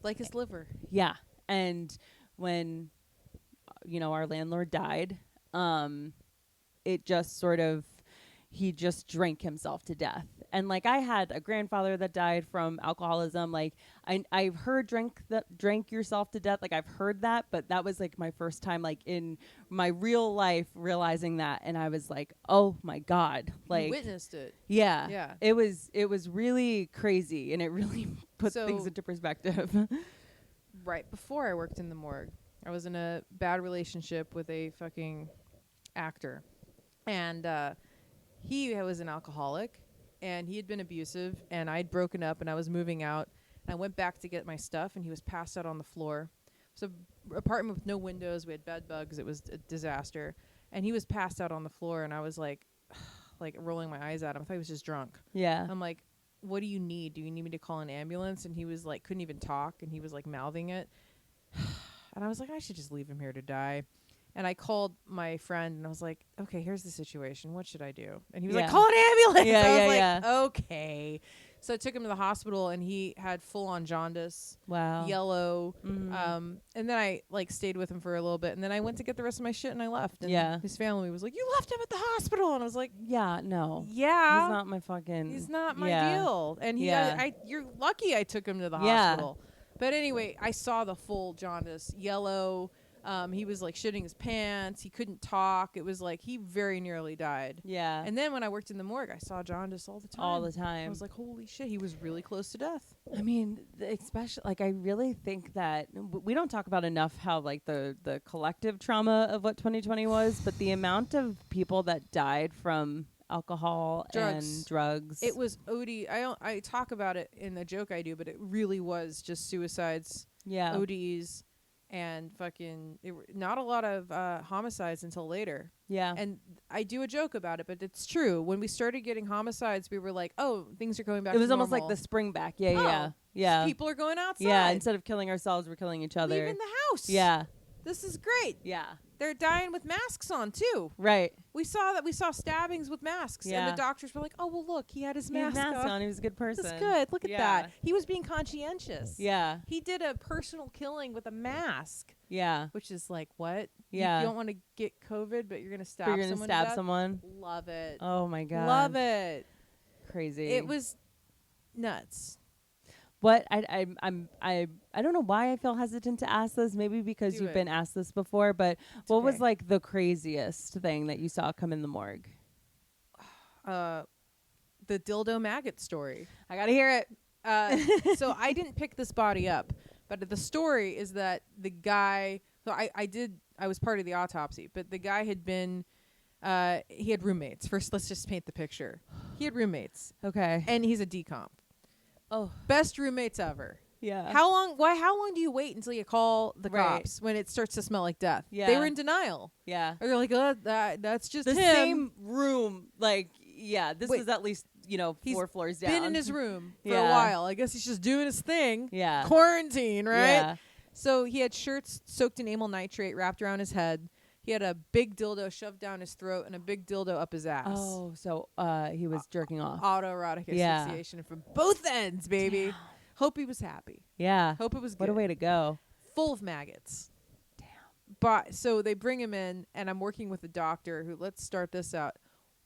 Like his liver. Yeah. And when, our landlord died, it just sort of, he just drank himself to death. And like, I had a grandfather that died from alcoholism. Like, I've heard drank yourself to death. Like, I've heard that, but that was like my first time, like, in my real life realizing that. And I was like, oh my God. Like, You witnessed it. yeah. Yeah. It was really crazy, and it really put things into perspective. Right before I worked in the morgue, I was in a bad relationship with a fucking actor. And he was an alcoholic, and he had been abusive, and I'd broken up, and I was moving out. And I went back to get my stuff, and he was passed out on the floor. So, apartment with no windows. We had bed bugs. It was a disaster. And he was passed out on the floor, and I was like rolling my eyes at him. I thought he was just drunk. Yeah. I'm like, what do you need? Do you need me to call an ambulance? And he was like, couldn't even talk, and he was like mouthing it. And I was like, I should just leave him here to die. And I called my friend, and I was like, okay, here's the situation. What should I do? And he was like, call an ambulance. Yeah, I was yeah, like, okay. So I took him to the hospital, and he had full-on jaundice, Wow. yellow. And then I stayed with him for a little bit, and then I went to get the rest of my shit, and I left. And Yeah. his family was like, you left him at the hospital. And I was like, Yeah, no. yeah. He's not my fucking... He's not my yeah. deal. And Yeah. you're lucky I took him to the Yeah. hospital. But anyway, I saw the full jaundice, yellow. He was like shitting his pants. He couldn't talk. It was like he very nearly died. Yeah. And then when I worked in the morgue, I saw jaundice all the time. All the time. I was like, holy shit, he was really close to death. I mean, especially like I really think that we don't talk about enough how like the collective trauma of what 2020 was, but the amount of people that died from alcohol and drugs. It was OD. I talk about it in the joke I do, but it really was just suicides, yeah, ODs, and fucking not a lot of homicides until later. Yeah. And I do a joke about it, but it's true. When we started getting homicides, we were like, oh, things are going back to normal. It was almost like the spring back. Yeah. People are going outside. Yeah, instead of killing ourselves, we're killing each other. Leaving the house. Yeah. This is great. Yeah. They're dying with masks on, too. Right. We saw stabbings with masks. Yeah. And the doctors were like, oh, well, look, he had his He had mask on. He was a good person. That's good. Look at Yeah. that. He was being conscientious. Yeah. He did a personal killing with a mask. Yeah. Which is like, what? Yeah. You don't want to get COVID, but you're going to stab You're gonna someone. stab to death? someone. Love it. Oh my god. Love it. Crazy. It was nuts. What I don't know why I feel hesitant to ask this. Maybe because Do you've it. been asked this before. But what was okay. like the craziest thing that you saw come in the morgue? The dildo maggot story. I gotta hear it. So I didn't pick this body up, but the story is that the guy. So I was part of the autopsy, but the guy had been. He had roommates. First, let's just paint the picture. He had roommates, Okay. and he's a decomp. Oh. Best roommates ever. Yeah. How long do you wait until you call the Right. cops when it starts to smell like death? Yeah. They were in denial. Yeah. Or they're like, oh, that's just The him. same room. Like, yeah. This Wait. is at least He's 4 floors down. been in his room for a Yeah. while. I guess he's just doing his thing. Yeah. Quarantine, right? Yeah. So he had shirts soaked in amyl nitrate wrapped around his head. He had a big dildo shoved down his throat and a big dildo up his ass. Oh, so he was jerking off. Autoerotic Yeah. asphyxiation from both ends, baby. Damn. Hope he was happy. Yeah. Hope it was good. What a way to go. Full of maggots. Damn. But so they bring him in, and I'm working with a doctor who, let's start this out.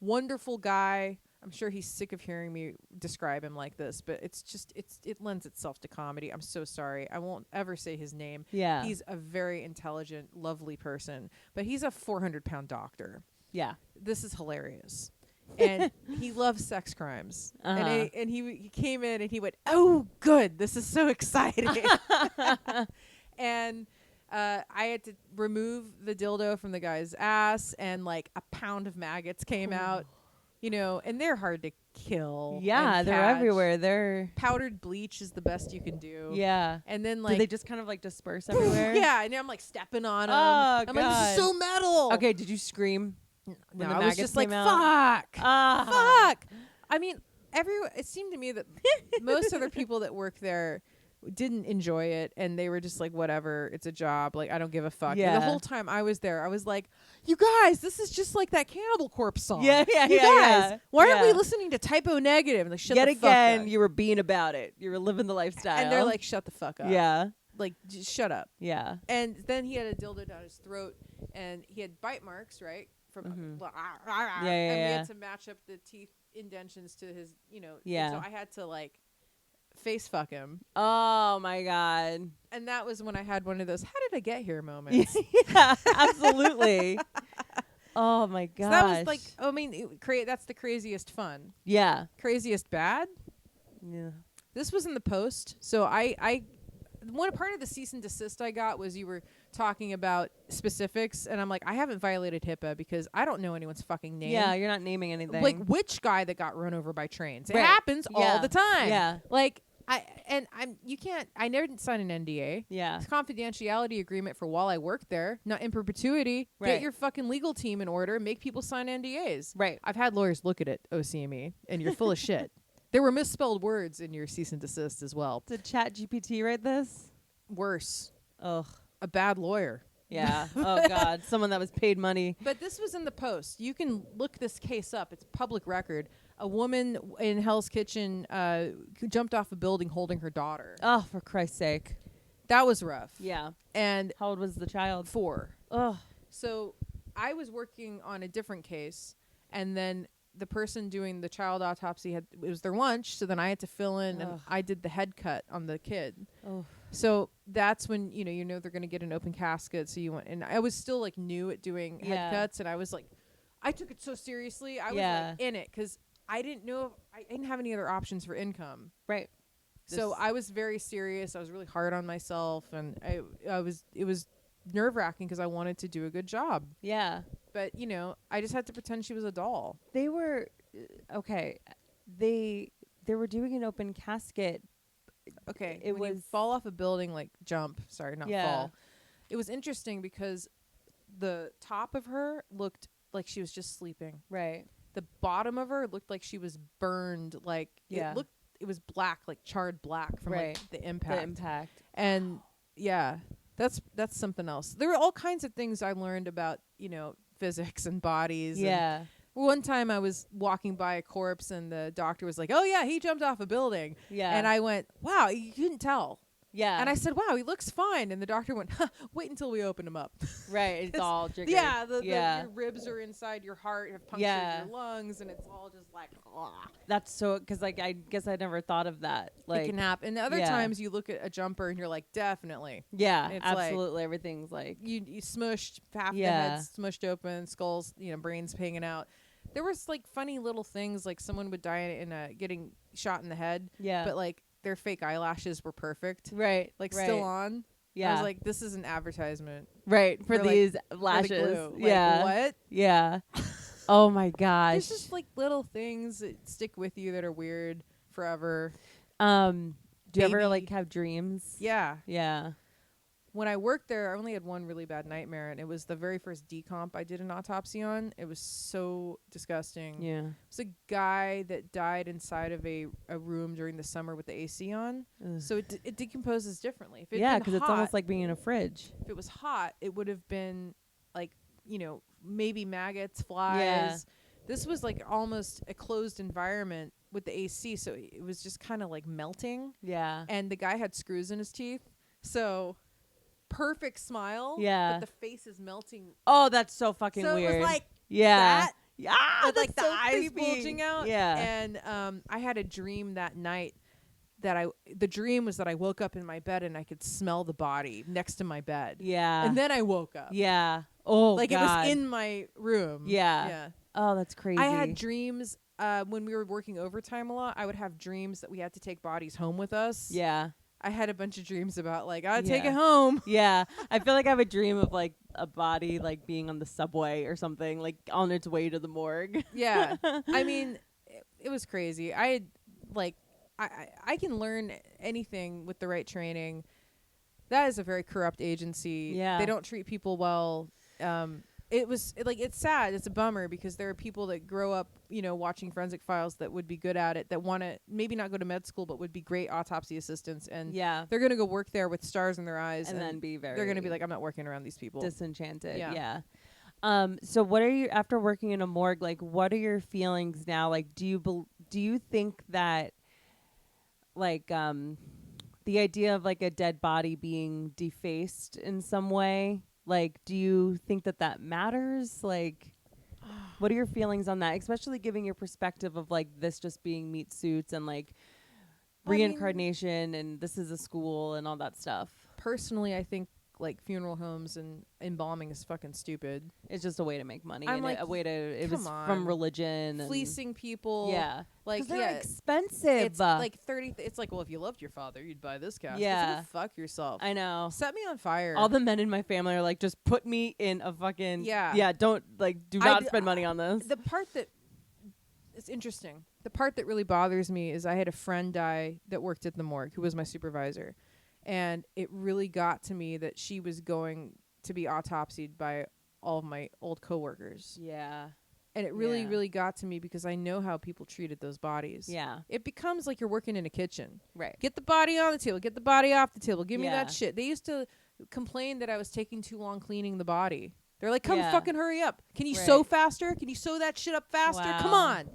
Wonderful guy. I'm sure he's sick of hearing me describe him like this, but it lends itself to comedy. I'm so sorry. I won't ever say his name. Yeah. He's a very intelligent, lovely person, but he's a 400-pound doctor. Yeah. This is hilarious. And he loves sex crimes. Uh-huh. And he came in and he went, oh, good. This is so exciting. And I had to remove the dildo from the guy's ass, and like a pound of maggots came out, and they're hard to kill. Yeah, and they're catch. everywhere. They're Powdered bleach is the best you can do. yeah. And then Do like they just kind of like disperse everywhere? yeah, and I'm like stepping on them. Oh, I'm like, this is so metal. Okay, did you scream? No, when the I was maggots just like, came out? fuck. Ah. Fuck. I mean, it seemed to me that most other people that work there didn't enjoy it, and they were just like, whatever, it's a job, like I don't give a fuck. Yeah. And the whole time I was there, I was like, you guys, this is just like that Cannibal Corpse song. Yeah, yeah, you yeah, guys, yeah. why aren't we Yeah. listening to Typo Negative? And like, shut Yet the fuck again, up. you were being about it. You were living the lifestyle. And they're like, shut the fuck up. yeah, Like, just shut up. yeah. And then he had a dildo down his throat, and he had bite marks, right? From Mhm. and Yeah, yeah, we yeah. had to match up the teeth indentions to his, and Yeah. so I had to like face fuck him, Oh my god. and that was when I had one of those "How did I get here?" moments. Yeah, absolutely. Oh my god. So that was like, I mean, that's the craziest fun, yeah. craziest bad. Yeah. This was in the post, so I one part of the cease and desist I got was you were talking about specifics, and I'm like, I haven't violated HIPAA because I don't know anyone's fucking name. Yeah, you're not naming anything. Like which guy that got run over by trains? It Right. happens all Yeah. the time. Yeah. Like I never didn't sign an NDA. yeah. It's a confidentiality agreement for while I worked there, not in perpetuity. Right. Get your fucking legal team in order. Make people sign NDAs. Right. I've had lawyers look at it, OCME, and you're full of shit. There were misspelled words in your cease and desist as well. Did ChatGPT write this? Worse, Ugh. a bad lawyer. Yeah. Oh god. Someone that was paid money. But this was in the Post. You can look this case up. It's public record. A woman in Hell's Kitchen jumped off a building holding her daughter. Oh, for Christ's sake. That was rough. Yeah. And How old was the child? 4. Ugh. So I was working on a different case, and then the person doing the child autopsy it was their lunch, so then I had to fill in, and Ugh. I did the head cut on the kid. Oh. So that's when, they're going to get an open casket. So you went, and I was still like new at doing head cuts. And I was like, I took it so seriously. I was like in it because I didn't know, I didn't have any other options for income. Right. So I was very serious. I was really hard on myself. And it was nerve wracking because I wanted to do a good job. Yeah. But, I just had to pretend she was a doll. They were, okay. They were doing an open casket. Okay, it when was you fall off a building, like jump. Sorry, not fall. It was interesting because the top of her looked like she was just sleeping. Right. The bottom of her looked like she was burned. Like it was black, like charred black from like the impact. The impact. And that's something else. There were all kinds of things I learned about physics and bodies. Yeah. One time I was walking by a corpse and the doctor was like, "Oh yeah, he jumped off a building." Yeah. And I went, "Wow, you couldn't tell." Yeah. And I said, "Wow, he looks fine." And the doctor went, "Wait until we open him up." Right. It's all jiggered. Yeah, your ribs are inside your heart, have punctured your lungs, and it's all just like, ugh. That's so, because like I guess I never thought of that. Like it can happen. And other times you look at a jumper and you're like, definitely. Yeah, it's absolutely. Like, everything's like you smushed, half the head's smushed open, skulls, brains hanging out. There was like funny little things, like someone would die in getting shot in the head. Yeah. But like their fake eyelashes were perfect. Right. Like still on. Yeah. I was like, this is an advertisement. Right. For these lashes. Yeah. Like, what? Yeah. Oh my gosh. There's just like little things that stick with you that are weird forever. Do you ever like have dreams? Yeah. Yeah. When I worked there, I only had one really bad nightmare, and it was the very first decomp I did an autopsy on. It was so disgusting. Yeah. It was a guy that died inside of a room during the summer with the AC on. Ugh. So it decomposes differently. Because it's almost like being in a fridge. If it was hot, it would have been like, maybe maggots, flies. Yeah. This was like almost a closed environment with the AC, so it was just kind of like melting. Yeah. And the guy had screws in his teeth. So perfect smile. Yeah. But the face is melting. Oh, that's so fucking weird. So it was like that. Yeah. With like the so eyes creepy. bulging out. Yeah. And I had a dream that night the dream was that I woke up in my bed and I could smell the body next to my bed. Yeah. And then I woke up. Yeah. Oh, like God. it was in my room. Yeah. Yeah. Oh, that's crazy. I had dreams when we were working overtime a lot. I would have dreams that we had to take bodies home with us. Yeah. I had a bunch of dreams about like, I gotta take it home. Yeah. I feel like I have a dream of like a body like being on the subway or something, like on its way to the morgue. Yeah. I mean, it was crazy. I had like, I can learn anything with the right training. That is a very corrupt agency. Yeah. They don't treat people well. It's sad. It's a bummer because there are people that grow up, watching forensic files that would be good at it, that want to maybe not go to med school, but would be great autopsy assistants. And they're going to go work there with stars in their eyes. And then they're going to be like, I'm not working around these people. Disenchanted. Yeah. So what are you, after working in a morgue, like what are your feelings now? Like, do you think that like, the idea of like a dead body being defaced in some way, like, do you think that matters? Like, what are your feelings on that? Especially giving your perspective of like this just being meat suits and like reincarnation and this is a school and all that stuff. Personally, I think like funeral homes and embalming is fucking stupid. It's just a way to make money. I'm and like, a way to, it was on. from religion. Fleecing people. Yeah. Like, they're expensive. It's like 30. It's like, well, if you loved your father, you'd buy this casket. Yeah. So fuck yourself. I know. Set me on fire. All the men in my family are like, just put me in a fucking. Yeah. Don't do not spend money on this. The part that it's interesting. The part that really bothers me is I had a friend die that worked at the morgue who was my supervisor. And it really got to me that she was going to be autopsied by all of my old coworkers. Yeah. And it really, really got to me because I know how people treated those bodies. Yeah. It becomes like you're working in a kitchen. Right. Get the body on the table. Get the body off the table. Give me that shit. They used to complain that I was taking too long cleaning the body. They're like, come fucking hurry up. Can you sew faster? Can you sew that shit up faster? Wow. Come on.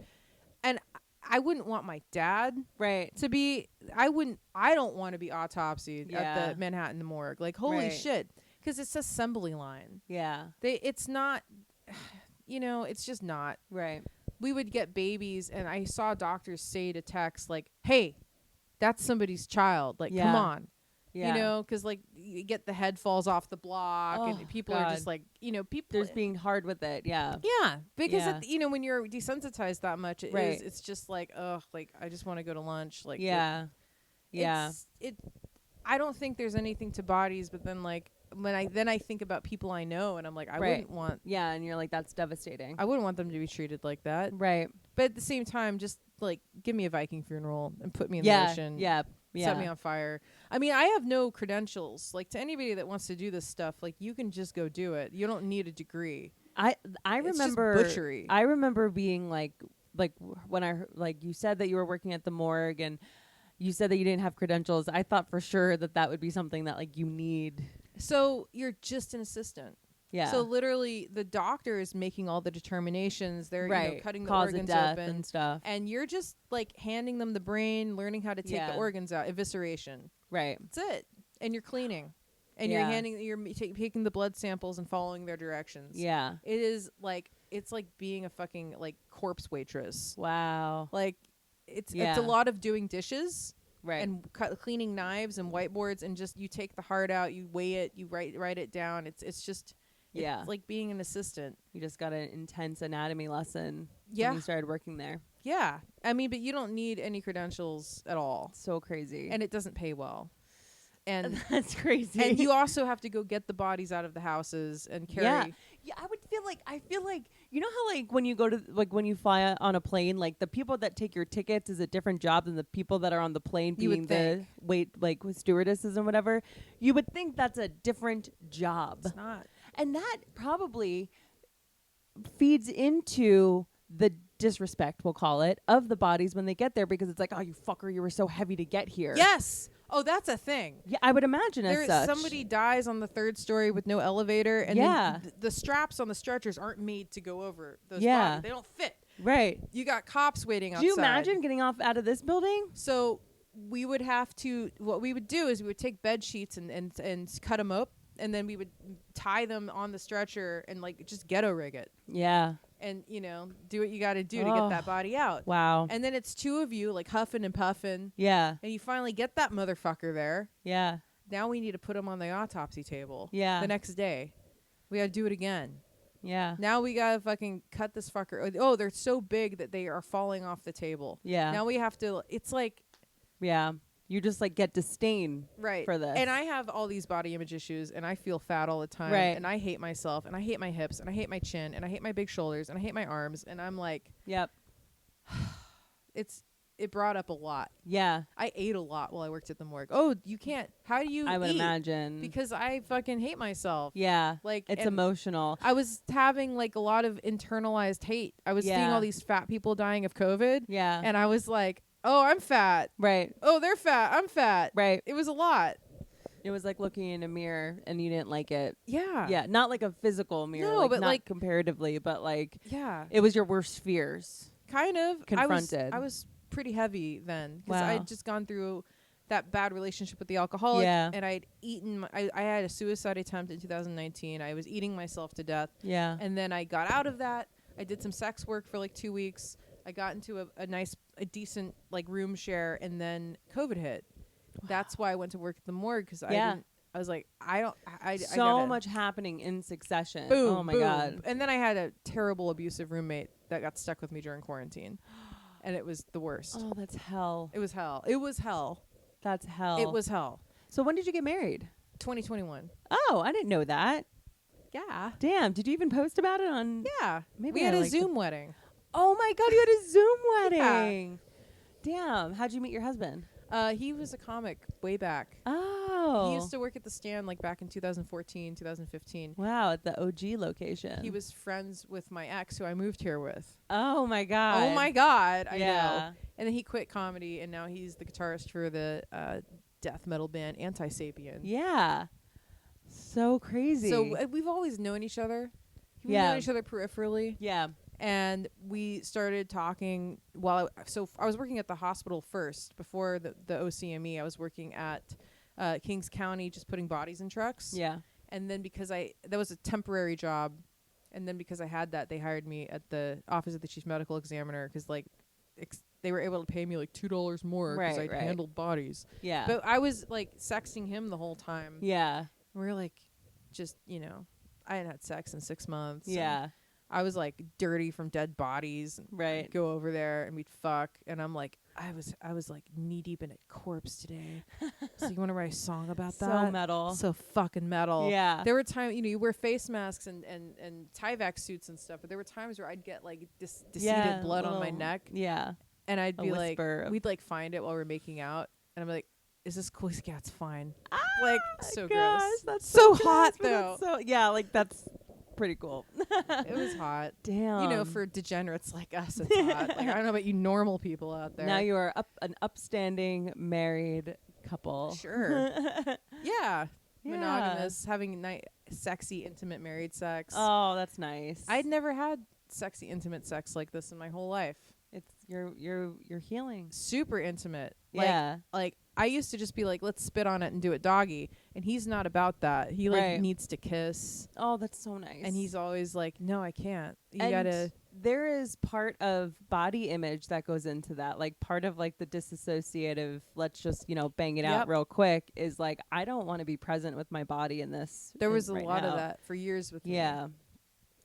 And I wouldn't want my dad to be, I don't want to be autopsied at the Manhattan morgue. Like, holy shit. Because it's assembly line. Yeah. It's not, it's just not. Right. We would get babies and I saw doctors say to techs like, hey, that's somebody's child. Like, come on. Yeah. You know, because like you get the head falls off the block, Oh, and people are just God. like, you know, people. There's being hard with it. Yeah. Yeah, because Yeah. you know, when you're desensitized that much, Right. it's just like, ugh, like I just want to go to lunch. Like, Yeah. Yeah. I don't think there's anything to bodies, but then like when I think about people I know, and I'm like, I Right. wouldn't want. Yeah, and you're like, that's devastating. I wouldn't want them to be treated like that. Right. But at the same time, just like give me a Viking funeral and put me in Yeah. the ocean. Yeah. Yeah. Set me on fire. I mean, I have no credentials. Like to anybody that wants to do this stuff, like you can just go do it. You don't need a degree. I It's just remember butchery. I remember being like when like you said that you were working at the morgue and you said that you didn't have credentials. I thought for sure that would be something that like you need. So you're just an assistant. Yeah. So literally, the doctor is making all the determinations. They're right. you know, cutting the Cause organs of death open and stuff. and you're just like handing them the brain, learning how to take the organs out, evisceration. Right. That's it. And you're cleaning, and Yeah. you're taking the blood samples and following their directions. Yeah. It is like it's like being a fucking like corpse waitress. Wow. Like it's Yeah. a lot of doing dishes. Right. And cleaning knives and whiteboards, and just you take the heart out, you weigh it, you write it down. It's just Yeah. it's like being an assistant. You just got an intense anatomy lesson Yeah. when you started working there. Yeah, I mean, but you don't need any credentials at all, So crazy. and it doesn't pay well. And that's crazy. and you also have to go get the bodies out of the houses and carry. Yeah, I feel like you know how like when you go to like when you fly on a plane, like the people that take your tickets is a different job than the people that are on the plane You being would the think. wait like with stewardesses and whatever. You would think that's a different job. It's not. And that probably feeds into the disrespect, we'll call it, of the bodies when they get there because it's like, oh, you fucker, you were so heavy to get here. Yes. Oh, that's a thing. Yeah, I would imagine as such. Somebody dies on the 3rd story with no elevator, and Yeah. then the straps on the stretchers aren't made to go over those Yeah. bodies. They don't fit. Right. You got cops waiting outside. Do you imagine getting off out of this building? So we would have to. What we would do is we would take bed sheets and cut them up, and then we would tie them on the stretcher and like just ghetto rig it, Yeah. and you know do what you got to do to Oh. get that body out. Wow. And then it's 2 of you like huffing and puffing, Yeah. and you finally get that motherfucker there. Yeah. Now we need to put him on the autopsy table. Yeah. The next day, we got to do it again. Yeah. Now we gotta fucking cut this fucker. Oh, they're so big that they are falling off the table. Yeah. Now we have to. It's like. Yeah. You just like get disdain Right. for this. And I have all these body image issues, and I feel fat all the time. Right. And I hate myself, and I hate my hips, and I hate my chin, and I hate my big shoulders, and I hate my arms, and I'm like, Yep. it brought up a lot. Yeah. I ate a lot while I worked at the morgue. Oh, you can't. How do you I would eat? imagine. Because I fucking hate myself. Yeah. Like, It's and emotional. I was having like a lot of internalized hate. I was seeing Yeah. all these fat people dying of COVID. Yeah. And I was like, oh, I'm fat. Right. Oh, they're fat. I'm fat. Right. It was a lot. It was like looking in a mirror and you didn't like it. Yeah. Yeah. Not like a physical mirror. No, but not like comparatively, but like Yeah. it was your worst fears. Kind of. Confronted. I was pretty heavy then because Wow. I had just gone through that bad relationship with the alcoholic. Yeah. And I'd eaten. I had a suicide attempt in 2019. I was eating myself to death. Yeah. And then I got out of that. I did some sex work for like 2 weeks. I got into a decent like room share, and then COVID hit. That's why I went to work at the morgue because I was like, I So gotta much happening in succession. boom, Oh my boom. God. And then I had a terrible abusive roommate that got stuck with me during quarantine, and it was the worst. Oh, that's hell. It was hell. It was hell. That's hell. It was hell. So when did you get married? 2021. Oh, I didn't know that. Yeah. Damn. Did you even post about it on? Yeah. Maybe we had I a like Zoom wedding. Oh my God, you had a Zoom Yeah. wedding. Damn. How'd you meet your husband? He was a comic way back. Oh. He used to work at the Stand like back in 2014, 2015. Wow, at the OG location. He was friends with my ex who I moved here with. Oh my God. Oh my God. I Yeah. know. And then he quit comedy, and now he's the guitarist for the death metal band Anti-Sapien. Yeah. So crazy. So we've always known each other. We've Yeah. known each other peripherally. yeah. And we started talking while I was working at the hospital first before the OCME. I was working at Kings County just putting bodies in trucks. Yeah. And then because that was a temporary job, and then because I had that, they hired me at the office of the chief medical examiner because like they were able to pay me like $2 more because Right, I'd handled bodies. Yeah. But I was like sexting him the whole time. Yeah. We were like, just, you know, I hadn't had sex in 6 months. Yeah. I was like dirty from dead bodies. And Right. I'd go over there and we'd fuck. And I'm like, I was like knee deep in a corpse today. So you want to write a song about that? So metal. So fucking metal. Yeah. There were times, you know, you wear face masks and Tyvek suits and stuff, but there were times where I'd get like descended blood on my neck. Yeah. And I'd be like, whisper. we'd like find it while we're making out. And I'm like, is this cool? He's like, yeah, it's fine. Ah, Like, so gosh, gross. That's so gross, hot, but though. that's yeah, like that's pretty cool. It was hot. Damn. You know, for degenerates like us, it's hot. Like, I don't know about you normal people out there. Now you are an upstanding married couple. Sure. Yeah. Yeah. Monogamous, having sexy, intimate married sex. Oh, that's nice. I'd never had sexy, intimate sex like this in my whole life. It's you're healing. Super intimate. Yeah. Like I used to just be like, let's spit on it and do it doggy. And he's not about that. He like Right. needs to kiss. Oh, that's so nice. And he's always like, no, I can't. You And gotta. there is part of body image that goes into that. Like part of like the disassociative, let's just, bang it out Yep. real quick is like, I don't want to be present with my body in this. There was a right lot now. of that for years with me. Yeah.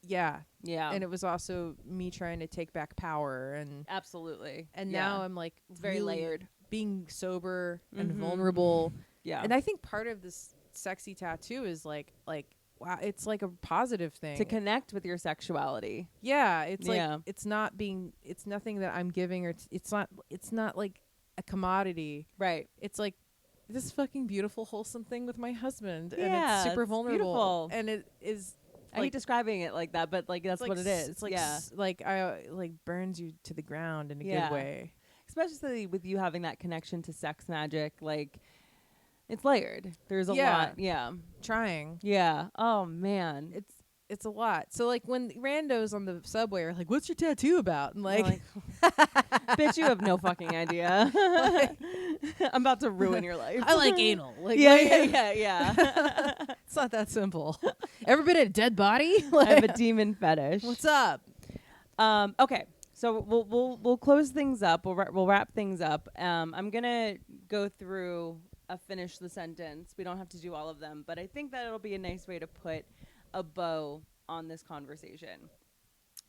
Yeah. Yeah. And it was also me trying to take back power and Absolutely. now I'm like it's very really layered. being sober and Mhm. vulnerable. Yeah. And I think part of this sexy tattoo is like wow, it's like a positive thing. to connect with your sexuality. Yeah, it's like Yeah. it's nothing that I'm giving or it's not like a commodity. Right. It's like this fucking beautiful wholesome thing with my husband and Yeah, it's super it's vulnerable. beautiful. And it is I hate describing it like that, but like that's like what it is. It's like yeah. like I like burns you to the ground in a Yeah. good way. Especially with you having that connection to sex magic, like it's layered. There's a Yeah. lot. Yeah. Trying. Yeah. Oh man. It's a lot. So like when randos on the subway are like, "What's your tattoo about?" and You're like bitch, you have no fucking idea. I'm about to ruin your life. I like anal. Like yeah. It's not that simple. Ever been in a dead body? I have a demon fetish. What's up? Okay. So we'll close things up. We'll wrap things up. I'm gonna go through finish the sentence. We don't have to do all of them, but I think that it'll be a nice way to put a bow on this conversation.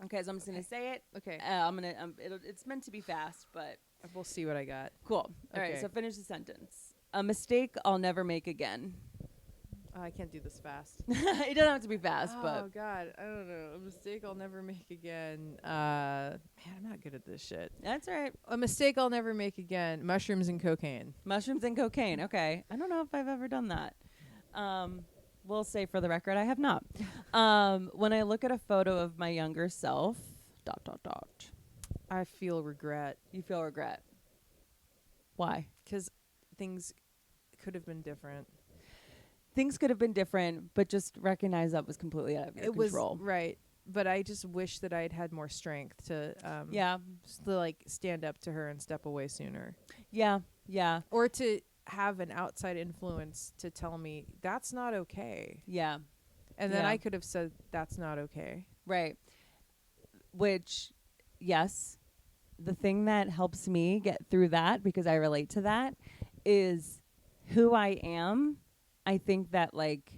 Okay, so I'm just gonna say it. Okay. I'm gonna. It's meant to be fast, but We'll see what I got. cool. All right. Okay. So finish the sentence. A mistake I'll never make again. Oh, I can't do this fast. It doesn't have to be fast, Oh but God, I don't know. A mistake I'll never make again. Man, I'm not good at this shit. that's all right. A mistake I'll never make again. Mushrooms and cocaine. Mushrooms and cocaine. Okay. I don't know if I've ever done that. We'll say for the record, I have not. When I look at a photo of my younger self, ... I feel regret You feel regret. Why? because things could have been different. Things could have been different, but just recognize that was completely out of your control. Was right, but I just wish that I'd had more strength to Yeah. to like stand up to her and step away sooner, Yeah. Yeah. or to have an outside influence to tell me that's not okay, Yeah. and then Yeah. I could have said that's not okay. Right. Which, yes, the thing that helps me get through that, because I relate to that, is who I am. I think that, like,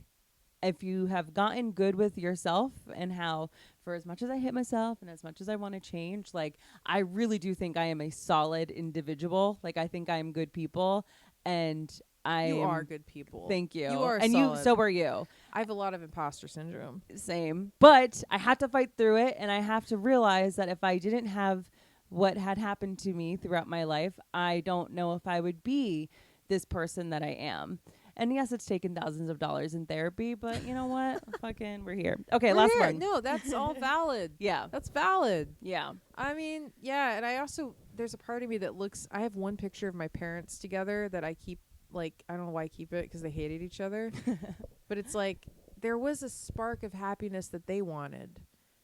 if you have gotten good with yourself and how, for as much as I hate myself and as much as I want to change, like, I really do think I am a solid individual. Like, I think I am good people, and You are good people. Thank you. You are and solid. so are you. I have a lot of imposter syndrome. Same. But I have to fight through it, and I have to realize that if I didn't have what had happened to me throughout my life, I don't know if I would be this person that I am. And yes, it's taken thousands of dollars in therapy, but you know what? Fucking, we're here. Okay, We're last here. one. No, that's all valid. Yeah. That's valid. Yeah. I mean, yeah, and I also there's a part of me that looks. I have one picture of my parents together that I keep. Like, I don't know why I keep it because they hated each other, but it's like there was a spark of happiness that they wanted.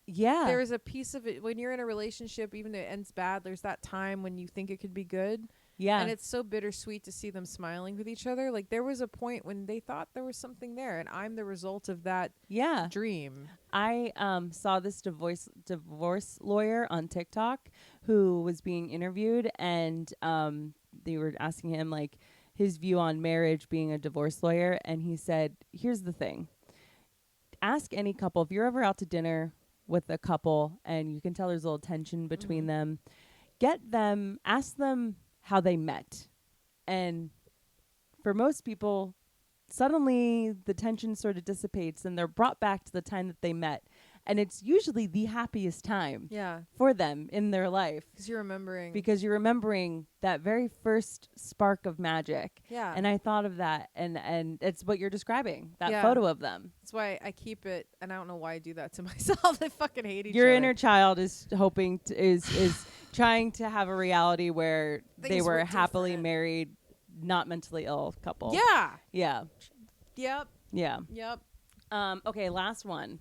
Yeah. There is a piece of it when you're in a relationship, even though it ends bad. There's that time when you think it could be good, Yeah. And it's so bittersweet to see them smiling with each other. Like there was a point when they thought there was something there, and I'm the result of that Yeah. dream. I saw this divorce lawyer on TikTok who was being interviewed, and they were asking him like his view on marriage being a divorce lawyer, and he said, "Here's the thing. Ask any couple if you're ever out to dinner with a couple and you can tell there's a little tension between them, ask them how they met. And for most people, suddenly the tension sort of dissipates and they're brought back to the time that they met. And it's usually the happiest time Yeah, for them in their life because you're remembering. because you're remembering that very first spark of magic." Yeah, And I thought of that, and it's what you're describing, that Yeah. photo of them. that's why I keep it, and I don't know why I do that to myself. I fucking hate each Your other. inner child is hoping to, is trying to have a reality where they Things were were a happily different. married, not mentally ill couple. Yeah. Yeah. Yep. Yeah. Yep. Okay, last one.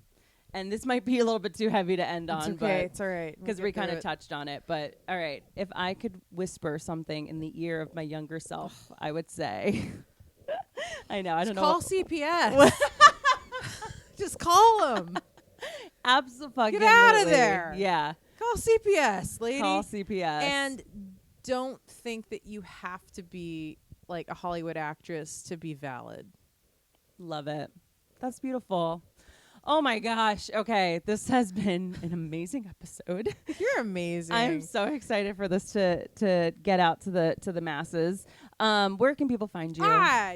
And this might be a little bit too heavy to end It's on, okay. It's all right. because we kind of touched on it. But all right, if I could whisper something in the ear of my younger self, I would say, I know, I don't know. Call CPS. Just call them. Absolutely. Get out of there. Yeah. Call CPS, lady. Call CPS. And don't think that you have to be like a Hollywood actress to be valid. Love it. That's beautiful. Oh my gosh. Okay, this has been an amazing episode. You're amazing. I'm so excited for this to get out to the masses. Where can people find you?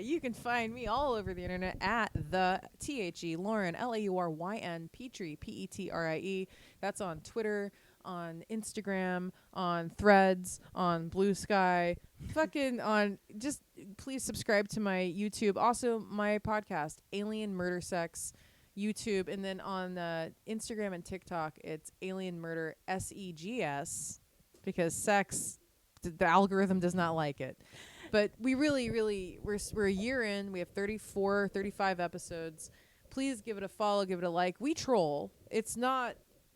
You can find me all over the internet at the THE Lauryn, Lauryn, Petrie, Petrie. That's on Twitter, on Instagram, on Threads, on Blue Sky, fucking on. Just please subscribe to my YouTube. Also, my podcast, Alien Murder Sex, YouTube, and then on Instagram and TikTok, it's Alien Murder SEGS, because sex, the algorithm does not like it. But we really, we're a year in. We have 35 episodes. Please give it a follow, give it a like. We troll. It's not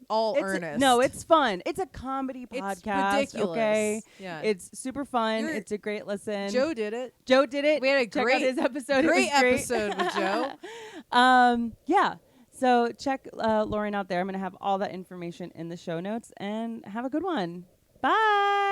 all earnest. No, it's fun. It's a comedy It's podcast. ridiculous. Okay, Yeah. it's super fun. You're- It's a great listen. Joe did it. Joe did it. We had a Check great- out his episode. It Great was great. episode with Joe. Yeah. So check Lauryn out there. I'm gonna have all that information in the show notes, and have a good one. Bye.